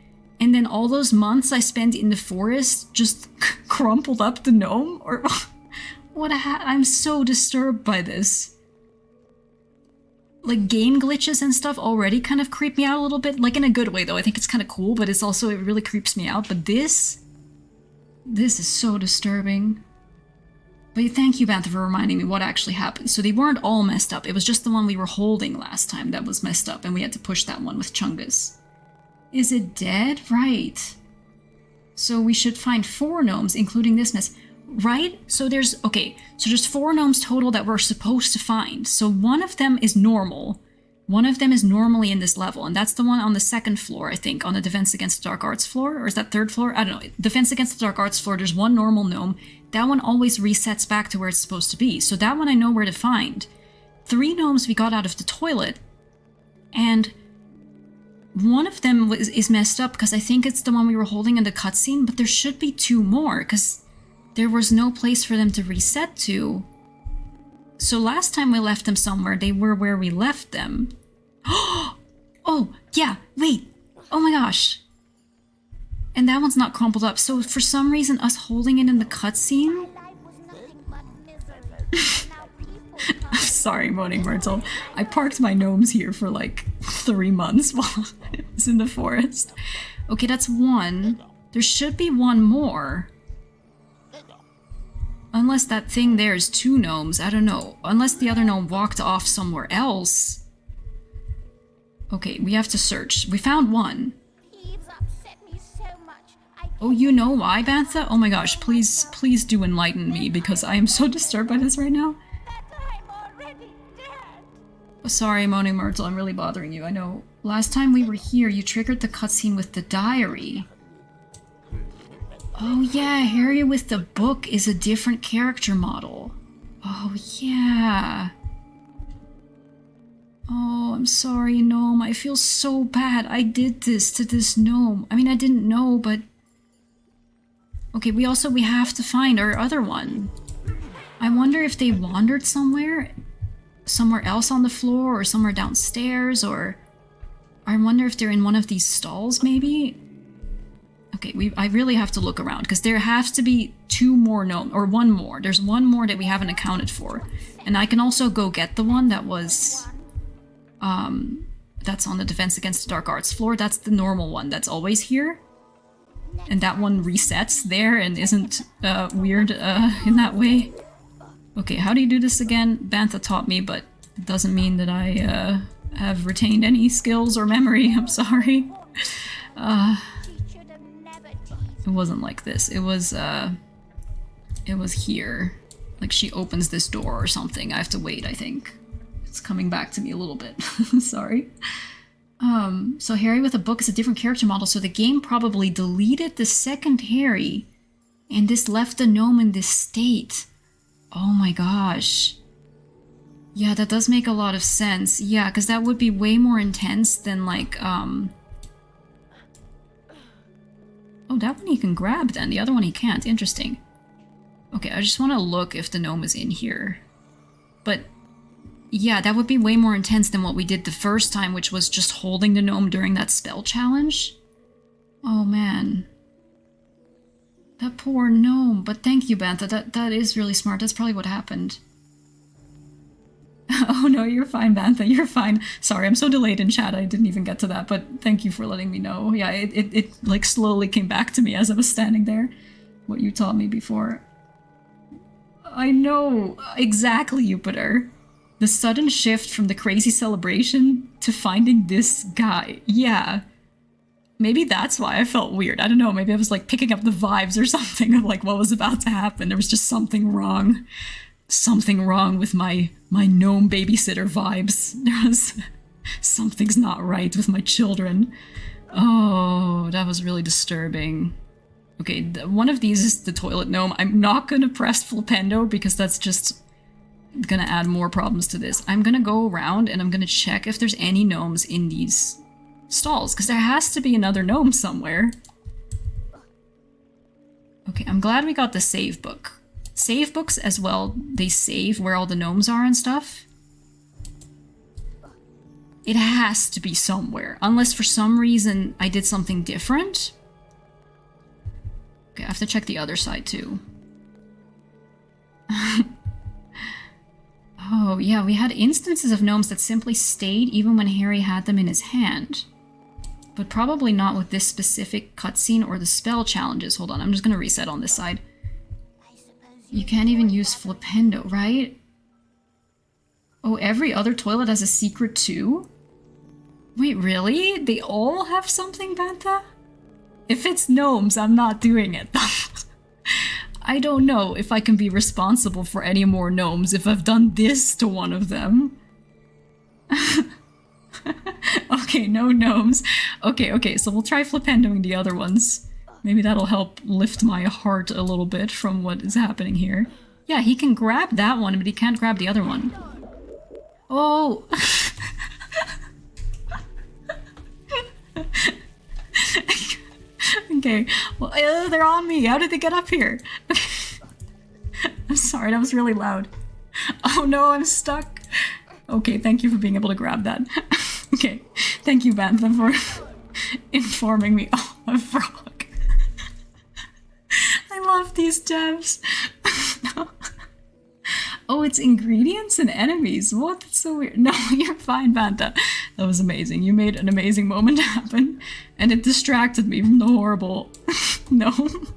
and then all those months I spent in the forest just crumpled up the gnome? Or what I'm so disturbed by this. like game glitches and stuff already kind of creep me out a little bit. Like in a good way though. I think it's kind of cool, but it's also, it really creeps me out. But this is so disturbing. But thank you, Bantha, for reminding me what actually happened. So they weren't all messed up. It was just the one we were holding last time that was messed up, and we had to push that one with Chungus. Is it dead? Right. So we should find 4 gnomes, including this mess. Right? So there's 4 gnomes total that we're supposed to find. So one of them is normal. One of them is normally in this level, and that's the one on the 2nd floor, I think, on the Defense Against the Dark Arts floor, or is that 3rd floor? I don't know. Defense Against the Dark Arts floor, there's one normal gnome. That one always resets back to where it's supposed to be, so that one I know where to find. 3 gnomes we got out of the toilet, and one of them is messed up because I think it's the one we were holding in the cutscene, but there should be 2 more, because there was no place for them to reset to. So last time we left them somewhere, they were where we left them. Oh, yeah, wait. Oh my gosh. And that one's not crumpled up. So for some reason, us holding it in the cutscene... I'm sorry, Moaning Myrtle. I parked my gnomes here for like 3 months while I was in the forest. Okay, that's 1. There should be 1 more. Unless that thing there is 2 gnomes, I don't know. Unless the other gnome walked off somewhere else. Okay, we have to search. We found 1. Oh, you know why, Bantha? Oh my gosh, please do enlighten me, because I am so disturbed by this right now. Oh, sorry, Moaning Myrtle, I'm really bothering you. I know last time we were here, you triggered the cutscene with the diary. Oh yeah, Harry with the book is a different character model. Oh yeah. Oh, I'm sorry, gnome. I feel so bad. I did this to this gnome. I mean, I didn't know, but... Okay, we have to find our other one. I wonder if they wandered somewhere else on the floor, or somewhere downstairs, or... I wonder if they're in one of these stalls, maybe? Okay, I really have to look around, because there has to be 2 more gnomes, or 1 more. There's 1 more that we haven't accounted for. And I can also go get the one that was... that's on the Defense Against the Dark Arts floor. That's the normal one that's always here. And that one resets there and isn't weird in that way. Okay, how do you do this again? Bantha taught me, but it doesn't mean that I have retained any skills or memory. I'm sorry. It wasn't like this. It was here. Like she opens this door or something. I have to wait, I think. It's coming back to me a little bit. Sorry. So Harry with a book is a different character model, so the game probably deleted the second Harry, and this left the gnome in this state. Oh my gosh. Yeah, that does make a lot of sense. Yeah, because that would be way more intense than like, Oh, that one he can grab then, the other one he can't. Interesting. Okay, I just want to look if the gnome is in here. But... yeah, that would be way more intense than what we did the first time, which was just holding the gnome during that spell challenge. Oh man. That poor gnome. But thank you, Bantha. That is really smart. That's probably what happened. Oh no, you're fine, Bantha. You're fine. Sorry, I'm so delayed in chat. I didn't even get to that, but thank you for letting me know. Yeah, it like slowly came back to me as I was standing there. What you taught me before. I know. Exactly, Jupiter. The sudden shift from the crazy celebration to finding this guy. Yeah. Maybe that's why I felt weird. I don't know, maybe I was like picking up the vibes or something of like what was about to happen. There was just something wrong. Something wrong with my gnome babysitter vibes. There was... something's not right with my children. Oh, that was really disturbing. Okay, one of these is the toilet gnome. I'm not gonna press Flipendo because that's just... gonna add more problems to this. I'm gonna go around and I'm gonna check if there's any gnomes in these stalls, because there has to be another gnome somewhere. Okay, I'm glad we got the save book. Save books as well, they save where all the gnomes are and stuff. It has to be somewhere, unless for some reason I did something different. Okay, I have to check the other side too. Oh, yeah, we had instances of gnomes that simply stayed even when Harry had them in his hand. But probably not with this specific cutscene or the spell challenges. Hold on, I'm just gonna reset on this side. You can't even use Flipendo, right? Oh, every other toilet has a secret too? Wait, really? They all have something, Bantha? If it's gnomes, I'm not doing it. I don't know if I can be responsible for any more gnomes if I've done this to one of them. Okay, no gnomes. Okay, so we'll try flipendoing the other ones. Maybe that'll help lift my heart a little bit from what is happening here. Yeah, he can grab that one, but he can't grab the other one. Oh! Okay, well, they're on me. How did they get up here? I'm sorry, that was really loud. Oh no, I'm stuck. Okay, thank you for being able to grab that. Okay, thank you, Bantha, for informing me. Oh, a frog. I love these devs. No. Oh, it's ingredients and enemies. What? That's so weird. No, you're fine, Bantha. That was amazing. You made an amazing moment happen, and it distracted me from the horrible gnome.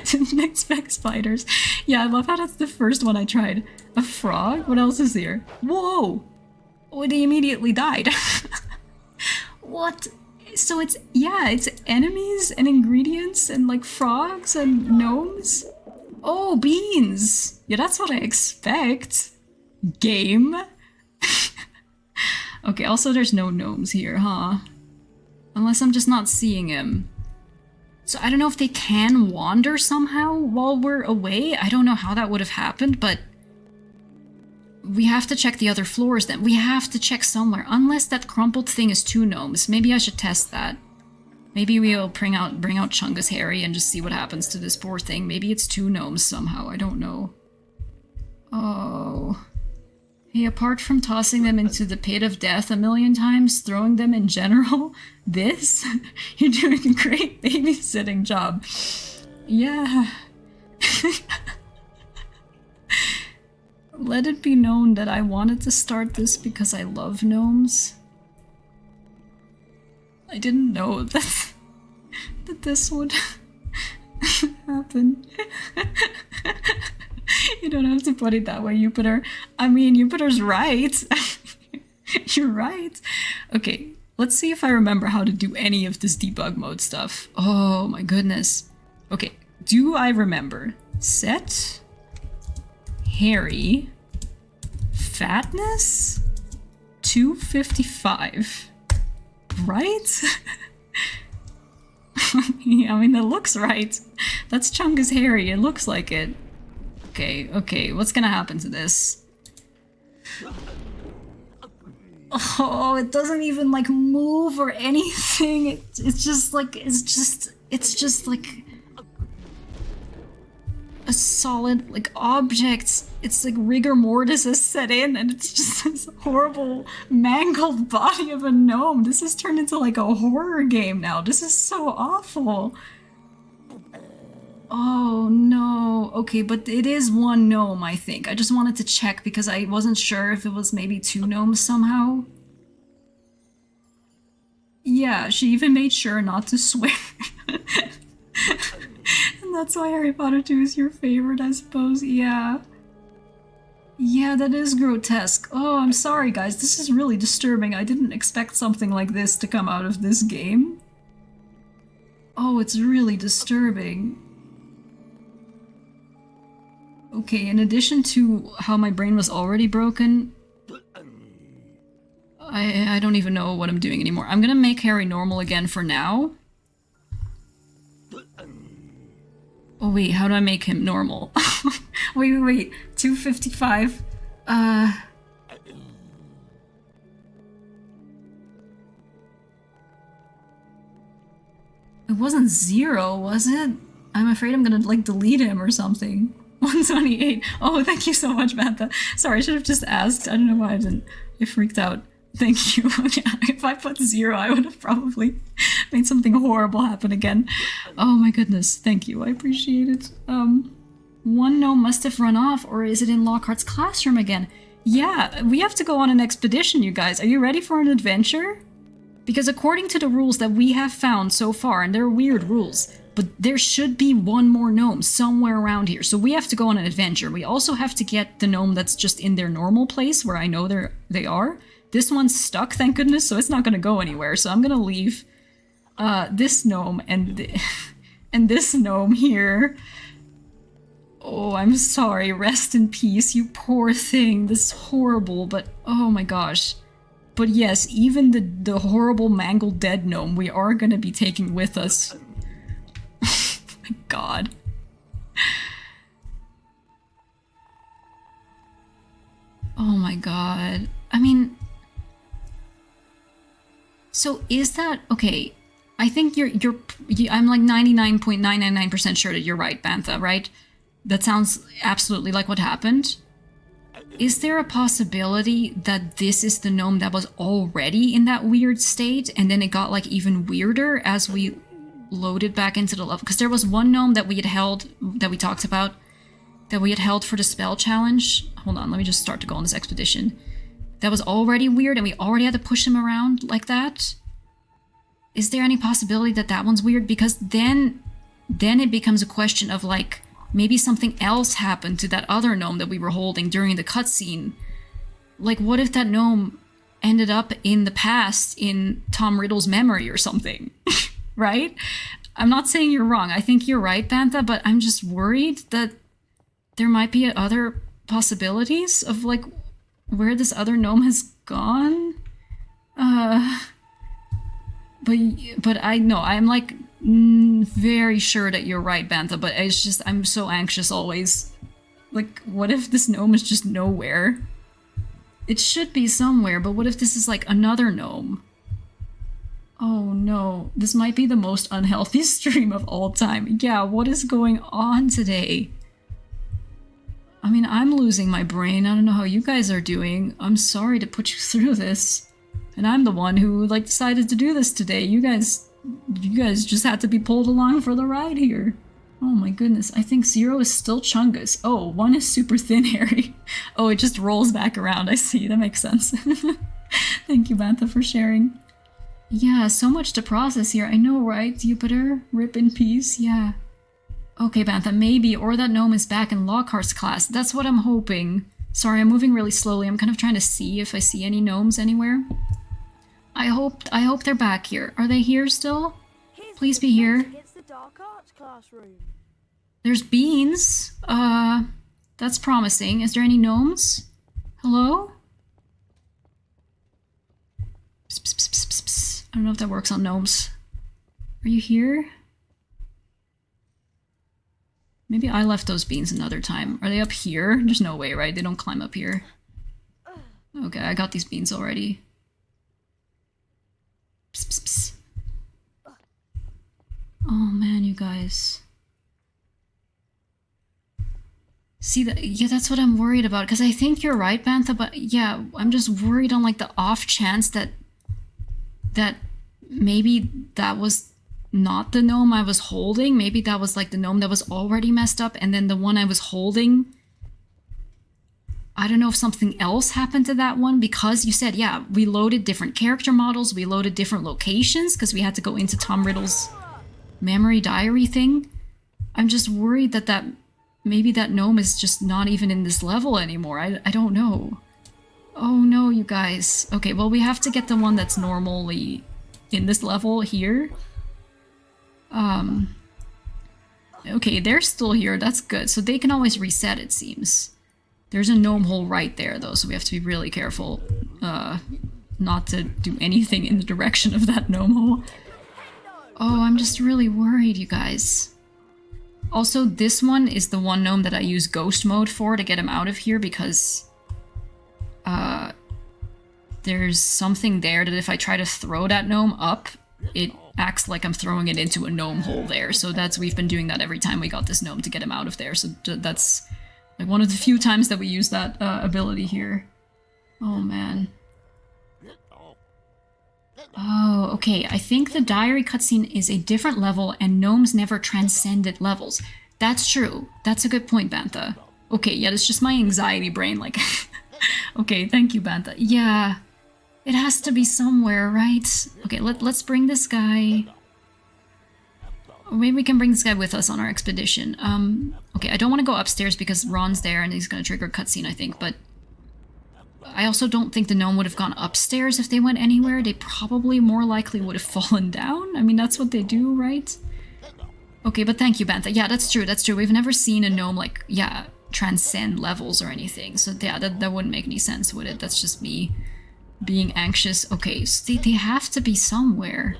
Didn't expect spiders. Yeah, I love how that's the first one I tried. A frog? What else is here? Whoa! Oh, they immediately died. What? So it's, yeah, it's enemies and ingredients and like frogs and gnomes? Oh, beans! Yeah, that's what I expect. Game? Okay, also there's no gnomes here, huh? Unless I'm just not seeing him. So I don't know if they can wander somehow while we're away. I don't know how that would have happened, but we have to check the other floors then. We have to check somewhere, unless that crumpled thing is 2 gnomes. Maybe I should test that. Maybe we'll bring out Chungus Harry and just see what happens to this poor thing. Maybe it's 2 gnomes somehow, I don't know. Oh. Hey, apart from tossing them into the pit of death a million times, throwing them in general, this? You're doing a great babysitting job. Yeah. Let it be known that I wanted to start this because I love gnomes. I didn't know that this would happen. You don't have to put it that way, Jupiter. I mean, Jupiter's right. You're right. Okay, let's see if I remember how to do any of this debug mode stuff. Oh my goodness. Okay, do I remember? Set Harry fatness 255. Right? I mean, that looks right. That's Chungus Harry, it looks like it. Okay, what's gonna happen to this? Oh, it doesn't even like move or anything. It's just like a solid like object. It's like rigor mortis has set in, and it's just this horrible mangled body of a gnome. This has turned into like a horror game now. This is so awful. Oh no. Okay, but it is 1 gnome, I think. I just wanted to check because I wasn't sure if it was maybe 2 gnomes somehow. Yeah, she even made sure not to swear. And that's why Harry Potter 2 is your favorite, I suppose. Yeah. Yeah, that is grotesque. Oh, I'm sorry, guys. This is really disturbing. I didn't expect something like this to come out of this game. Oh, it's really disturbing. Okay, in addition to how my brain was already broken, I don't even know what I'm doing anymore. I'm gonna make Harry normal again for now. Oh wait, how do I make him normal? Wait, 255. It wasn't 0, was it? I'm afraid I'm gonna like delete him or something. 128. Oh, thank you so much, Bantha. Sorry, I should have just asked. I don't know why I didn't. I freaked out. Thank you. Yeah, if I put 0, I would have probably made something horrible happen again. Oh my goodness. Thank you. I appreciate it. 1 gnome must have run off, or is it in Lockhart's classroom again? Yeah, we have to go on an expedition, you guys. Are you ready for an adventure? Because according to the rules that we have found so far, and they're weird rules, but there should be one more gnome somewhere around here. So we have to go on an adventure. We also have to get the gnome that's just in their normal place where I know they are. This one's stuck, thank goodness, so it's not going to go anywhere. So I'm going to leave this gnome and and this gnome here. Oh, I'm sorry. Rest in peace, you poor thing. This is horrible, but oh my gosh. But yes, even the horrible mangled dead gnome we are gonna be taking with us. Oh my god. Oh my god. I mean... So is that... Okay, I think I'm like 99.999% sure that you're right, Bantha, right? That sounds absolutely like what happened. Is there a possibility that this is the gnome that was already in that weird state and then it got like even weirder as we loaded back into the level? Because there was one gnome that we had held, that we talked about, that we had held for the spell challenge. Hold on, let me just start to go on this expedition. That was already weird and we already had to push him around like that. Is there any possibility that that one's weird? Because then it becomes a question of like, maybe something else happened to that other gnome that we were holding during the cutscene. Like, what if that gnome ended up in the past in Tom Riddle's memory or something? Right? I'm not saying you're wrong. I think you're right, Bantha, but I'm just worried that there might be other possibilities of, like, where this other gnome has gone. But I know, I'm, like, very sure that you're right, Bantha, but it's just, I'm so anxious always. Like, what if this gnome is just nowhere? It should be somewhere, but what if this is like another gnome? Oh no, this might be the most unhealthy stream of all time. Yeah, what is going on today? I mean, I'm losing my brain. I don't know how you guys are doing. I'm sorry to put you through this. And I'm the one who, like, decided to do this today. You guys just had to be pulled along for the ride here. Oh my goodness, I think 0 is still Chungus. Oh, 1 is super thin Harry. Oh, it just rolls back around. I see, that makes sense. Thank you, Bantha, for sharing. Yeah, so much to process here. I know, right? Jupiter, rip in peace, yeah. Okay, Bantha, maybe, or that gnome is back in Lockhart's class. That's what I'm hoping. Sorry, I'm moving really slowly. I'm kind of trying to see if I see any gnomes anywhere. I hope they're back here. Are they here still? Please be here. It's the dark arts classroom. There's beans. That's promising. Is there any gnomes? Hello? Psst, psst, psst, psst, psst. I don't know if that works on gnomes. Are you here? Maybe I left those beans another time. Are they up here? There's no way, right? They don't climb up here. Okay, I got these beans already. Psst, psst, psst. Oh man, you guys. See, yeah, that's what I'm worried about, because I think you're right, Bantha, but yeah, I'm just worried on, like, the off chance that maybe that was not the gnome I was holding. Maybe that was, like, the gnome that was already messed up, and then the one I was holding, I don't know if something else happened to that one, because you said, yeah, we loaded different character models, we loaded different locations, because we had to go into Tom Riddle's memory diary thing. I'm just worried that maybe that gnome is just not even in this level anymore. I don't know. Oh no, you guys. Okay, well, we have to get the one that's normally in this level here. Okay, they're still here. That's good. So they can always reset, it seems. There's a gnome hole right there, though, so we have to be really careful not to do anything in the direction of that gnome hole. Oh, I'm just really worried, you guys. Also, this one is the one gnome that I use ghost mode for to get him out of here, because there's something there that if I try to throw that gnome up, it acts like I'm throwing it into a gnome hole there. So we've been doing that every time we got this gnome to get him out of there. So that's like one of the few times that we use that ability here. Oh man. Oh, okay. I think the diary cutscene is a different level and gnomes never transcended levels. That's true. That's a good point, Bantha. Okay, yeah, it's just my anxiety brain, like, Okay, thank you, Bantha. Yeah, it has to be somewhere, right? Okay, let's bring this guy. Or maybe we can bring this guy with us on our expedition. Okay, I don't want to go upstairs because Ron's there and he's going to trigger a cutscene, I think, but I also don't think the gnome would have gone upstairs if they went anywhere. They probably more likely would have fallen down. I mean, that's what they do, right? Okay, but thank you, Bantha. Yeah, that's true, that's true. We've never seen a gnome, like, yeah, transcend levels or anything. So yeah, that wouldn't make any sense, would it? That's just me being anxious. Okay, so they have to be somewhere.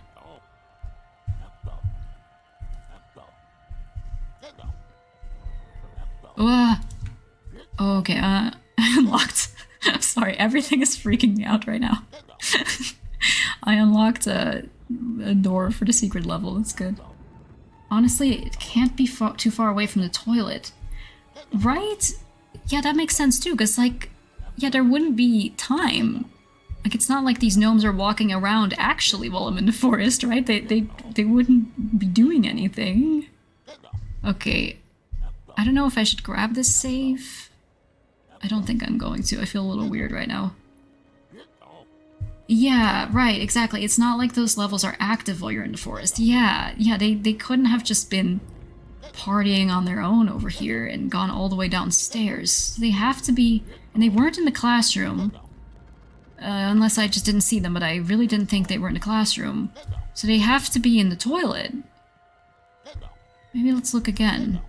Okay, I unlocked. I'm sorry, everything is freaking me out right now. I unlocked a door for the secret level, that's good. Honestly, it can't be too far away from the toilet. Right? Yeah, that makes sense too, because, like, yeah, there wouldn't be time. Like, it's not like these gnomes are walking around actually while I'm in the forest, right? They wouldn't be doing anything. Okay. I don't know if I should grab this save. I don't think I'm going to. I feel a little weird right now. Yeah, right, exactly. It's not like those levels are active while you're in the forest. Yeah, they couldn't have just been partying on their own over here and gone all the way downstairs. They have to be... And they weren't in the classroom. Unless I just didn't see them, but I really didn't think they were in the classroom. So they have to be in the toilet. Maybe let's look again.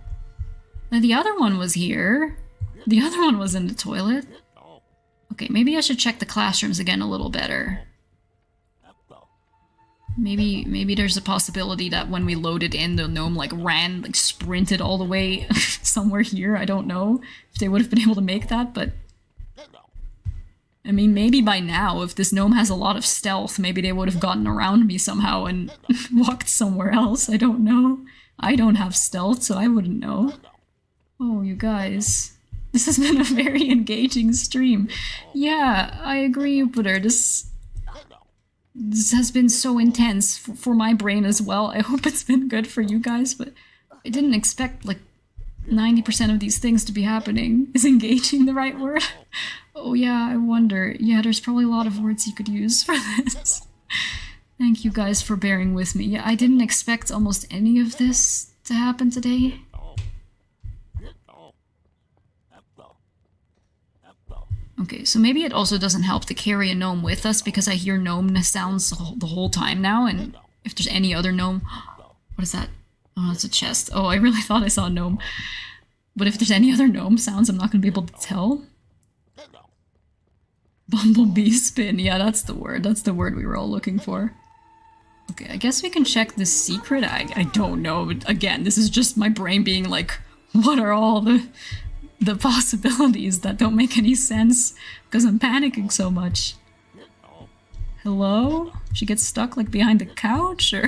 Now, the other one was here. The other one was in the toilet. Okay, maybe I should check the classrooms again a little better. Maybe there's a possibility that when we loaded in, the gnome like ran, like sprinted all the way somewhere here. I don't know if they would have been able to make that, but... I mean, maybe by now, if this gnome has a lot of stealth, maybe they would have gotten around me somehow and walked somewhere else. I don't know. I don't have stealth, so I wouldn't know. Oh, you guys. This has been a very engaging stream. Yeah, I agree, Jupiter. This has been so intense for my brain as well. I hope it's been good for you guys, but I didn't expect, like, 90% of these things to be happening. Is engaging the right word? Oh yeah, I wonder. Yeah, there's probably a lot of words you could use for this. Thank you guys for bearing with me. Yeah, I didn't expect almost any of this to happen today. Okay, so maybe it also doesn't help to carry a gnome with us because I hear gnome sounds the whole time now, and if there's any other gnome... What is that? Oh, it's a chest. Oh, I really thought I saw a gnome. But if there's any other gnome sounds, I'm not going to be able to tell. Bumblebee spin. Yeah, that's the word. That's the word we were all looking for. Okay, I guess we can check the secret. I don't know. But again, this is just my brain being like, what are all the possibilities that don't make any sense because I'm panicking so much. Hello? She gets stuck like behind the couch or...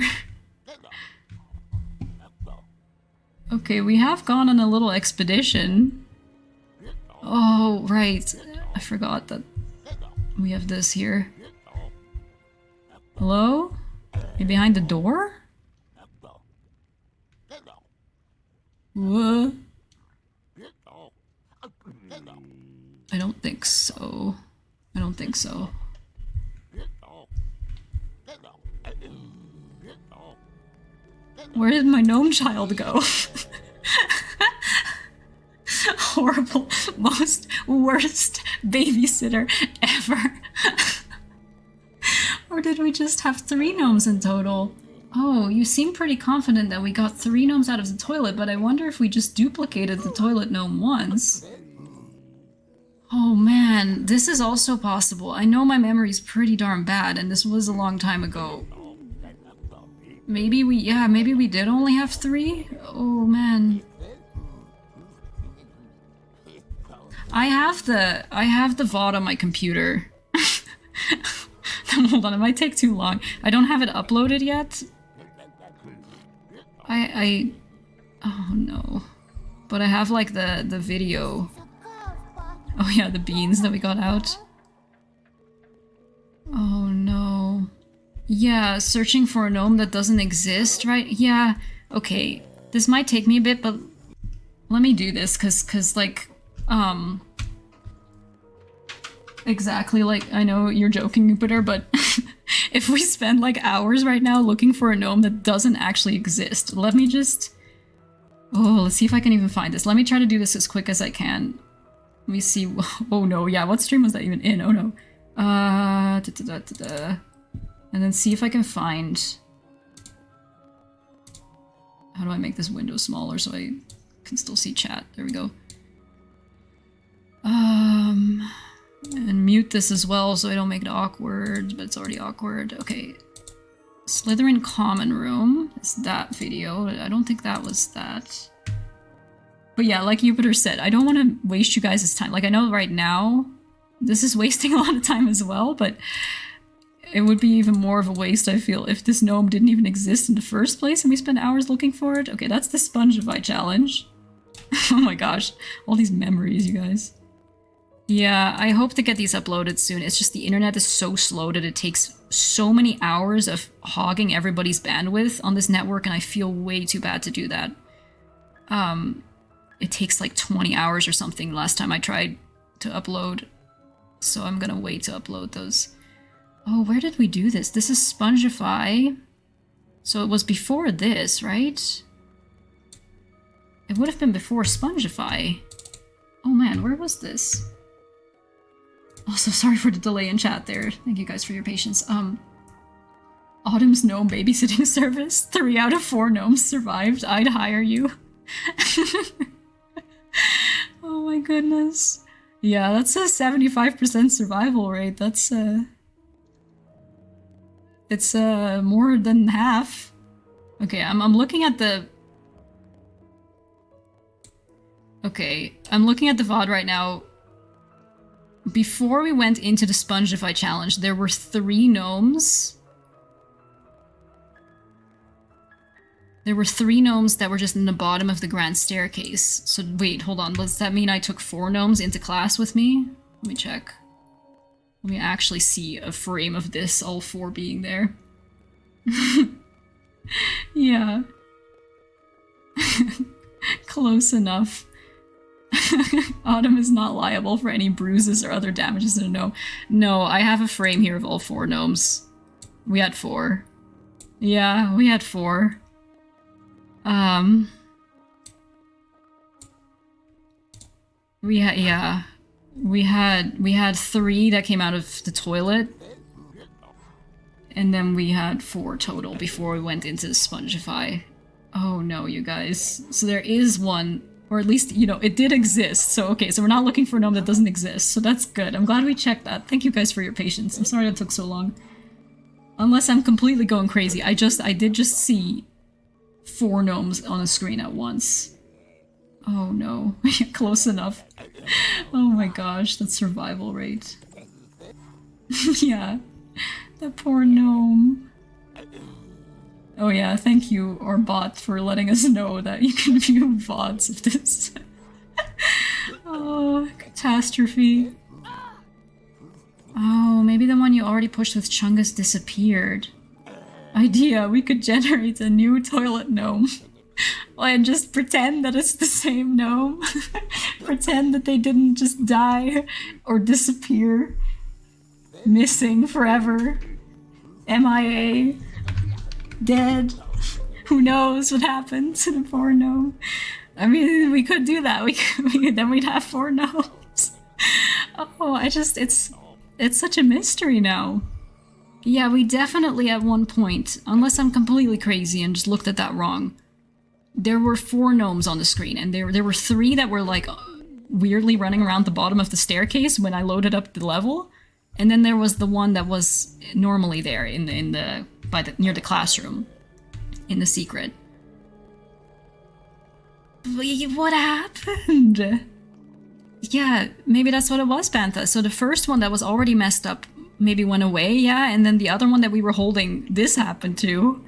Okay, we have gone on a little expedition. Oh, right. I forgot that we have this here. Hello? You behind the door? What? I don't think so. I don't think so. Where did my gnome child go? Horrible, most worst babysitter ever. Or did we just have 3 gnomes in total? Oh, you seem pretty confident that we got 3 gnomes out of the toilet, but I wonder if we just duplicated the toilet gnome once. Oh man, this is also possible. I know my memory's pretty darn bad, and this was a long time ago. Maybe we did only have 3? Oh man. I have the VOD on my computer. Hold on, it might take too long. I don't have it uploaded yet. Oh no. But I have like the video. Oh yeah, the beans that we got out. Oh no. Yeah, searching for a gnome that doesn't exist, right? Yeah, okay. This might take me a bit, but let me do this, cause like, Exactly, like, I know you're joking, Jupiter, but if we spend like hours right now looking for a gnome that doesn't actually exist, let me just... Oh, let's see if I can even find this. Let me try to do this as quick as I can. Let me see. Oh no, yeah, what stream was that even in? Oh no. And then see if I can find... How do I make this window smaller so I can still see chat? There we go. And mute this as well so I don't make it awkward, but it's already awkward. Okay. Slytherin common room. Is that video? I don't think that was that. But yeah, like Jupiter said, I don't want to waste you guys' time. Like, I know right now this is wasting a lot of time as well, but it would be even more of a waste, I feel, if this gnome didn't even exist in the first place and we spent hours looking for it. Okay, that's the Spongify challenge. Oh my gosh, all these memories, you guys. Yeah, I hope to get these uploaded soon. It's just the internet is so slow that it takes so many hours of hogging everybody's bandwidth on this network, and I feel way too bad to do that. It takes like 20 hours or something last time I tried to upload, so I'm gonna wait to upload those. Oh, where did we do this? This is Spongify. So it was before this, right? It would have been before Spongify. Oh man, where was this? Also, sorry for the delay in chat there. Thank you guys for your patience. Autumn's gnome babysitting service. 3 out of 4 gnomes survived. I'd hire you. Oh my goodness. Yeah, that's a 75% survival rate. That's it's more than half. Okay, I'm looking at the... Okay, I'm looking at the VOD right now. Before we went into the Spongify challenge, there were 3 gnomes. There were 3 gnomes that were just in the bottom of the grand staircase. So wait, hold on. Does that mean I took 4 gnomes into class with me? Let me check. Let me actually see a frame of this, all 4 being there. Yeah. Close enough. Autumn is not liable for any bruises or other damages in a gnome. No, I have a frame here of all 4 gnomes. We had 4. Yeah, we had 4. We had 3 that came out of the toilet. And then we had 4 total before we went into Spongify. Oh no, you guys. So there is one, or at least, you know, it did exist. So okay, so we're not looking for a gnome that doesn't exist. So that's good. I'm glad we checked that. Thank you guys for your patience. I'm sorry that took so long. Unless I'm completely going crazy. I did just see 4 gnomes on a screen at once. Oh no. Close enough. Oh my gosh, that survival rate. Yeah. That poor gnome. Oh yeah, thank you, or bot, for letting us know that you can view VODs of this. Oh, catastrophe. Oh, maybe the one you already pushed with Chungus disappeared. Idea, we could generate a new toilet gnome. And just pretend that it's the same gnome. Pretend that they didn't just die or disappear. Missing forever. MIA. Dead. Who knows what happened to the poor gnome? I mean, we could do that. Then we'd have 4 gnomes. Oh, it's such a mystery now. Yeah, we definitely at one point, unless I'm completely crazy and just looked at that wrong, there were 4 gnomes on the screen, and there were 3 that were like weirdly running around the bottom of the staircase when I loaded up the level, and then there was the one that was normally there near the classroom, in the secret. What happened? Yeah, maybe that's what it was, Pantha. So the first one that was already messed up maybe went away, yeah, and then the other one that we were holding, this happened to.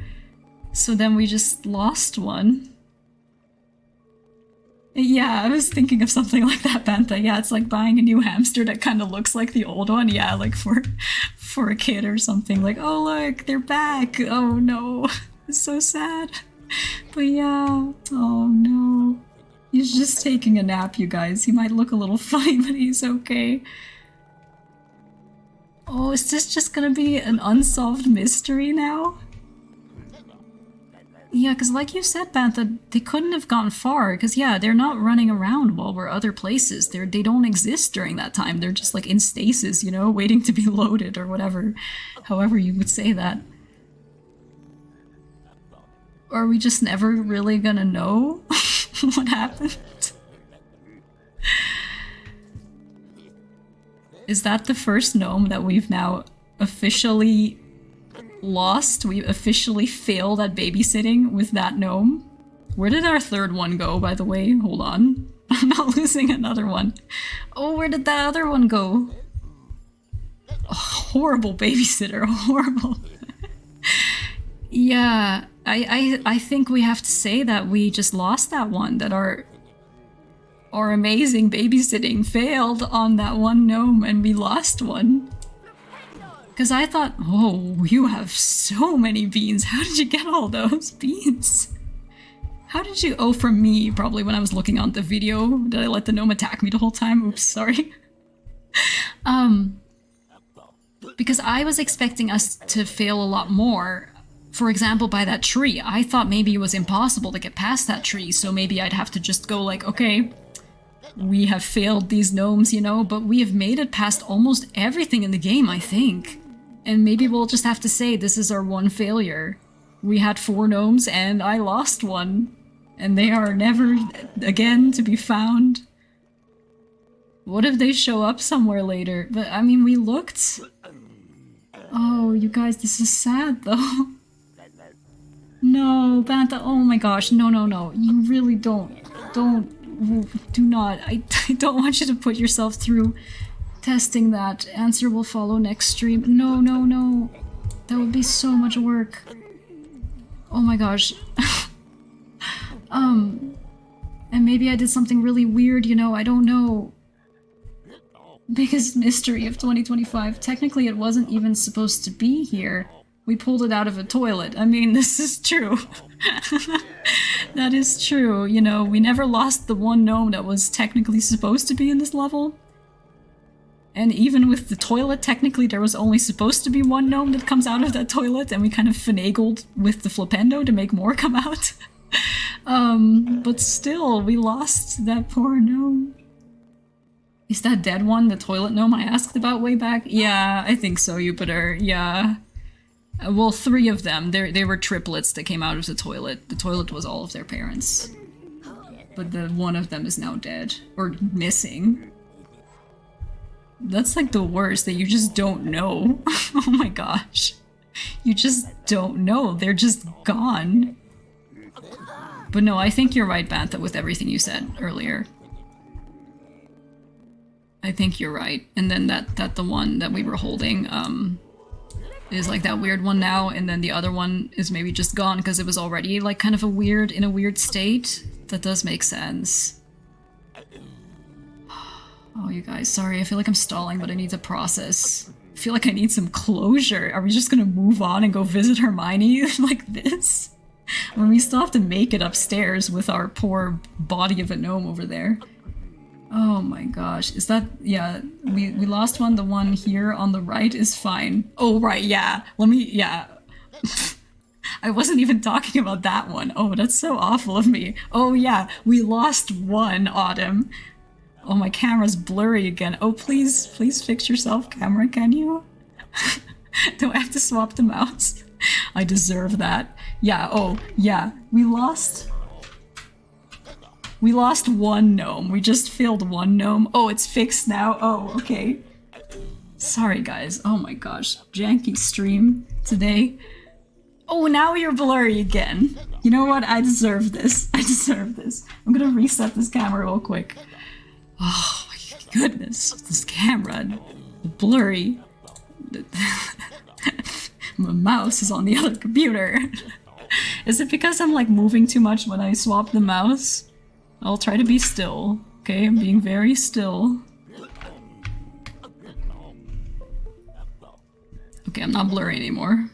So then we just lost one. Yeah, I was thinking of something like that, Pantha. Yeah, it's like buying a new hamster that kind of looks like the old one. Yeah, like for a kid or something. Like, oh look, they're back. Oh no, it's so sad. But yeah, oh no. He's just taking a nap, you guys. He might look a little funny, but he's okay. Oh, is this just gonna be an unsolved mystery now? Yeah, because like you said, Bantha, they couldn't have gone far, because yeah, they're not running around while we're other places. They don't exist during that time. They're just like in stasis, you know, waiting to be loaded or whatever, however you would say that. Are we just never really gonna know what happened? Is that the first gnome that we've now officially lost? We officially failed at babysitting with that gnome? Where did our third one go, by the way? Hold on. I'm not losing another one. Oh, where did that other one go? Oh, horrible babysitter, horrible. Yeah, I think we have to say that we just lost that one, that our amazing babysitting failed on that one gnome and we lost one. Because I thought, oh, you have so many beans. How did you get all those beans? How did you... Oh, from me, probably when I was looking on the video. Did I let the gnome attack me the whole time? Oops, sorry. Because I was expecting us to fail a lot more. For example, by that tree. I thought maybe it was impossible to get past that tree, so maybe I'd have to just go like, okay, we have failed these gnomes, you know, but we have made it past almost everything in the game, I think. And maybe we'll just have to say this is our one failure. We had 4 gnomes and I lost one. And they are never again to be found. What if they show up somewhere later? But I mean, we looked. Oh, you guys, this is sad though. No, Bantha, oh my gosh, no, no, no. You really do not. I don't want you to put yourself through testing that. Answer will follow next stream. No, no, no. That would be so much work. Oh my gosh. And maybe I did something really weird, you know, I don't know. Biggest mystery of 2025. Technically, it wasn't even supposed to be here. We pulled it out of a toilet. I mean, this is true. That is true. You know, we never lost the one gnome that was technically supposed to be in this level. And even with the toilet, technically there was only supposed to be one gnome that comes out of that toilet, and we kind of finagled with the flipendo to make more come out. But still, we lost that poor gnome. Is that dead one the toilet gnome I asked about way back? Yeah, I think so, Jupiter. Yeah. Well, 3 of them. They were triplets that came out of the toilet. The toilet was all of their parents. But the one of them is now dead. Or missing. That's like the worst, that you just don't know. Oh my gosh. You just don't know. They're just gone. But no, I think you're right, Bantha, with everything you said earlier. I think you're right. And then that the one that we were holding, is like that weird one now, and then the other one is maybe just gone because it was already like kind of in a weird state. That does make sense. Oh, you guys, sorry, I feel like I'm stalling, but I need to process. I feel like I need some closure. Are we just gonna move on and go visit Hermione like this? When we still have to make it upstairs with our poor body of a gnome over there. Oh my gosh, is that, yeah, we lost one, the one here on the right is fine. Oh right, yeah, yeah. I wasn't even talking about that one. Oh, that's so awful of me. Oh yeah, we lost one, Autumn. Oh, my camera's blurry again. Oh, please fix yourself, camera, can you? Do I have to swap the mouse? I deserve that. Yeah, oh, yeah, we lost one gnome. We just failed one gnome. Oh, it's fixed now. Oh, okay. Sorry, guys. Oh my gosh. Janky stream today. Oh, now you're blurry again. You know what? I deserve this. I deserve this. I'm gonna reset this camera real quick. Oh my goodness. This camera. Blurry. My mouse is on the other computer. Is it because I'm like moving too much when I swap the mouse? I'll try to be still. Okay, I'm being very still. Okay, I'm not blurry anymore.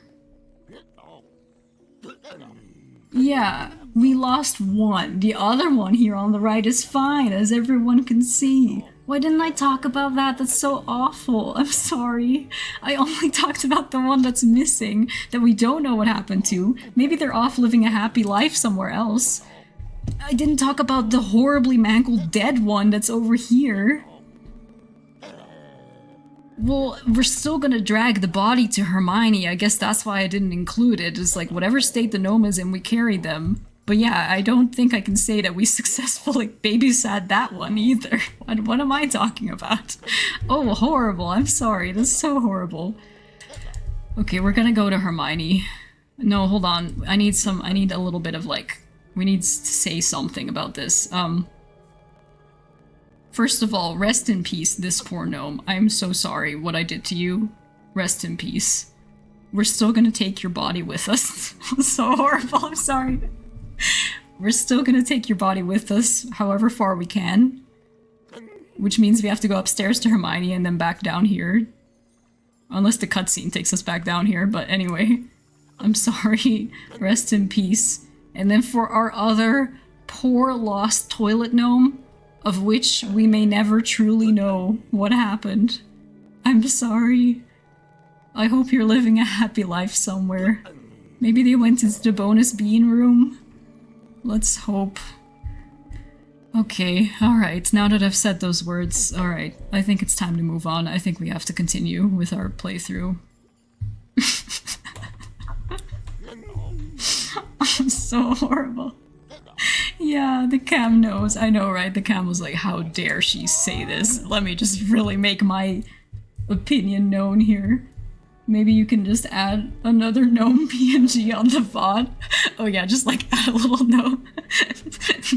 Yeah, we lost one. The other one here on the right is fine, as everyone can see. Why didn't I talk about that? That's so awful. I'm sorry. I only talked about the one that's missing, that we don't know what happened to. Maybe they're off living a happy life somewhere else. I didn't talk about the horribly mangled dead one that's over here. Well, we're still gonna drag the body to Hermione. I guess that's why I didn't include it. It's like, whatever state the gnome is in, we carry them. But yeah, I don't think I can say that we successfully babysat that one either. What am I talking about? Oh, horrible. I'm sorry. That's so horrible. Okay, we're gonna go to Hermione. No, hold on. I need a little bit of like, we need to say something about this. First of all, rest in peace, this poor gnome. I'm so sorry what I did to you. Rest in peace. We're still gonna take your body with us. So horrible, I'm sorry. We're still gonna take your body with us, however far we can. Which means we have to go upstairs to Hermione and then back down here. Unless the cutscene takes us back down here, but anyway. I'm sorry. Rest in peace. And then for our other poor lost toilet gnome, of which we may never truly know what happened. I'm sorry. I hope you're living a happy life somewhere. Maybe they went into the bonus bean room? Let's hope. Okay, alright, now that I've said those words, alright, I think it's time to move on. I think we have to continue with our playthrough. I'm so horrible. Yeah, the cam knows. I know, right? The cam was like, how dare she say this? Let me just really make my opinion known here. Maybe you can just add another gnome PNG on the VOD. Oh yeah, just like add a little gnome.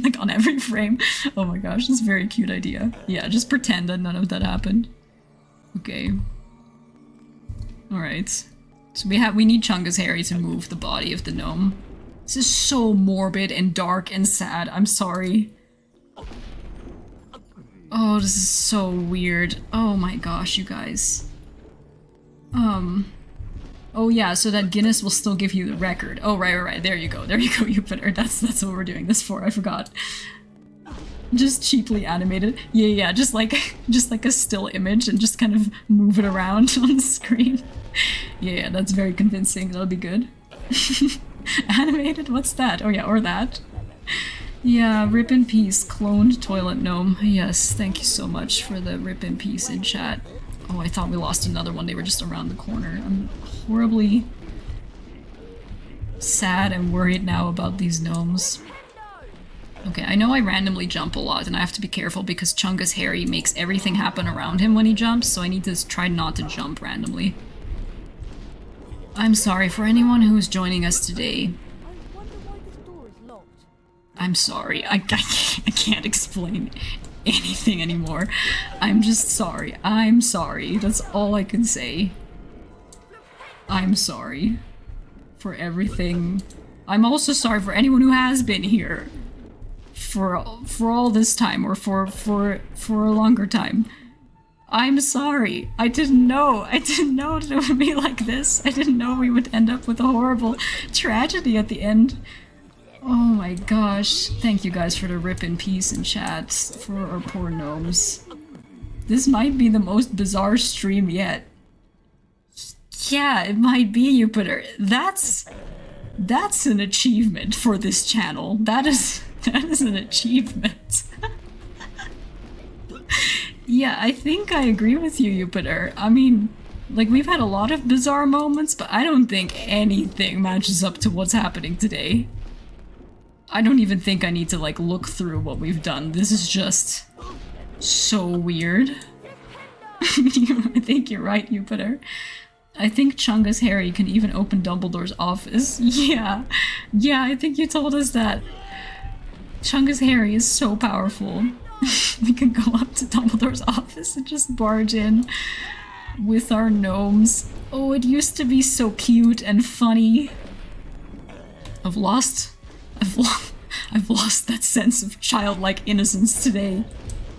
Like on every frame. Oh my gosh, that's a very cute idea. Yeah, just pretend that none of that happened. Okay. Alright. So we need Chungus Harry to move the body of the gnome. This is so morbid and dark and sad. I'm sorry. Oh, this is so weird. Oh my gosh, you guys. Oh yeah, so that Guinness will still give you the record. Oh, right. There you go, Jupiter. That's what we're doing this for, I forgot. Just cheaply animated. Yeah, just like a still image and just kind of move it around on the screen. Yeah, that's very convincing. That'll be good. Animated? What's that? Oh yeah, or that. Yeah, rip in peace, cloned toilet gnome. Yes, thank you so much for the rip in peace in chat. Oh, I thought we lost another one. They were just around the corner. I'm horribly sad and worried now about these gnomes. Okay, I know I randomly jump a lot and I have to be careful because Chungus Harry makes everything happen around him when he jumps, so I need to try not to jump randomly. I'm sorry for anyone who's joining us today. I wonder why this door is locked. I'm sorry. I can't explain anything anymore. I'm just sorry. I'm sorry. That's all I can say. I'm sorry for everything. I'm also sorry for anyone who has been here for all this time, or for a longer time. I'm sorry. I didn't know. I didn't know it would be like this. I didn't know we would end up with a horrible tragedy at the end. Oh my gosh. Thank you guys for the rip in peace in chat for our poor gnomes. This might be the most bizarre stream yet. Yeah, it might be, Jupiter. That's an achievement for this channel. That is an achievement. Yeah, I think I agree with you, Jupiter. I mean, like, we've had a lot of bizarre moments, but I don't think anything matches up to what's happening today. I don't even think I need to, like, look through what we've done. This is just so weird. I think you're right, Jupiter. I think Chungus Harry can even open Dumbledore's office. Yeah, I think you told us that. Chungus Harry is so powerful. We can go up to Dumbledore's office and just barge in with our gnomes. Oh, it used to be so cute and funny. I've lost that sense of childlike innocence today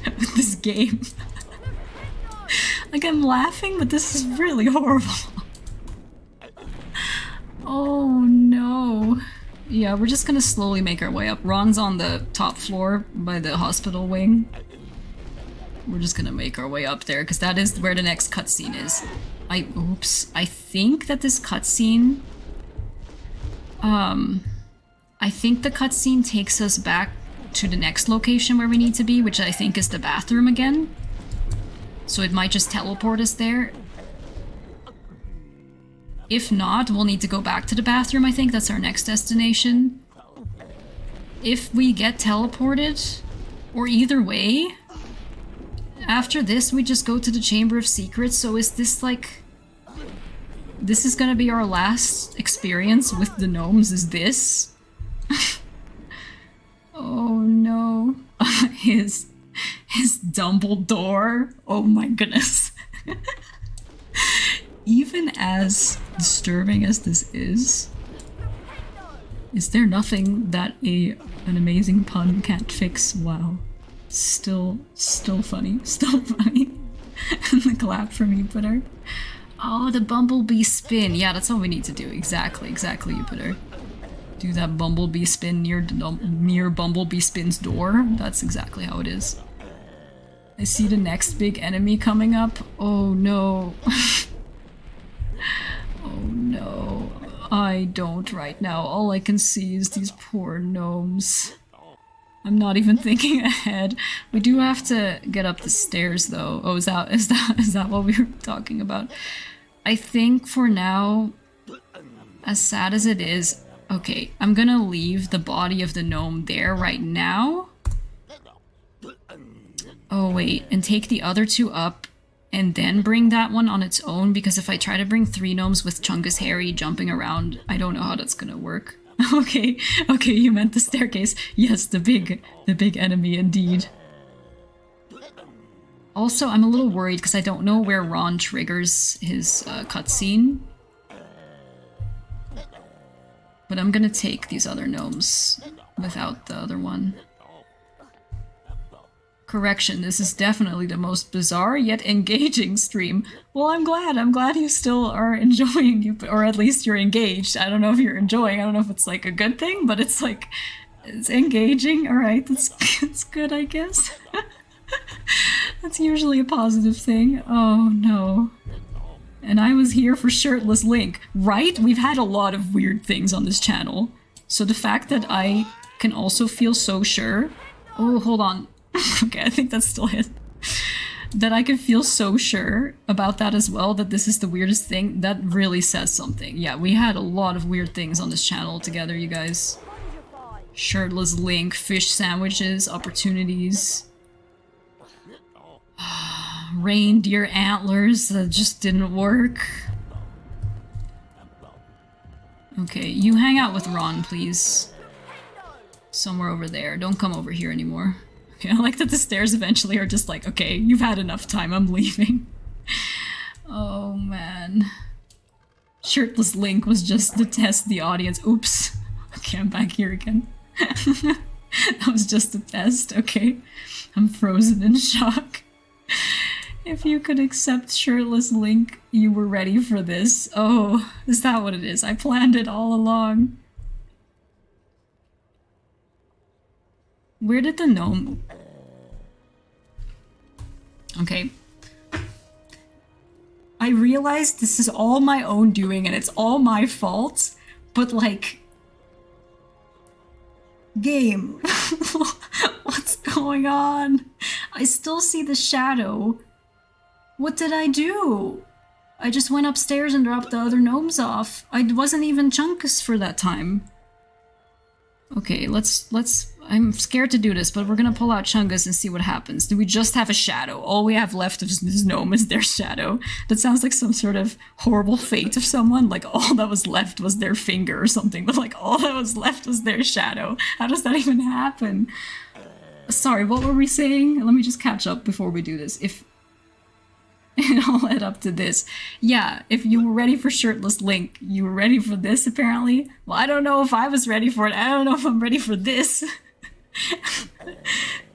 with this game. Like, I'm laughing, but this is really horrible. Oh no. Yeah, we're just gonna slowly make our way up. Ron's on the top floor by the hospital wing. We're just gonna make our way up there, because that is where the next cutscene is. Oops. I think that this cutscene... I think the cutscene takes us back to the next location where we need to be, which I think is the bathroom again. So it might just teleport us there. If not, we'll need to go back to the bathroom, I think. That's our next destination. If we get teleported, or either way, after this we just go to the Chamber of Secrets, so is this like... This is gonna be our last experience with the gnomes, is this? Oh no. His Dumbledore. Oh my goodness. Even as disturbing as this is there nothing that an amazing pun can't fix? Wow. Still funny. Still funny. The clap from Jupiter. Oh, the bumblebee spin. Yeah, that's all we need to do. Exactly, Jupiter. Do that bumblebee spin near Bumblebee Spin's door. That's exactly how it is. I see the next big enemy coming up. Oh no. Oh no. I don't right now. All I can see is these poor gnomes. I'm not even thinking ahead. We do have to get up the stairs though. Oh, is that what we were talking about? I think for now, as sad as it is, okay, I'm gonna leave the body of the gnome there right now. Oh wait, and take the other two up and then bring that one on its own, because if I try to bring 3 gnomes with Chungus Harry jumping around, I don't know how that's gonna work. Okay, you meant the staircase. Yes, the big enemy indeed. Also, I'm a little worried because I don't know where Ron triggers his cutscene. But I'm gonna take these other gnomes without the other one. Correction, this is definitely the most bizarre yet engaging stream. Well, I'm glad you still are enjoying, or at least you're engaged. I don't know if you're enjoying, I don't know if it's like a good thing, but it's like, it's engaging. Alright, that's good, I guess. That's usually a positive thing. Oh no. And I was here for shirtless Link, right? We've had a lot of weird things on this channel. So the fact that I can also feel so sure... Oh, hold on. Okay, I think that's still it. That I can feel so sure about that as well, that this is the weirdest thing, that really says something. Yeah, we had a lot of weird things on this channel together, you guys. Shirtless Link, fish sandwiches, opportunities. Reindeer antlers that just didn't work. Okay, you hang out with Ron, please. Somewhere over there. Don't come over here anymore. Okay, I like that the stairs eventually are just like, okay, you've had enough time, I'm leaving. Oh man. Shirtless Link was just to test the audience. Oops. Okay, I'm back here again. That was just a test, okay. I'm frozen in shock. If you could accept Shirtless Link, you were ready for this. Oh, is that what it is? I planned it all along. Where did the gnome... Okay. I realize this is all my own doing and it's all my fault, but like... Game. What's going on? I still see the shadow. What did I do? I just went upstairs and dropped the other gnomes off. I wasn't even Chunkus for that time. Okay, let's... I'm scared to do this, but we're gonna pull out Chungus and see what happens. Do we just have a shadow? All we have left of this gnome is their shadow. That sounds like some sort of horrible fate of someone. Like, all that was left was their finger or something, but like, all that was left was their shadow. How does that even happen? Sorry, what were we saying? Let me just catch up before we do this. If... It all led up to this. Yeah, if you were ready for Shirtless Link, you were ready for this, apparently. Well, I don't know if I was ready for it. I don't know if I'm ready for this.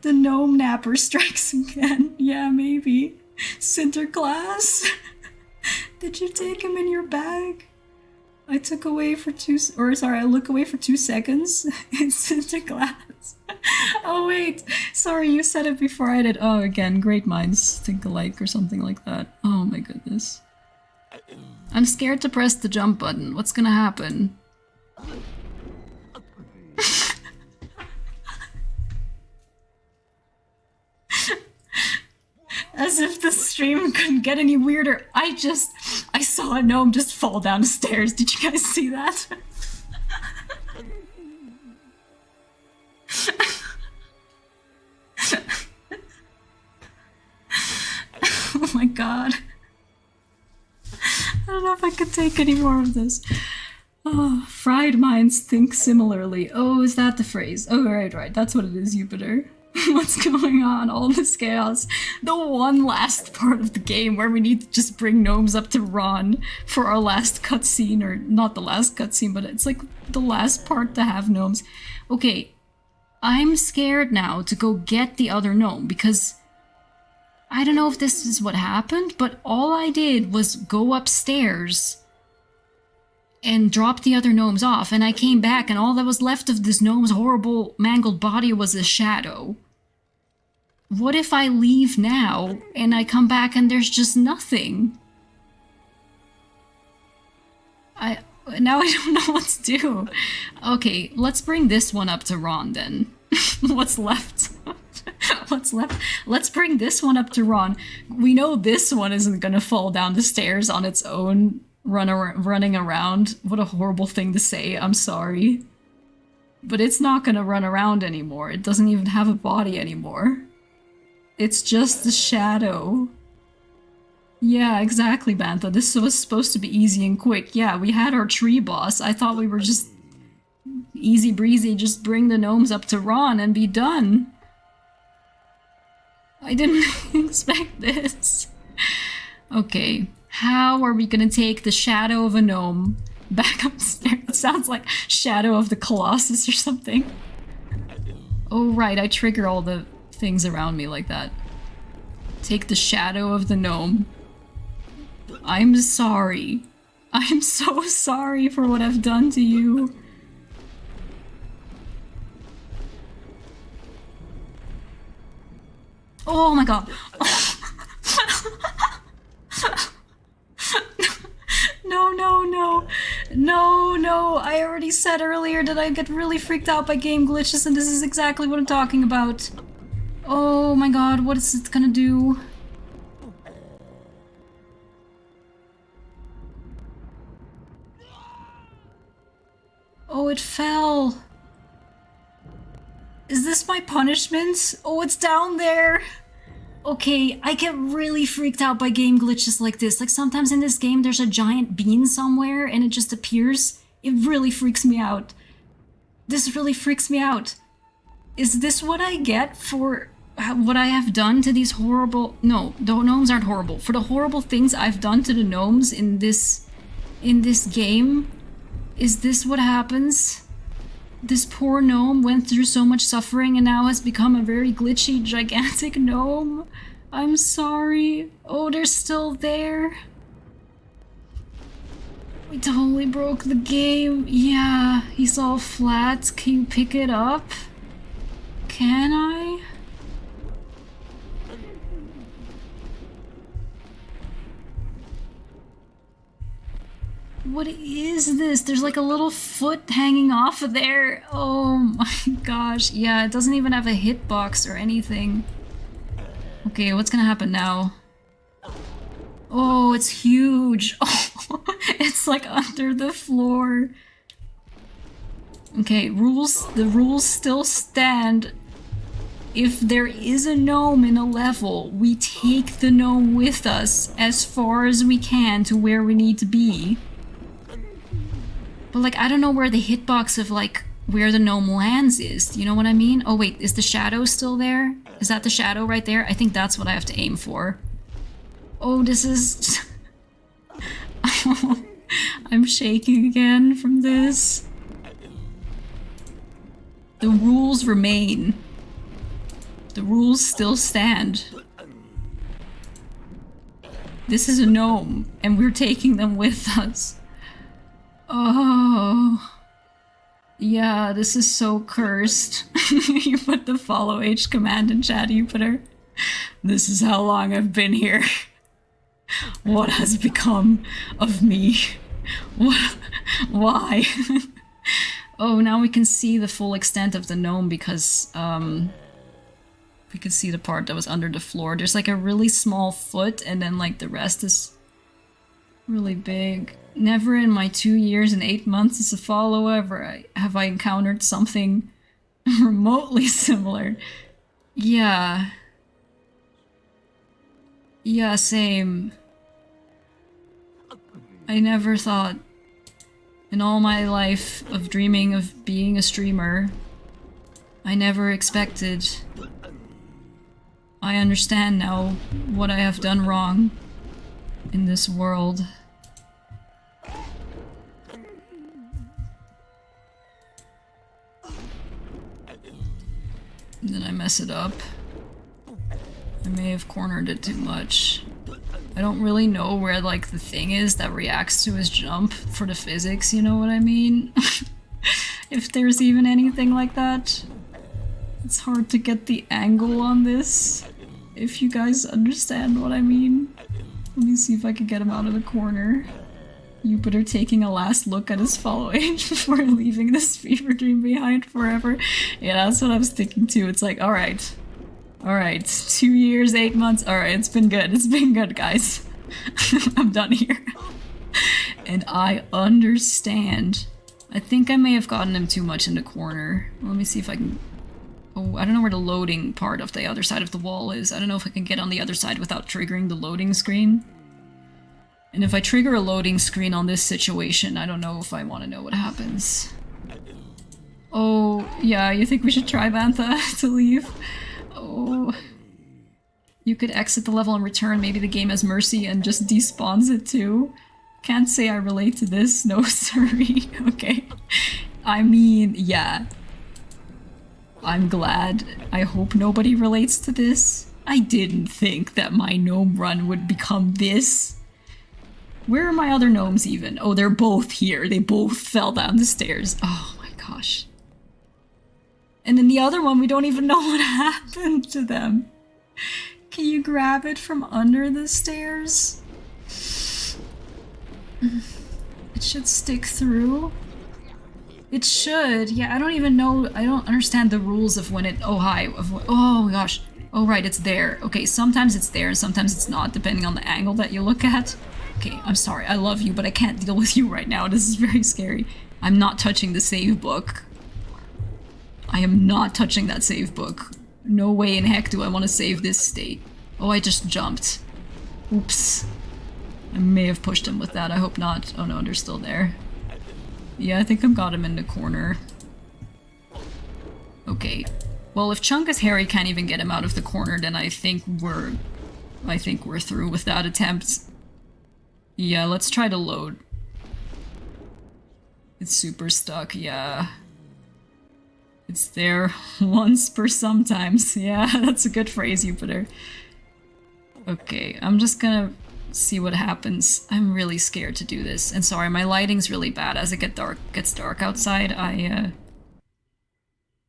The gnome napper strikes again. Yeah, maybe. Sinterklaas? Did you take him in your bag? I took away for I look away for 2 seconds. It's Sinterklaas. Oh wait, sorry, you said it before I did. Oh, again, great minds think alike or something like that. Oh my goodness. I'm scared to press the jump button. What's gonna happen? As if the stream couldn't get any weirder. I saw a gnome just fall down the stairs. Did you guys see that? Oh my god. I don't know if I could take any more of this. Oh, fried minds think similarly. Oh, is that the phrase? Oh, right. That's what it is, Jupiter. What's going on? All this chaos. The one last part of the game where we need to just bring gnomes up to Ron for our last cutscene, or not the last cutscene, but it's like the last part to have gnomes. Okay, I'm scared now to go get the other gnome because I don't know if this is what happened, but all I did was go upstairs and drop the other gnomes off, and I came back and all that was left of this gnome's horrible mangled body was a shadow. What if I leave now and I come back and there's just nothing? Now I don't know what to do. Okay, let's bring this one up to Ron then. What's left? What's left? Let's bring this one up to Ron. We know this one isn't gonna fall down the stairs on its own, running around. What a horrible thing to say, I'm sorry. But it's not gonna run around anymore. It doesn't even have a body anymore. It's just the shadow. Yeah, exactly, Bantha. This was supposed to be easy and quick. Yeah, we had our tree boss. I thought we were just easy breezy, just bring the gnomes up to Ron and be done. I didn't expect this. Okay, how are we gonna take the shadow of a gnome back upstairs? It sounds like Shadow of the Colossus or something. Oh right, I trigger all the things around me like that. Take the shadow of the gnome. I'm sorry. I'm so sorry for what I've done to you. Oh my god. No. I already said earlier that I get really freaked out by game glitches, and this is exactly what I'm talking about. Oh my god, what is it gonna do? Oh, it fell. Is this my punishment? Oh, it's down there. Okay, I get really freaked out by game glitches like this. Like sometimes in this game there's a giant bean somewhere and it just appears. It really freaks me out. This really freaks me out. Is this what I get for what I have done to these horrible... No, the gnomes aren't horrible. For the horrible things I've done to the gnomes in this game, is this what happens? This poor gnome went through so much suffering and now has become a very glitchy, gigantic gnome. I'm sorry. Oh, they're still there. We totally broke the game. Yeah, he's all flat. Can you pick it up? Can I? What is this? There's like a little foot hanging off of there. Oh my gosh. Yeah, it doesn't even have a hitbox or anything. Okay, what's gonna happen now? Oh, it's huge. Oh, it's like under the floor. Okay, the rules still stand. If there is a gnome in a level, we take the gnome with us as far as we can to where we need to be. But like, I don't know where the hitbox of like where the gnome lands is. You know what I mean? Oh wait, is the shadow still there? Is that the shadow right there? I think that's what I have to aim for. Oh, this is... I'm shaking again from this. The rules remain. The rules still stand. This is a gnome, and we're taking them with us. Oh. Yeah, this is so cursed. You put the follow H command in chat, you put her. This is how long I've been here. What has become of me? What? Why? Oh, now we can see the full extent of the gnome because, we can see the part that was under the floor. There's like a really small foot and then like the rest is really big. Never in my 2 years and 8 months as a follower have I encountered something remotely similar. Yeah. Yeah, same. I never thought in all my life of dreaming of being a streamer, I never expected. I understand now what I have done wrong in this world. Did I mess it up? I may have cornered it too much. I don't really know where, like, the thing is that reacts to his jump for the physics, you know what I mean? If there's even anything like that. It's hard to get the angle on this, if you guys understand what I mean. Let me see if I can get him out of the corner. Jupiter taking a last look at his follow age before leaving this fever dream behind forever. Yeah, that's what I was thinking too. It's like, alright. Alright, 2 years, 8 months. Alright, it's been good, guys. I'm done here. And I understand. I think I may have gotten him too much in the corner. Let me see if I can... Oh, I don't know where the loading part of the other side of the wall is. I don't know if I can get on the other side without triggering the loading screen. And if I trigger a loading screen on this situation, I don't know if I want to know what happens. Oh, yeah, you think we should try Bantha to leave? Oh. You could exit the level and return. Maybe the game has mercy and just despawns it too. Can't say I relate to this. No, sorry. Okay. I mean, yeah. I'm glad. I hope nobody relates to this. I didn't think that my gnome run would become this. Where are my other gnomes even? Oh, they're both here. They both fell down the stairs. Oh my gosh. And then the other one, we don't even know what happened to them. Can you grab it from under the stairs? It should stick through. It should. Yeah, I don't even know. I don't understand the rules of when it... Oh, hi. Oh, gosh. Oh, right, it's there. Okay, sometimes it's there and sometimes it's not, depending on the angle that you look at. Okay, I'm sorry. I love you, but I can't deal with you right now. This is very scary. I'm not touching the save book. I am not touching that save book. No way in heck do I want to save this state. Oh, I just jumped. Oops. I may have pushed him with that. I hope not. Oh no, they're still there. Yeah, I think I've got him in the corner. Okay. Well, if Chungus Harry can't even get him out of the corner, then I think we're through with that attempt. Yeah, let's try to load. It's super stuck, yeah. It's there once per sometimes. Yeah, that's a good phrase, Jupiter. Okay, I'm just gonna see what happens. I'm really scared to do this. And sorry, my lighting's really bad. As it gets dark outside,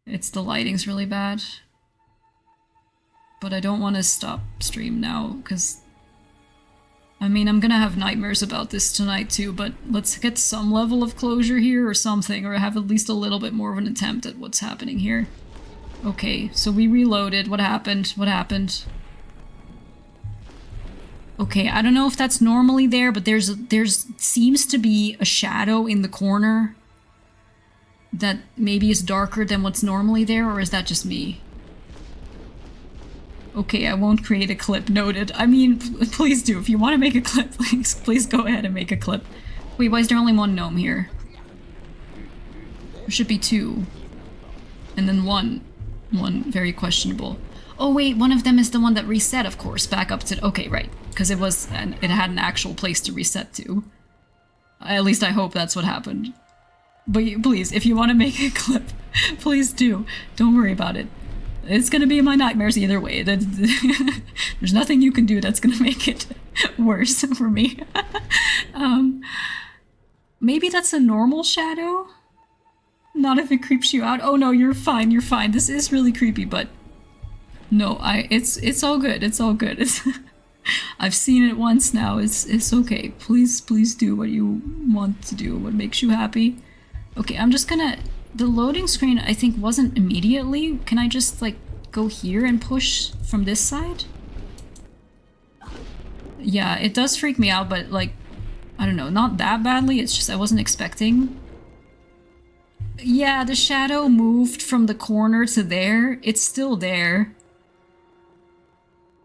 it's the lighting's really bad. But I don't want to stop stream now, because... I mean, I'm gonna have nightmares about this tonight too, but let's get some level of closure here or something, or have at least a little bit more of an attempt at what's happening here. Okay, so we reloaded. What happened? What happened? Okay, I don't know if that's normally there, but there's seems to be a shadow in the corner that maybe is darker than what's normally there, or is that just me? Okay, I won't create a clip, noted. I mean, please do. If you want to make a clip, please go ahead and make a clip. Wait, why is there only one gnome here? There should be two. And then one very questionable. Oh wait, one of them is the one that reset, of course, back up to... Okay, right. Because it had an actual place to reset to. At least I hope that's what happened. But please, if you want to make a clip, please do. Don't worry about it. It's gonna be in my nightmares either way. There's nothing you can do that's gonna make it worse for me. Maybe that's a normal shadow? Not if it creeps you out. Oh no, you're fine, you're fine. This is really creepy, but no, it's all good. It's all good. It's I've seen it once now. It's okay. Please do what you want to do. What makes you happy. Okay, I'm just gonna the loading screen I think wasn't immediately. Can I just like go here and push from this side? Yeah, it does freak me out, but like I don't know, not that badly. It's just I wasn't expecting. Yeah, the shadow moved from the corner to there. It's still there.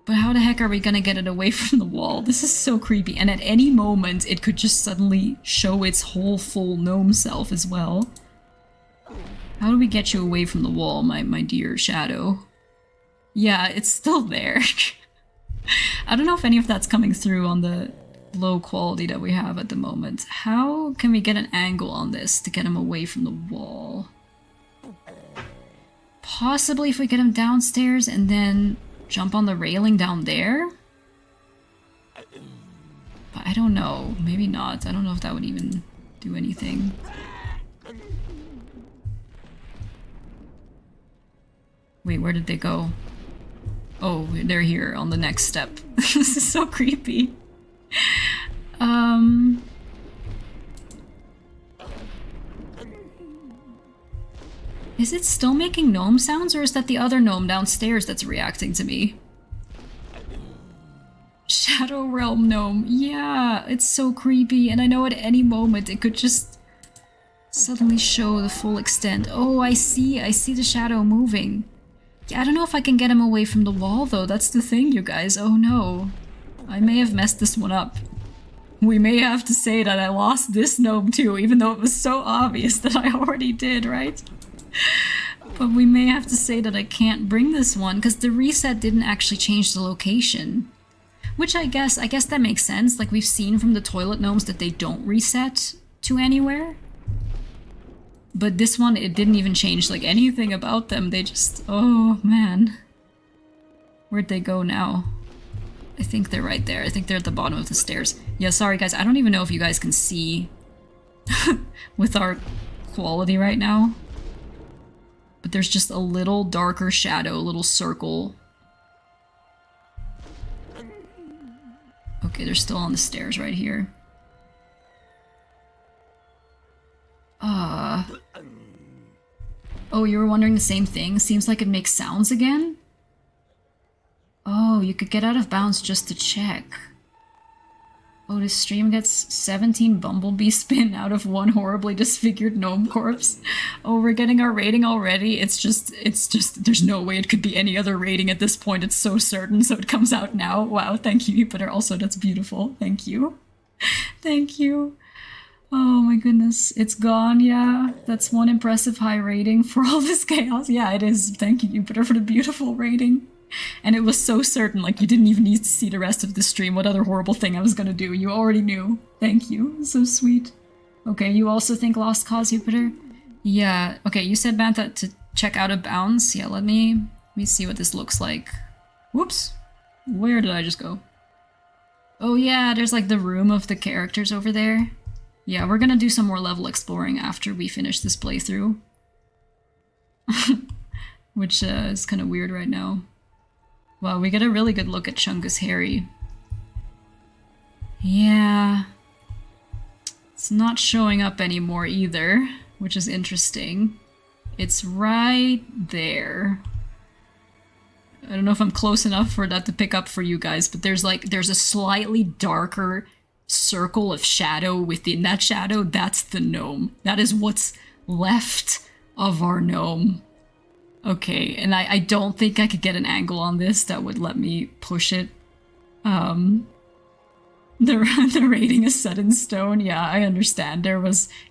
But how the heck are we gonna get it away from the wall? This is so creepy. And at any moment, it could just suddenly show its whole full gnome self as well. How do we get you away from the wall, my dear shadow? Yeah, it's still there. I don't know if any of that's coming through on the low quality that we have at the moment. How can we get an angle on this to get him away from the wall? Possibly if we get him downstairs and then jump on the railing down there? But I don't know. Maybe not. I don't know if that would even do anything. Wait, where did they go? Oh, they're here on the next step. This is so creepy. Is it still making gnome sounds, or is that the other gnome downstairs that's reacting to me? Shadow Realm gnome. Yeah, it's so creepy, and I know at any moment it could just suddenly show the full extent. Oh, I see the shadow moving. Yeah, I don't know if I can get him away from the wall, though. That's the thing, you guys. Oh no. I may have messed this one up. We may have to say that I lost this gnome too, even though it was so obvious that I already did, right? But we may have to say that I can't bring this one, because the reset didn't actually change the location. Which I guess that makes sense. Like, we've seen from the toilet gnomes that they don't reset to anywhere. But this one, it didn't even change, like, anything about them. They just... oh, man. Where'd they go now? I think they're right there. I think they're at the bottom of the stairs. Yeah, sorry guys, I don't even know if you guys can see with our quality right now. But there's just a little darker shadow, a little circle. Okay, they're still on the stairs right here. Oh, you were wondering the same thing? Seems like it makes sounds again? Oh, you could get out of bounds just to check. Oh, this stream gets 17 bumblebee spin out of one horribly disfigured gnome corpse. Oh, we're getting our rating already? It's just, there's no way it could be any other rating at this point. It's so certain, so it comes out now. Wow, thank you, Jupiter. Also, that's beautiful. Thank you. Thank you. Oh my goodness, it's gone, yeah. That's one impressive high rating for all this chaos. Yeah, it is. Thank you, Jupiter, for the beautiful rating. And it was so certain, like you didn't even need to see the rest of the stream, what other horrible thing I was gonna do. You already knew. Thank you. So sweet. Okay, you also think Lost Cause, Jupiter? Yeah. Okay, you said, Bantha, to check out of bounds. Yeah, let me see what this looks like. Whoops. Where did I just go? Oh yeah, there's like the room of the characters over there. Yeah, we're gonna do some more level exploring after we finish this playthrough. Which is kind of weird right now. Wow, we get a really good look at Chungus Harry. Yeah. It's not showing up anymore either, which is interesting. It's right there. I don't know if I'm close enough for that to pick up for you guys, but there's a slightly darker circle of shadow within that shadow. That's the gnome. That is what's left of our gnome. Okay, and I don't think I could get an angle on this that would let me push it. The rating is set in stone. Yeah, I understand.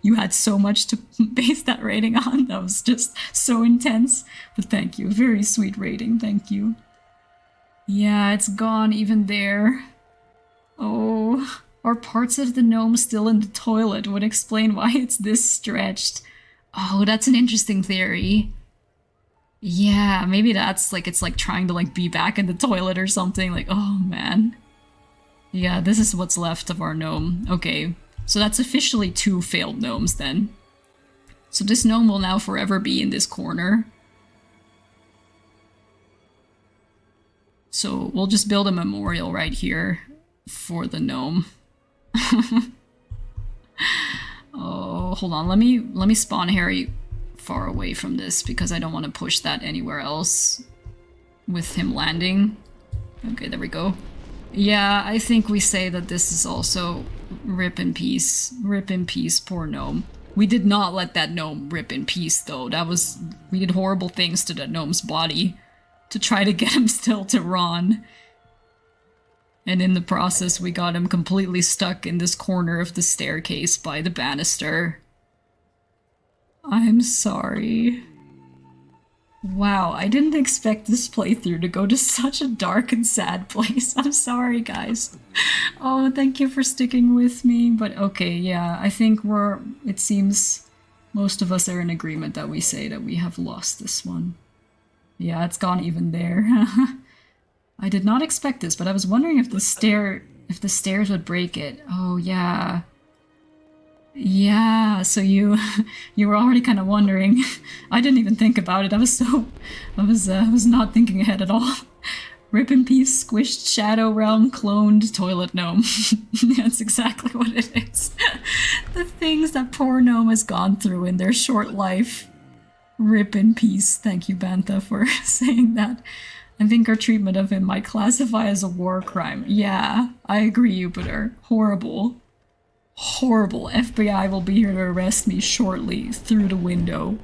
You had so much to base that rating on. That was just so intense. But thank you. Very sweet rating. Thank you. Yeah, it's gone even there. Oh, are parts of the gnome still in the toilet? Would explain why it's this stretched. Oh, that's an interesting theory. Yeah, maybe that's like, it's like trying to like be back in the toilet or something. Like, oh man. Yeah, this is what's left of our gnome. Okay, so that's officially 2 failed gnomes then. So this gnome will now forever be in this corner. So we'll just build a memorial right here for the gnome. Oh, hold on. Let me spawn Harry far away from this because I don't want to push that anywhere else with him landing. Okay, there we go. Yeah, I think we say that this is also rip in peace. Rip in peace, poor gnome. We did not let that gnome rip in peace, though. We did horrible things to that gnome's body to try to get him still to Ron. And in the process, we got him completely stuck in this corner of the staircase by the banister. I'm sorry. Wow, I didn't expect this playthrough to go to such a dark and sad place. I'm sorry, guys. Oh, thank you for sticking with me. But okay, yeah, I think it seems most of us are in agreement that we say that we have lost this one. Yeah, it's gone even there. I did not expect this, but I was wondering if the stairs would break it. Oh, yeah. Yeah, so you were already kind of wondering. I didn't even think about it. I was not thinking ahead at all. Rip in peace, squished Shadow Realm cloned toilet gnome. That's exactly what it is. The things that poor gnome has gone through in their short life. Rip in peace. Thank you, Bantha, for saying that. I think our treatment of him might classify as a war crime. Yeah, I agree, Jupiter. Horrible. Horrible. FBI will be here to arrest me shortly through the window.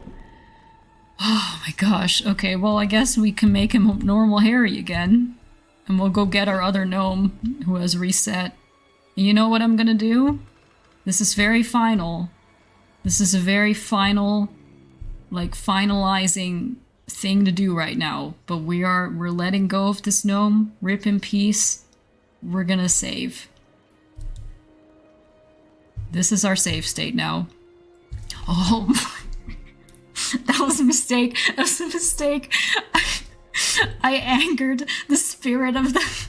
Oh my gosh. Okay, well, I guess we can make him normal Harry again. And we'll go get our other gnome who has reset. And you know what I'm gonna do? This is very final. This is a very final, like, finalizing thing to do right now. But we're letting go of this gnome. Rip in peace. We're gonna save. This is our save state now. Oh, that was a mistake. That was a mistake. I angered the spirit of the...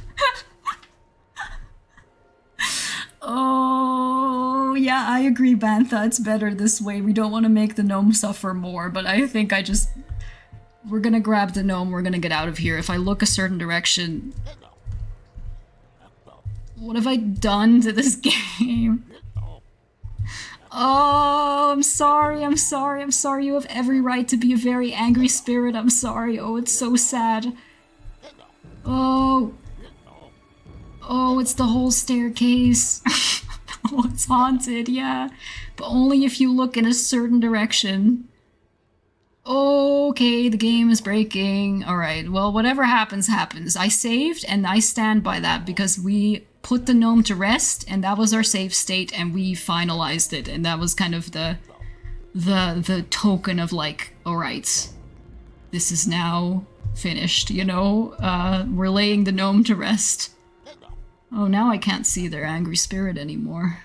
Oh, yeah, I agree, Bantha. It's better this way. We don't want to make the gnome suffer more, but I think we're gonna grab the gnome, we're gonna get out of here. If I look a certain direction... What have I done to this game? Oh, I'm sorry. You have every right to be a very angry spirit. I'm sorry. Oh, it's so sad. Oh. Oh, it's the whole staircase. Oh, it's haunted, yeah. But only if you look in a certain direction. Okay, the game is breaking. Alright, well, whatever happens, happens. I saved, and I stand by that, because we put the gnome to rest, and that was our save state, and we finalized it, and that was kind of the token of, like, alright, this is now finished, you know? We're laying the gnome to rest. Oh, now I can't see their angry spirit anymore.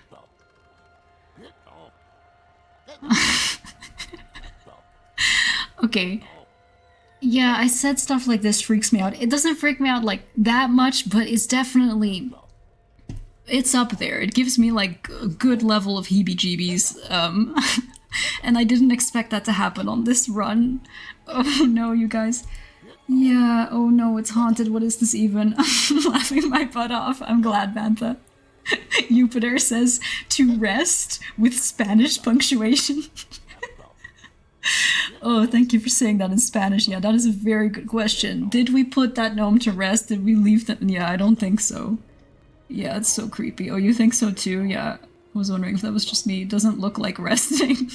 Okay. Yeah, I said stuff like this freaks me out. It doesn't freak me out, like, that much, but it's definitely... It's up there. It gives me, like, a good level of heebie-jeebies, and I didn't expect that to happen on this run. Oh no, you guys. Yeah, oh no, it's haunted. What is this even? I'm laughing my butt off. I'm glad, Bantha. Jupiter says, to rest, with Spanish punctuation. Oh, thank you for saying that in Spanish. Yeah, that is a very good question. Did we put that gnome to rest? Did we leave them? Yeah, I don't think so. Yeah, it's so creepy. Oh, you think so too? Yeah, I was wondering if that was just me. It doesn't look like resting.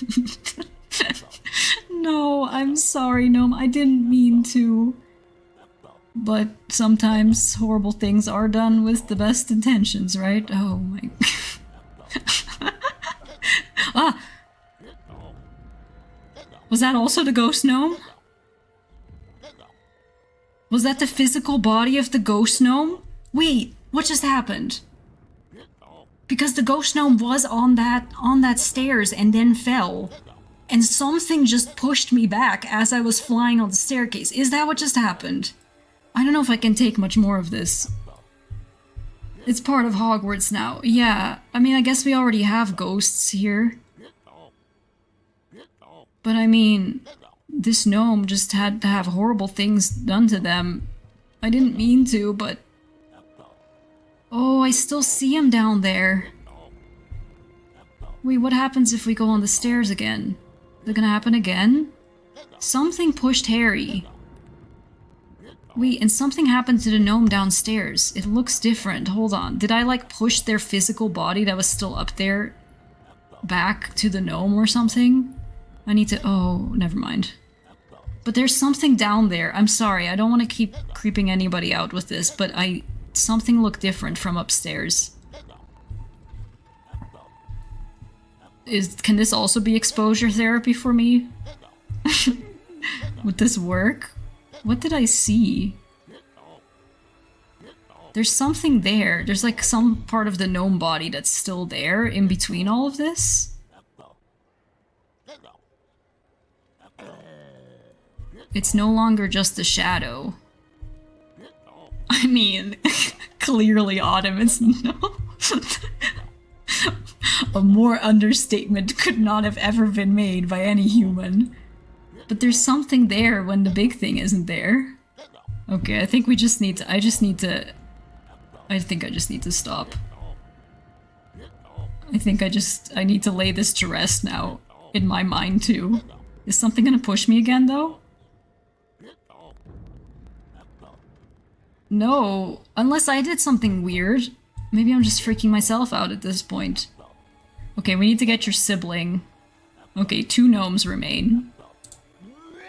No, I'm sorry, gnome. I didn't mean to. But sometimes horrible things are done with the best intentions, right? Oh my... Ah! Was that also the ghost gnome? Was that the physical body of the ghost gnome? Wait, what just happened? Because the ghost gnome was on that stairs and then fell. And something just pushed me back as I was flying on the staircase. Is that what just happened? I don't know if I can take much more of this. It's part of Hogwarts now. Yeah, I mean, I guess we already have ghosts here. But I mean, this gnome just had to have horrible things done to them. I didn't mean to, but... Oh, I still see him down there. Wait, what happens if we go on the stairs again? Is it gonna happen again? Something pushed Harry. Wait, and something happened to the gnome downstairs. It looks different. Hold on. Did I, like, push their physical body that was still up there back to the gnome or something? I need to... Oh, never mind. But there's something down there. I'm sorry, I don't want to keep creeping anybody out with this, but something looked different from upstairs. Can this also be exposure therapy for me? Would this work? What did I see? There's something there. There's like some part of the gnome body that's still there in between all of this. It's no longer just a shadow. I mean, clearly Autumn is no. A more understatement could not have ever been made by any human. But there's something there when the big thing isn't there. Okay, I think we just need to... I think I just need to stop. I need to lay this to rest now. In my mind, too. Is something gonna push me again, though? No, unless I did something weird. Maybe I'm just freaking myself out at this point. Okay, we need to get your sibling. Okay, 2 gnomes remain.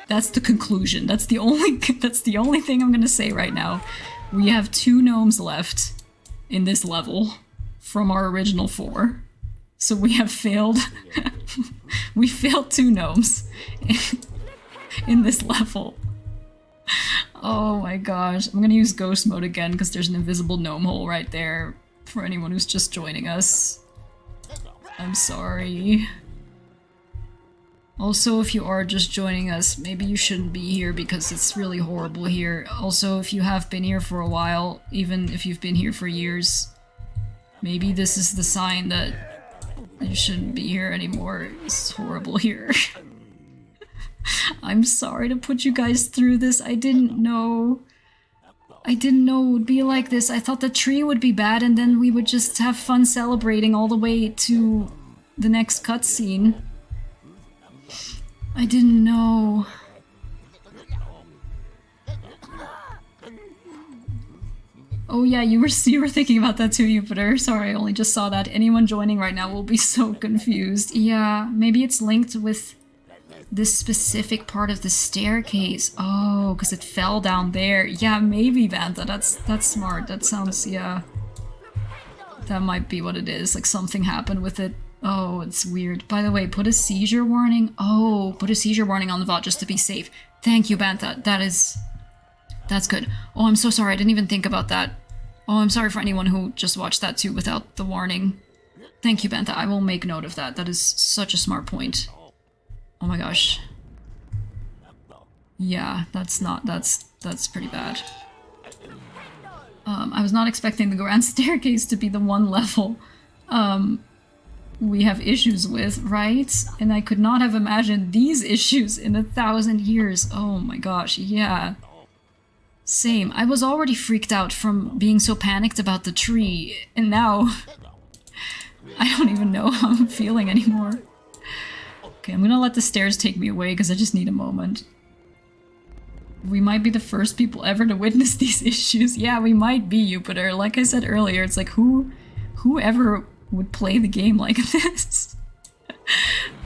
That's the conclusion. That's the only thing I'm gonna say right now. We have 2 gnomes left in this level from our original 4. So we have failed. We failed 2 gnomes in this level. Oh my gosh. I'm gonna use ghost mode again because there's an invisible gnome hole right there for anyone who's just joining us. I'm sorry. Also, if you are just joining us, maybe you shouldn't be here because it's really horrible here. Also, if you have been here for a while, even if you've been here for years, maybe this is the sign that you shouldn't be here anymore. It's horrible here. I'm sorry to put you guys through this. I didn't know it would be like this. I thought the tree would be bad and then we would just have fun celebrating all the way to the next cutscene. I didn't know. Oh yeah, you were thinking about that too, Jupiter. Sorry, I only just saw that. Anyone joining right now will be so confused. Yeah, maybe it's linked with this specific part of the staircase. Oh, because it fell down there. Yeah, maybe, Vanta. That's smart. That sounds, yeah. That might be what it is. Like something happened with it. Oh, it's weird. By the way, put a seizure warning. Oh, put a seizure warning on the VOD just to be safe. Thank you, Bantha. That's good. Oh, I'm so sorry. I didn't even think about that. Oh, I'm sorry for anyone who just watched that too without the warning. Thank you, Bantha. I will make note of that. That is such a smart point. Oh my gosh. Yeah, that's pretty bad. I was not expecting the grand staircase to be the one level we have issues with, right? And I could not have imagined these issues in 1,000 years. Oh my gosh, yeah. Same. I was already freaked out from being so panicked about the tree, and now I don't even know how I'm feeling anymore. Okay, I'm gonna let the stairs take me away because I just need a moment. We might be the first people ever to witness these issues. Yeah, we might be, Jupiter. Like I said earlier, it's like whoever would play the game like this?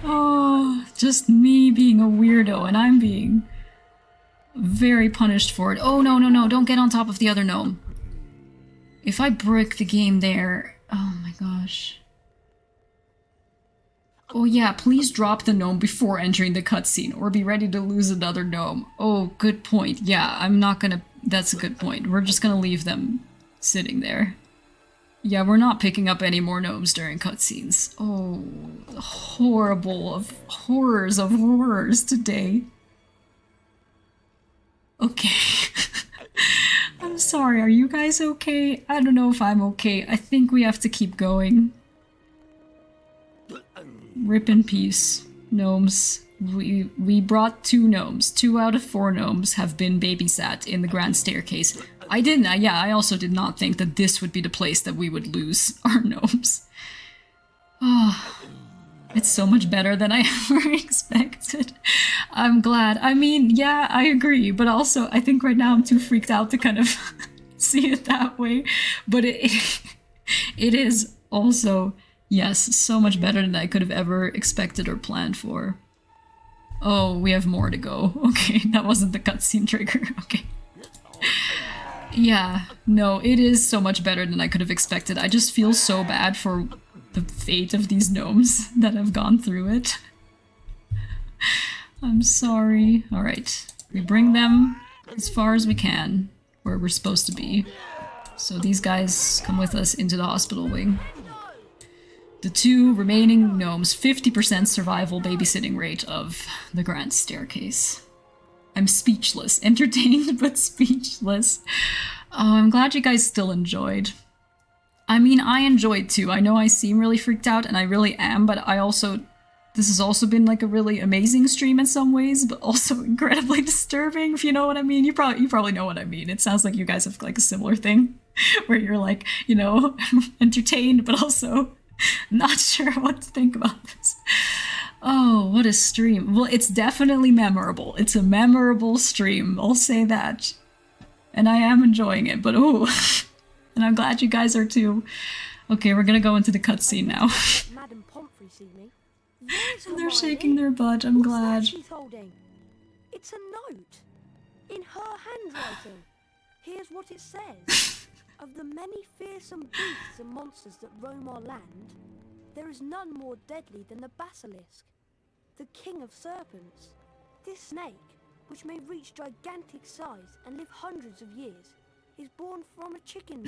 Oh, just me being a weirdo, and I'm being very punished for it. Oh, no, no, no, don't get on top of the other gnome. If I brick the game there... Oh my gosh. Oh yeah, please drop the gnome before entering the cutscene, or be ready to lose another gnome. Oh, good point. Yeah, I'm not gonna... That's a good point. We're just gonna leave them sitting there. Yeah, we're not picking up any more gnomes during cutscenes. Oh, horrible of horrors today. Okay. I'm sorry, are you guys okay? I don't know if I'm okay. I think we have to keep going. Rip in peace, gnomes. we brought 2 gnomes. 2 out of 4 gnomes have been babysat in the grand staircase. I also did not think that this would be the place that we would lose our gnomes. Oh, it's so much better than I ever expected. I'm glad. I mean, yeah, I agree, but also I think right now I'm too freaked out to kind of see it that way. But it is also, yes, so much better than I could have ever expected or planned for. Oh, we have more to go. Okay, that wasn't the cutscene trigger. Okay. Yeah, no, it is so much better than I could have expected. I just feel so bad for the fate of these gnomes that have gone through it. I'm sorry. Alright, we bring them as far as we can, where we're supposed to be. So these guys come with us into the hospital wing. The 2 remaining gnomes, 50% survival babysitting rate of the grand staircase. I'm speechless. Entertained, but speechless. Oh, I'm glad you guys still enjoyed. I mean, I enjoyed too. I know I seem really freaked out, and I really am, but this has also been like a really amazing stream in some ways, but also incredibly disturbing, if you know what I mean. You probably know what I mean. It sounds like you guys have like a similar thing, where you're like, you know, entertained, but also not sure what to think about this. Oh, what a stream. Well, it's definitely memorable. It's a memorable stream, I'll say that. And I am enjoying it, but oh, and I'm glad you guys are too. Okay, we're gonna go into the cutscene now. Madam Pomfrey see me. And they're shaking their butt, I'm glad. What's that she's holding? It's a note. In her handwriting. Here's what it says. Of the many fearsome beasts and monsters that roam our land, there is none more deadly than the basilisk, the king of serpents. This snake, which may reach gigantic size and live hundreds of years, is born from a chicken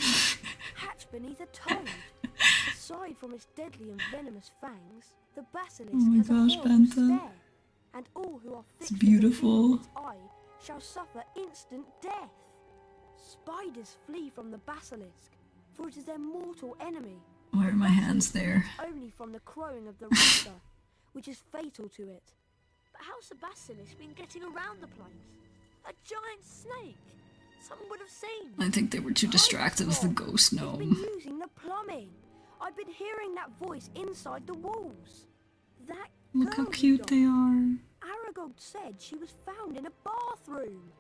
hatched beneath a toad. Aside from its deadly and venomous fangs, the basilisk has a horrible stare, and all who are fixed beautiful. its eye shall suffer instant death. Spiders flee from the basilisk, for it is their mortal enemy. Where are my hands there? Only from the crowing of the rooster, which is fatal to it. But how's the basilisk been getting around the place? A giant snake! Someone would have seen. I think they were too distracted with the ghost It's gnome. been using the plumbing. I've been hearing that voice inside the walls. That Look how girl cute dog. they are. Aragog said she was found in a bathroom.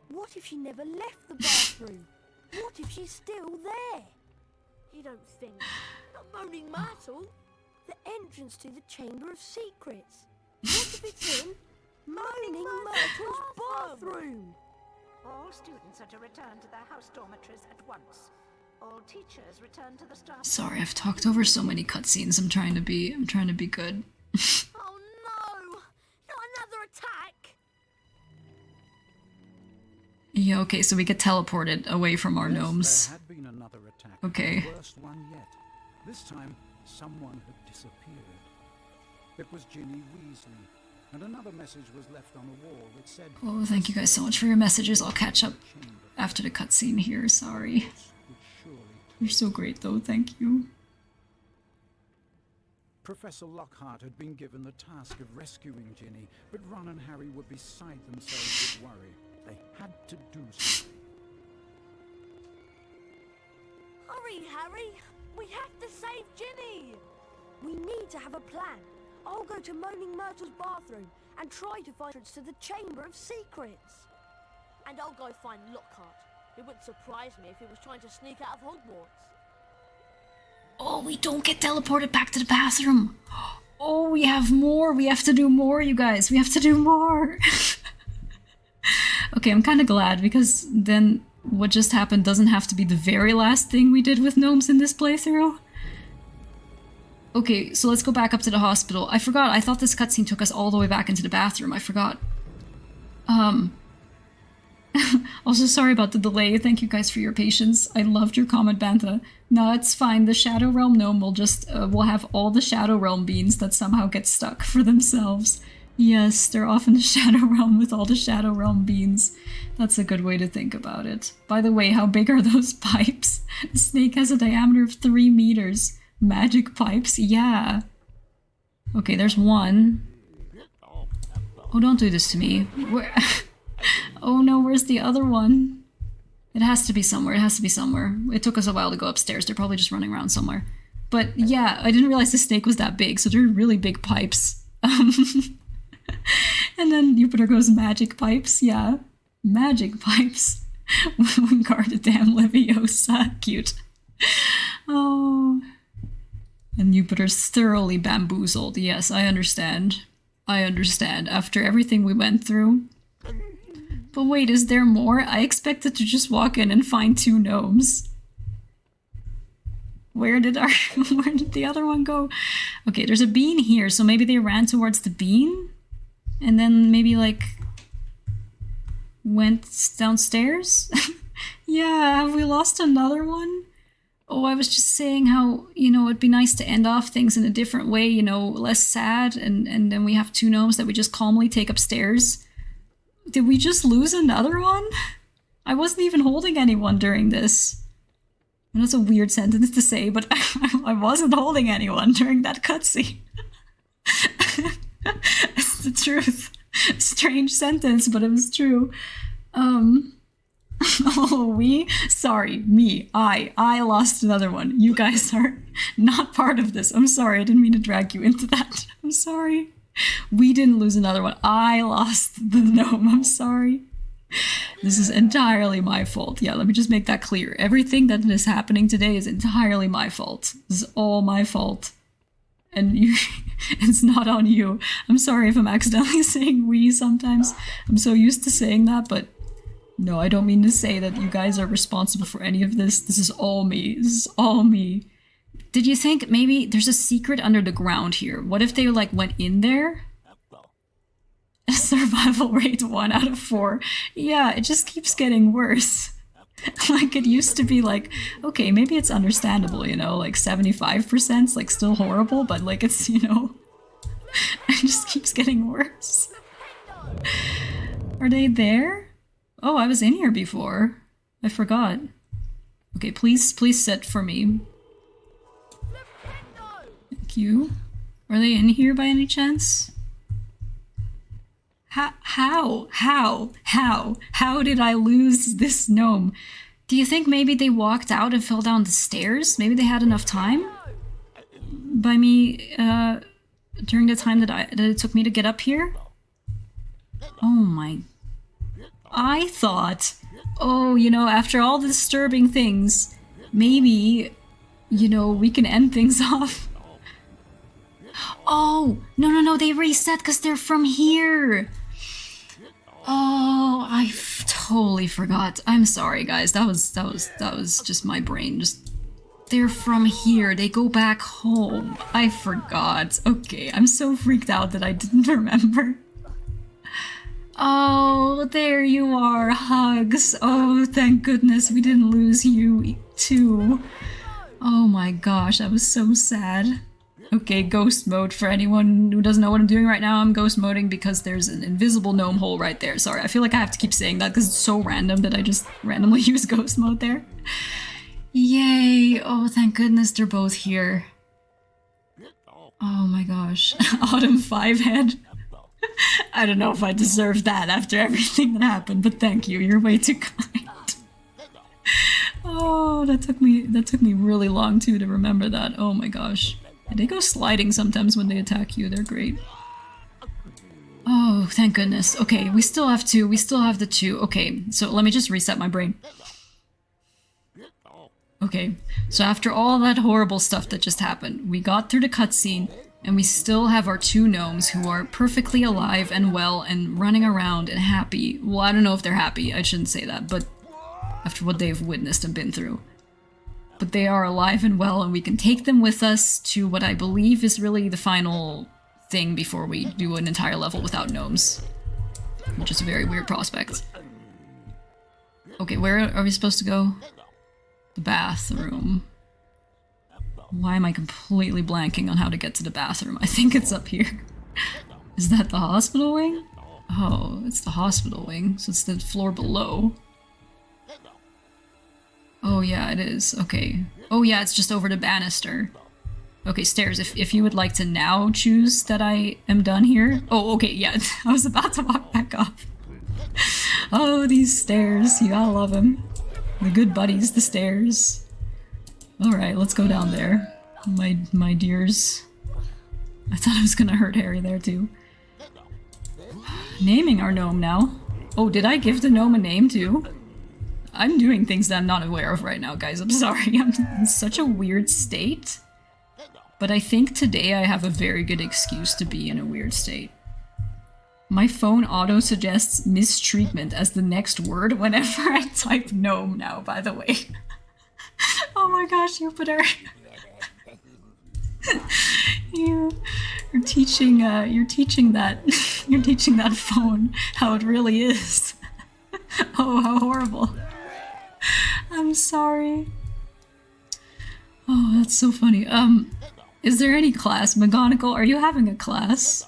What if she never left the bathroom? What if she's still there? You don't think? Not Moaning Myrtle. The entrance to the Chamber of Secrets. What if it's in Moaning Myrtle's bathroom? All students are to return to their house dormitories at once. All teachers return to the staff. Sorry, I've talked over so many cutscenes. I'm trying to be good. Oh no! Not another attack! Yeah, okay, so we get teleported away from our Yes, gnomes. there had been another attack. Okay. The worst one yet. This time, someone had disappeared. It was Ginny Weasley, and another message was left on the wall that said... Oh, thank you guys so much for your messages. I'll catch up after the cutscene here, sorry. You're so great though, thank you. Professor Lockhart had been given the task of rescuing Ginny, but Ron and Harry were beside themselves with worry. They had to do something. Hurry, Harry! We have to save Ginny! We need to have a plan. I'll go to Moaning Myrtle's bathroom and try to find entrance to the Chamber of Secrets. And I'll go find Lockhart. It wouldn't surprise me if he was trying to sneak out of Hogwarts. Oh, we don't get teleported back to the bathroom. Oh, we have more. We have to do more, you guys. We have to do more. Okay, I'm kind of glad because then what just happened doesn't have to be the very last thing we did with gnomes in this playthrough. Okay, so let's go back up to the hospital. I forgot, I thought this cutscene took us all the way back into the bathroom. I forgot. Also, sorry about the delay. Thank you guys for your patience. I loved your comment, Bantha. No, it's fine. The Shadow Realm gnome will just, will have all the Shadow Realm beans that somehow get stuck for themselves. Yes, they're off in the Shadow Realm with all the Shadow Realm beans. That's a good way to think about it. By the way, how big are those pipes? The snake has a diameter of 3 meters. Magic pipes? Yeah. Okay, there's one. Oh, don't do this to me. Where? Oh no, where's the other one? It has to be somewhere. It has to be somewhere. It took us a while to go upstairs. They're probably just running around somewhere. But yeah, I didn't realize the snake was that big, so they're really big pipes. And then Jupiter goes magic pipes. Yeah, magic pipes. Wingardium Leviosa. Cute. Oh. And Jupiter's thoroughly bamboozled. Yes, I understand. I understand. After everything we went through. But wait, is there more? I expected to just walk in and find 2 gnomes. Where did the other one go? Okay, there's a bean here, so maybe they ran towards the bean? And then maybe, like, went downstairs? Yeah, have we lost another one? Oh, I was just saying how, you know, it'd be nice to end off things in a different way, you know, less sad, and then we have 2 gnomes that we just calmly take upstairs. Did we just lose another one? I wasn't even holding anyone during this. And that's a weird sentence to say, but I wasn't holding anyone during that cutscene. It's the truth. Strange sentence, but it was true. Oh, sorry, me, I lost another one. You guys are not part of this. I'm sorry, I didn't mean to drag you into that. I'm sorry. We didn't lose another one. I lost the gnome. I'm sorry. This is entirely my fault. Yeah, let me just make that clear. Everything that is happening today is entirely my fault. This is all my fault. And it's not on you. I'm sorry if I'm accidentally saying we sometimes. I'm so used to saying that, but no, I don't mean to say that you guys are responsible for any of this. This is all me. This is all me. Did you think maybe there's a secret under the ground here? What if they, like, went in there? Survival rate 1 out of 4. Yeah, it just keeps getting worse. Like, it used to be like, okay, maybe it's understandable, you know, like 75% 's like still horrible, but like it's, you know, it just keeps getting worse. Are they there? Oh, I was in here before. I forgot. Okay, please sit for me. Thank you. Are they in here by any chance? How did I lose this gnome? Do you think maybe they walked out and fell down the stairs? Maybe they had enough time? By me, during the time that it took me to get up here? Oh my... I thought, oh, you know, after all the disturbing things, maybe, you know, we can end things off. Oh, no, they reset because they're from here. Oh, I totally forgot. I'm sorry, guys. That was just my brain. They're from here. They go back home. I forgot. Okay, I'm so freaked out that I didn't remember. Oh, there you are. Hugs. Oh, thank goodness we didn't lose you too. Oh my gosh, that was so sad. Okay, ghost mode. For anyone who doesn't know what I'm doing right now, I'm ghost moding because there's an invisible gnome hole right there. Sorry, I feel like I have to keep saying that because it's so random that I just randomly use ghost mode there. Yay! Oh, thank goodness they're both here. Oh my gosh. Autumn 5 head. I don't know if I deserve that after everything that happened, but thank you. You're way too kind. Oh, that took me really long too to remember that. Oh my gosh. They go sliding sometimes when they attack you. They're great. Oh, thank goodness. Okay, we still have two. We still have the 2. Okay, so let me just reset my brain. Okay, so after all that horrible stuff that just happened, we got through the cutscene, and we still have our 2 gnomes who are perfectly alive and well and running around and happy. Well, I don't know if they're happy. I shouldn't say that, but after what they've witnessed and been through. But they are alive and well, and we can take them with us to what I believe is really the final thing before we do an entire level without gnomes. Which is a very weird prospect. Okay, where are we supposed to go? The bathroom. Why am I completely blanking on how to get to the bathroom? I think it's up here. Is that the hospital wing? Oh, it's the hospital wing, so it's the floor below. Oh yeah, it is. Okay. Oh yeah, it's just over the banister. Okay, stairs, if you would like to now choose that I am done here. Oh, okay, yeah, I was about to walk back off. Oh, these stairs, you gotta love them. The good buddies, the stairs. Alright, let's go down there. My dears. I thought I was gonna hurt Harry there too. Naming our gnome now. Oh, did I give the gnome a name too? I'm doing things that I'm not aware of right now, guys. I'm sorry. I'm in such a weird state. But I think today I have a very good excuse to be in a weird state. My phone auto-suggests mistreatment as the next word whenever I type gnome now, by the way. Oh my gosh, Jupiter. You're teaching that you're teaching that phone how it really is. Oh, how horrible. I'm sorry. Oh, that's so funny. Is there any class? McGonagall, are you having a class?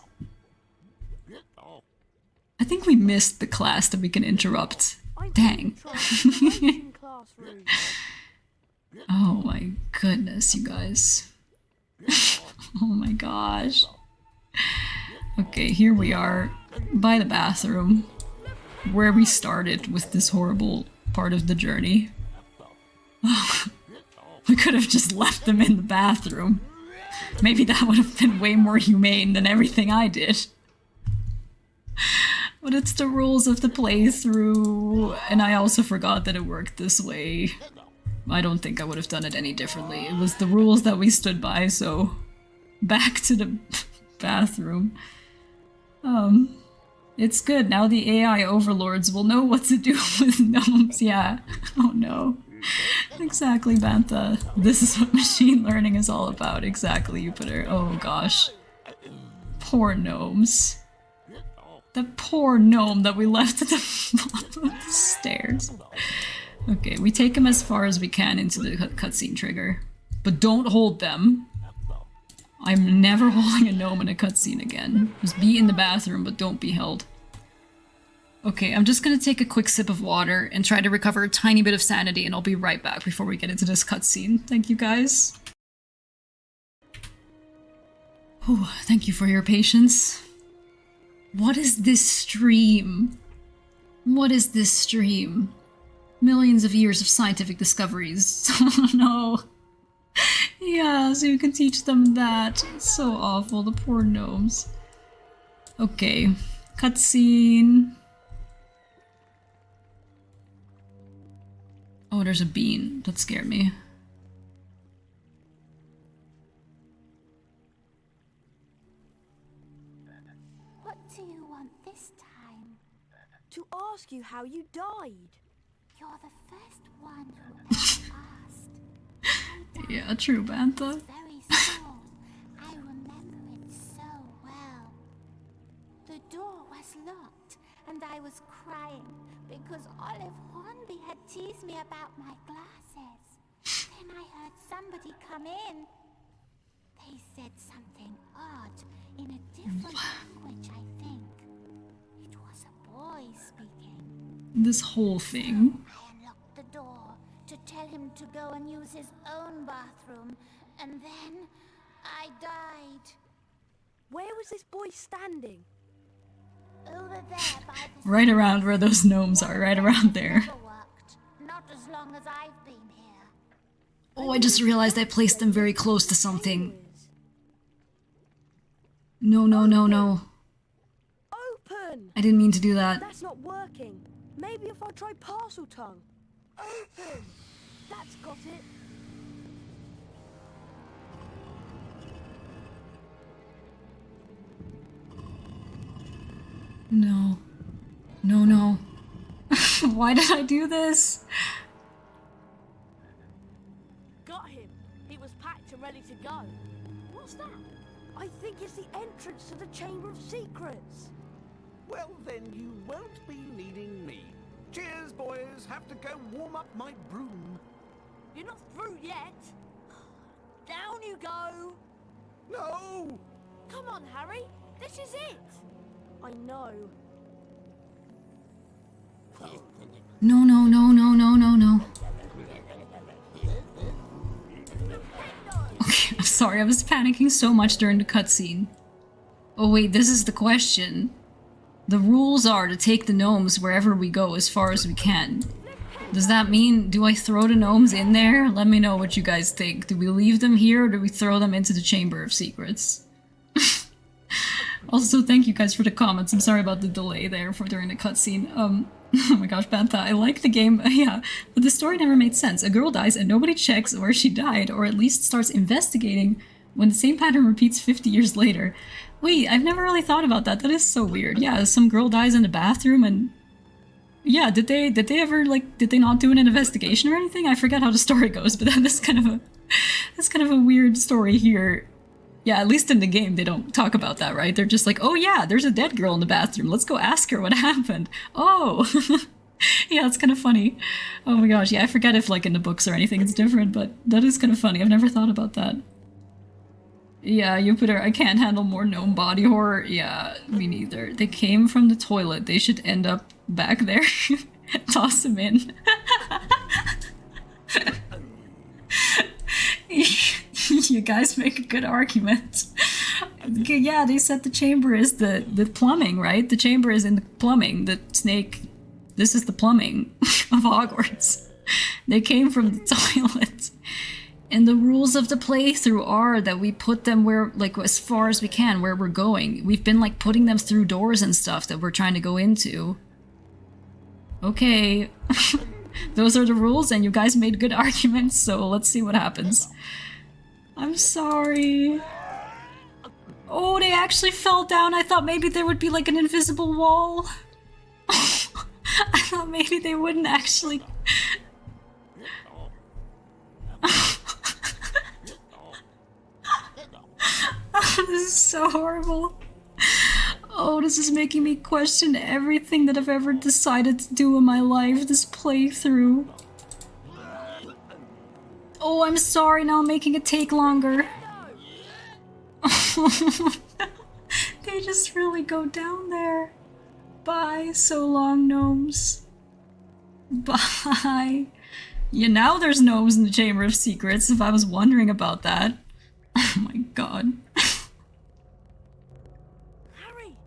I think we missed the class that we can interrupt. Dang. Oh my goodness, you guys. Oh my gosh. Okay, here we are by the bathroom, where we started with this horrible part of the journey. We could have just left them in the bathroom. Maybe that would have been way more humane than everything I did. But it's the rules of the playthrough, and I also forgot that it worked this way. I don't think I would have done it any differently. It was the rules that we stood by, so back to the bathroom. It's good. Now the AI overlords will know what to do with gnomes. Yeah. Oh no. Exactly, Bantha. This is what machine learning is all about. Exactly, Jupiter. Oh gosh. Poor gnomes. The poor gnome that we left at the bottom of the stairs. Okay, we take him as far as we can into the cutscene trigger. But don't hold them. I'm never holding a gnome in a cutscene again. Just be in the bathroom, but don't be held. Okay, I'm just gonna take a quick sip of water and try to recover a tiny bit of sanity, and I'll be right back before we get into this cutscene. Thank you, guys. Oh, thank you for your patience. What is this stream? What is this stream? Millions of years of scientific discoveries. Oh no. Yeah, so you can teach them that. It's so awful, the poor gnomes. Okay, cutscene. Oh, there's a bean. That scared me. What do you want this time? To ask you how you died. You're the first one who ever asked. Yeah, true, Bantha. Very small. I remember it so well. The door was locked, and I was crying because Olive Hornby had teased me about my glasses. Then I heard somebody come in. They said something odd in a different language, I think. It was a boy speaking. This whole thing. I unlocked the door to tell him to go and use his own bathroom, and then I died. Where was this boy standing? Over there by the Right around where those gnomes are, right around there. never worked. Not as long as I've been here. Oh, I just realized I placed them very close to something. No, no, no, no. Open! I didn't mean to do that. That's not working. Maybe if I try parcel tongue. Open! That's got it. No. No, no. Why did I do this? Got him. He was packed and ready to go. What's that? I think it's the entrance to the Chamber of Secrets. Well, then you won't be needing me. Cheers, boys. Have to go warm up my broom. You're not through yet. Down you go. No! Come on, Harry. This is it. I know. No, no, no, no, no, no, no. Okay, Sorry, I was panicking so much during the cutscene. Oh wait, this is the question. The rules are to take the gnomes wherever we go as far as we can. Does that mean, do I throw the gnomes in there? Let me know what you guys think. Do we leave them here or do we throw them into the Chamber of Secrets? Also, thank you guys for the comments. I'm sorry about the delay there for during the cutscene. Oh my gosh, Bantha, I like the game, yeah, but the story never made sense. A girl dies and nobody checks where she died, or at least starts investigating when the same pattern repeats 50 years later. Wait, I've never really thought about that. That is so weird. Yeah, some girl dies in the bathroom and... Yeah, did they ever, like, did they not do an investigation or anything? I forget how the story goes, but that's kind of a weird story here. Yeah, at least in the game they don't talk about that, right? They're just like, oh yeah, there's a dead girl in the bathroom. Let's go ask her what happened. Oh! Yeah, it's kind of funny. Oh my gosh, yeah, I forget if like in the books or anything it's different, but that is kind of funny. I've never thought about that. Yeah, Jupiter, I can't handle more gnome body horror. Yeah, me neither. They came from the toilet. They should end up back there. Toss them in. You guys make a good argument. Yeah, they said the chamber is the plumbing, right? The chamber is in the plumbing. The snake... This is the plumbing of Hogwarts. They came from the toilet. And the rules of the playthrough are that we put them where, like, as far as we can, where we're going. We've been, like, putting them through doors and stuff that we're trying to go into. Okay. Those are the rules, and you guys made good arguments, so let's see what happens. I'm sorry. Oh, they actually fell down. I thought maybe there would be, like, an invisible wall. I thought maybe they wouldn't actually... This is so horrible. Oh, this is making me question everything that I've ever decided to do in my life, this playthrough. Oh, I'm sorry, now I'm making it take longer. They just really go down there. Bye, so long, gnomes. Bye. Yeah, now there's gnomes in the Chamber of Secrets, if I was wondering about that. Oh my god. Harry,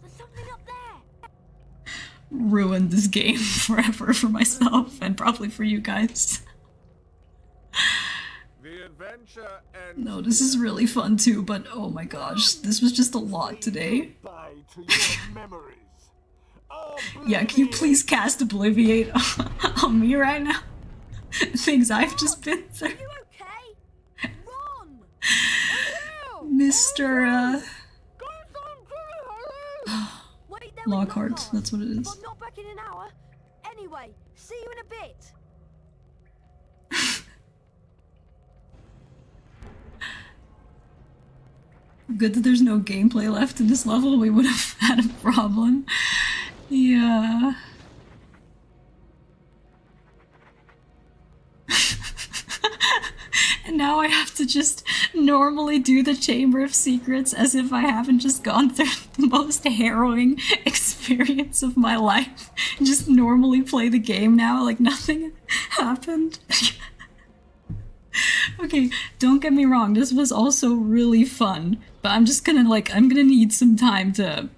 there's something up there. Ruined this game forever for myself, and probably for you guys. The adventure ends. No, this is really fun too, but oh my gosh, this was just a lot today. Goodbye to your memories. Yeah, can you please cast Obliviate on me right now? Things I've just been through. Are you okay? Run! Mr. Wait there Lockhart, that's what it is. I'm not back in an hour. Anyway, see you in a bit. Good that there's no gameplay left in this level, we would have had a problem. Yeah. And now I have to just normally do the Chamber of Secrets as if I haven't just gone through the most harrowing experience of my life. Just normally play the game now like nothing happened. Okay, don't get me wrong, this was also really fun, but I'm just gonna I'm gonna need some time to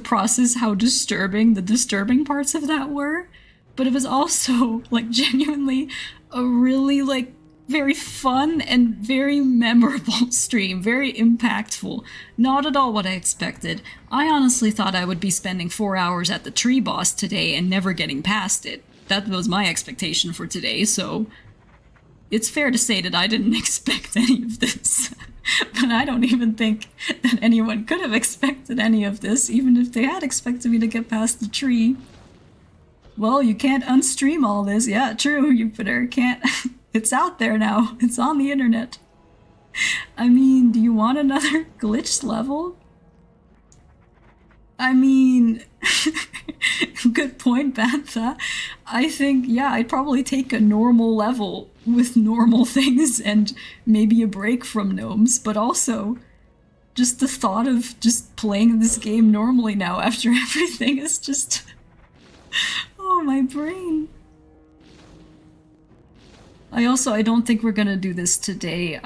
process how disturbing the disturbing parts of that were. But it was also like genuinely a really very fun and very memorable stream, very impactful. Not at all what I expected. I honestly thought I would be spending 4 hours at the tree boss today and never getting past it. That was my expectation for today, so it's fair to say that I didn't expect any of this. But I don't even think that anyone could have expected any of this, even if they had expected me to get past the tree. Well, you can't unstream all this. Yeah, true, Jupiter. Can't. It's out there now. It's on the internet. I mean, do you want another glitched level? I mean, good point, Bantha. I think, yeah, I'd probably take a normal level with normal things and maybe a break from gnomes, but also just the thought of just playing this game normally now after everything is just... Oh, my brain. I don't think we're gonna do this today.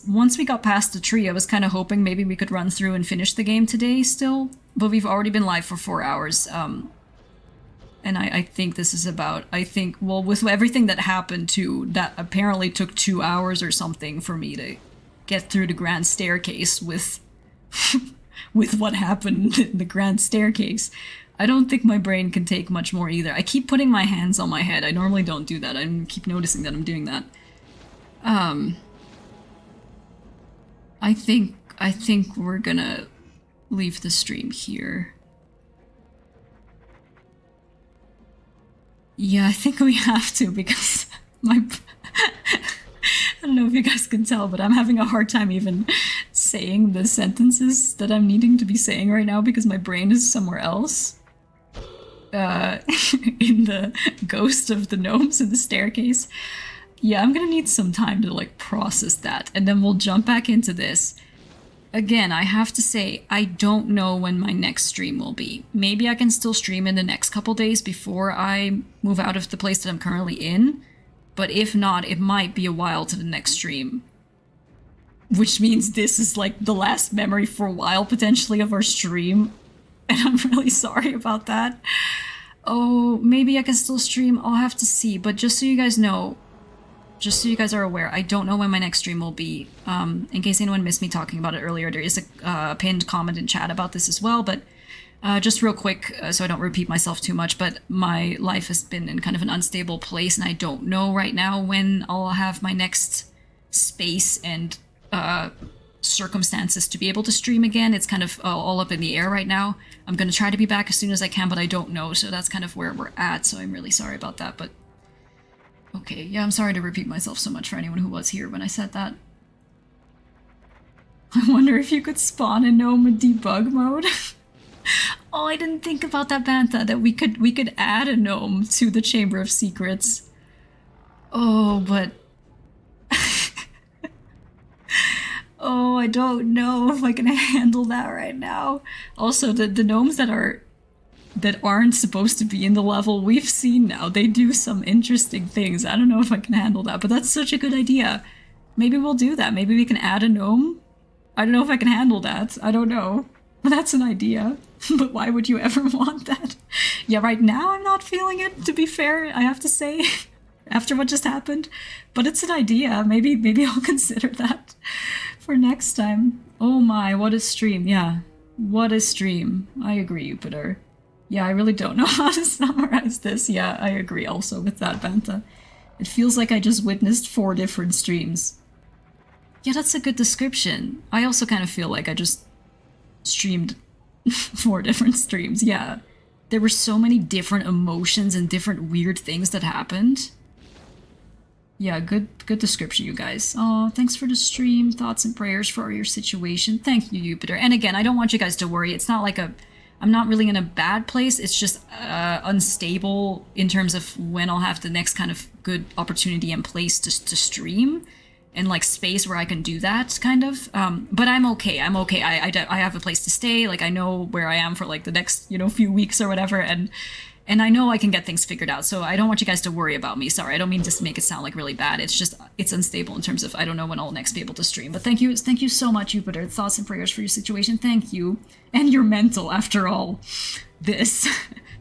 Once we got past the tree, I was kind of hoping maybe we could run through and finish the game today still, but we've already been live for 4 hours. And I think this is about, well, with everything that happened too, that apparently took 2 hours or something for me to get through the grand staircase with, with what happened in the grand staircase. I don't think my brain can take much more either. I keep putting my hands on my head. I normally don't do that. I keep noticing that I'm doing that. I think we're gonna leave the stream here. Yeah, I think we have to because my... I don't know if you guys can tell, but I'm having a hard time even saying the sentences that I'm needing to be saying right now because my brain is somewhere else. In the ghost of the gnomes in the staircase. Yeah, I'm gonna need some time to like process that, and then we'll jump back into this. Again, I have to say, I don't know when my next stream will be. Maybe I can still stream in the next couple days before I move out of the place that I'm currently in, but if not, it might be a while to the next stream. Which means this is like the last memory for a while, potentially, of our stream. And I'm really sorry about that. Oh, maybe I can still stream. I'll have to see. But just so you guys know, just so you guys are aware, I don't know when my next stream will be. In case anyone missed me talking about it earlier, there is a pinned comment in chat about this as well. But just real quick, so I don't repeat myself too much, but my life has been in kind of an unstable place, and I don't know right now when I'll have my next space and circumstances to be able to stream again. It's kind of all up in the air right now. I'm going to try to be back as soon as I can, but I don't know, so that's kind of where we're at, so I'm really sorry about that, but... Okay, yeah, I'm sorry to repeat myself so much for anyone who was here when I said that. I wonder if you could spawn a gnome in debug mode? Oh, I didn't think about that, Bantha, that we could add a gnome to the Chamber of Secrets. Oh, but... Oh, I don't know if I can handle that right now. Also, the gnomes that aren't supposed to be in the level we've seen now, they do some interesting things. I don't know if I can handle that, but that's such a good idea. Maybe we'll do that. Maybe we can add a gnome? I don't know if I can handle that. I don't know. But that's an idea. But why would you ever want that? Yeah, right now I'm not feeling it, to be fair, I have to say. After what just happened. But it's an idea. Maybe I'll consider that for next time. Oh my, what a stream. Yeah, what a stream. I agree, Jupiter. Yeah, I really don't know how to summarize this. Yeah, I agree also with that, Bantha. It feels like I just witnessed 4 different streams. Yeah, that's a good description. I also kind of feel like I just streamed 4 different streams, yeah. There were so many different emotions and different weird things that happened. Yeah, good description, you guys. Oh, thanks for the stream. Thoughts and prayers for your situation. Thank you, Jupiter. And again, I don't want you guys to worry. It's not like I'm not really in a bad place. It's just unstable in terms of when I'll have the next kind of good opportunity and place to stream. And like space where I can do that, kind of. But I'm okay. I have a place to stay. Like I know where I am for like the next, few weeks or whatever. And I know I can get things figured out, so I don't want you guys to worry about me. Sorry, I don't mean to make it sound like really bad. It's just, it's unstable in terms of I don't know when I'll next be able to stream. But thank you so much, Jupiter. Thoughts and prayers for your situation. Thank you. And your mental, after all this.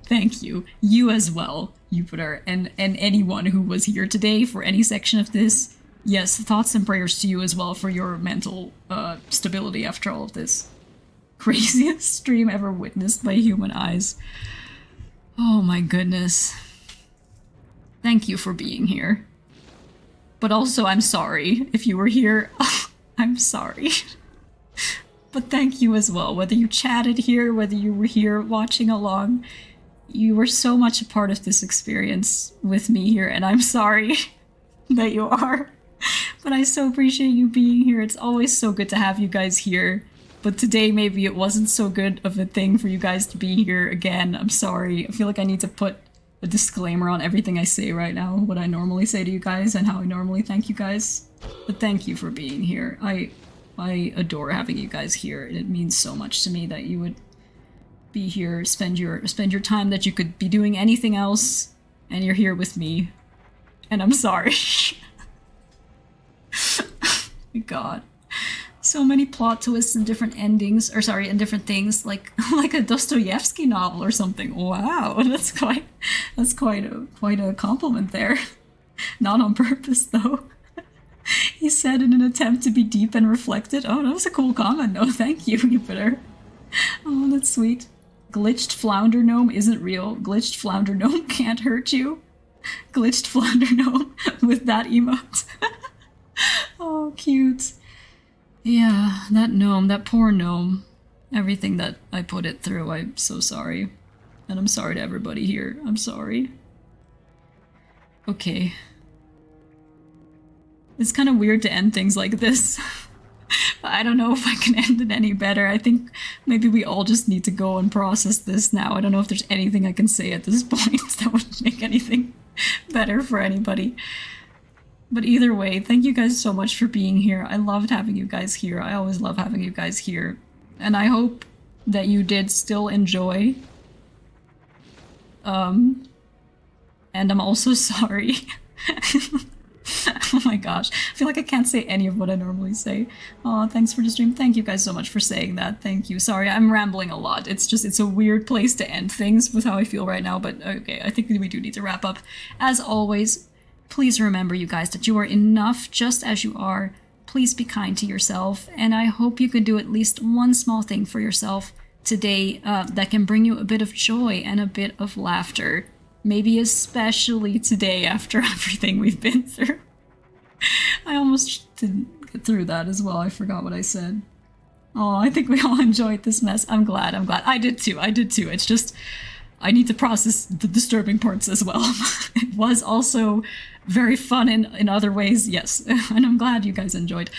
Thank you. You as well, Jupiter. And anyone who was here today for any section of this. Yes, thoughts and prayers to you as well for your mental stability after all of this. Craziest stream ever witnessed by human eyes. Oh my goodness. Thank you for being here. But also, I'm sorry if you were here. I'm sorry. But thank you as well. Whether you chatted here, whether you were here watching along, you were so much a part of this experience with me here, and I'm sorry that you are. But I so appreciate you being here. It's always so good to have you guys here. But today, maybe it wasn't so good of a thing for you guys to be here again. I'm sorry. I feel like I need to put a disclaimer on everything I say right now, what I normally say to you guys and how I normally thank you guys. But thank you for being here. I adore having you guys here. It means so much to me that you would be here, spend your time that you could be doing anything else, and you're here with me. And I'm sorry. my god. So many plot twists and different endings, or sorry, and different things, like like a Dostoevsky novel or something. Wow, that's quite a compliment there. Not on purpose though. He said in an attempt to be deep and reflected. Oh, that was a cool comment. No, thank you, Jupiter. Oh, that's sweet. Glitched flounder gnome isn't real. Glitched flounder gnome can't hurt you. Glitched flounder gnome with that emote. Oh, cute. Yeah, that gnome, that poor gnome. Everything that I put it through, I'm so sorry. And I'm sorry to everybody here. I'm sorry. Okay. It's kind of weird to end things like this. I don't know if I can end it any better. I think maybe we all just need to go and process this now. I don't know if there's anything I can say at this point that would make anything better for anybody. But either way, thank you guys so much for being here. I loved having you guys here. I always love having you guys here. And I hope that you did still enjoy. And I'm also sorry. Oh my gosh. I feel like I can't say any of what I normally say. Oh, thanks for the stream. Thank you guys so much for saying that. Thank you. Sorry, I'm rambling a lot. It's a weird place to end things with how I feel right now, but okay, I think we do need to wrap up. As always, please remember, you guys, that you are enough just as you are. Please be kind to yourself, and I hope you can do at least one small thing for yourself today that can bring you a bit of joy and a bit of laughter. Maybe especially today after everything we've been through. I almost didn't get through that as well. I forgot what I said. Oh, I think we all enjoyed this mess. I'm glad. I did too. It's just, I need to process the disturbing parts as well. It was also very fun in other ways, yes. And I'm glad you guys enjoyed.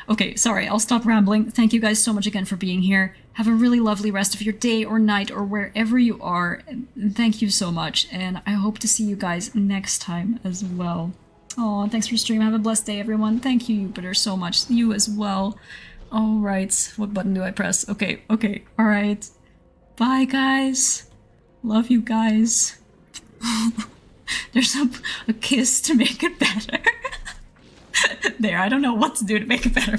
Okay, sorry, I'll stop rambling. Thank you guys so much again for being here. Have a really lovely rest of your day or night or wherever you are. And thank you so much. And I hope to see you guys next time as well. Oh, thanks for streaming. Have a blessed day, everyone. Thank you, Jupiter, so much. You as well. All right. What button do I press? Okay. All right. Bye, guys. Love you guys. There's a kiss to make it better. There, I don't know what to do to make it better.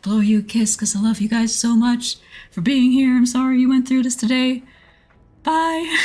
Blow you a kiss because I love you guys so much for being here. I'm sorry you went through this today. Bye.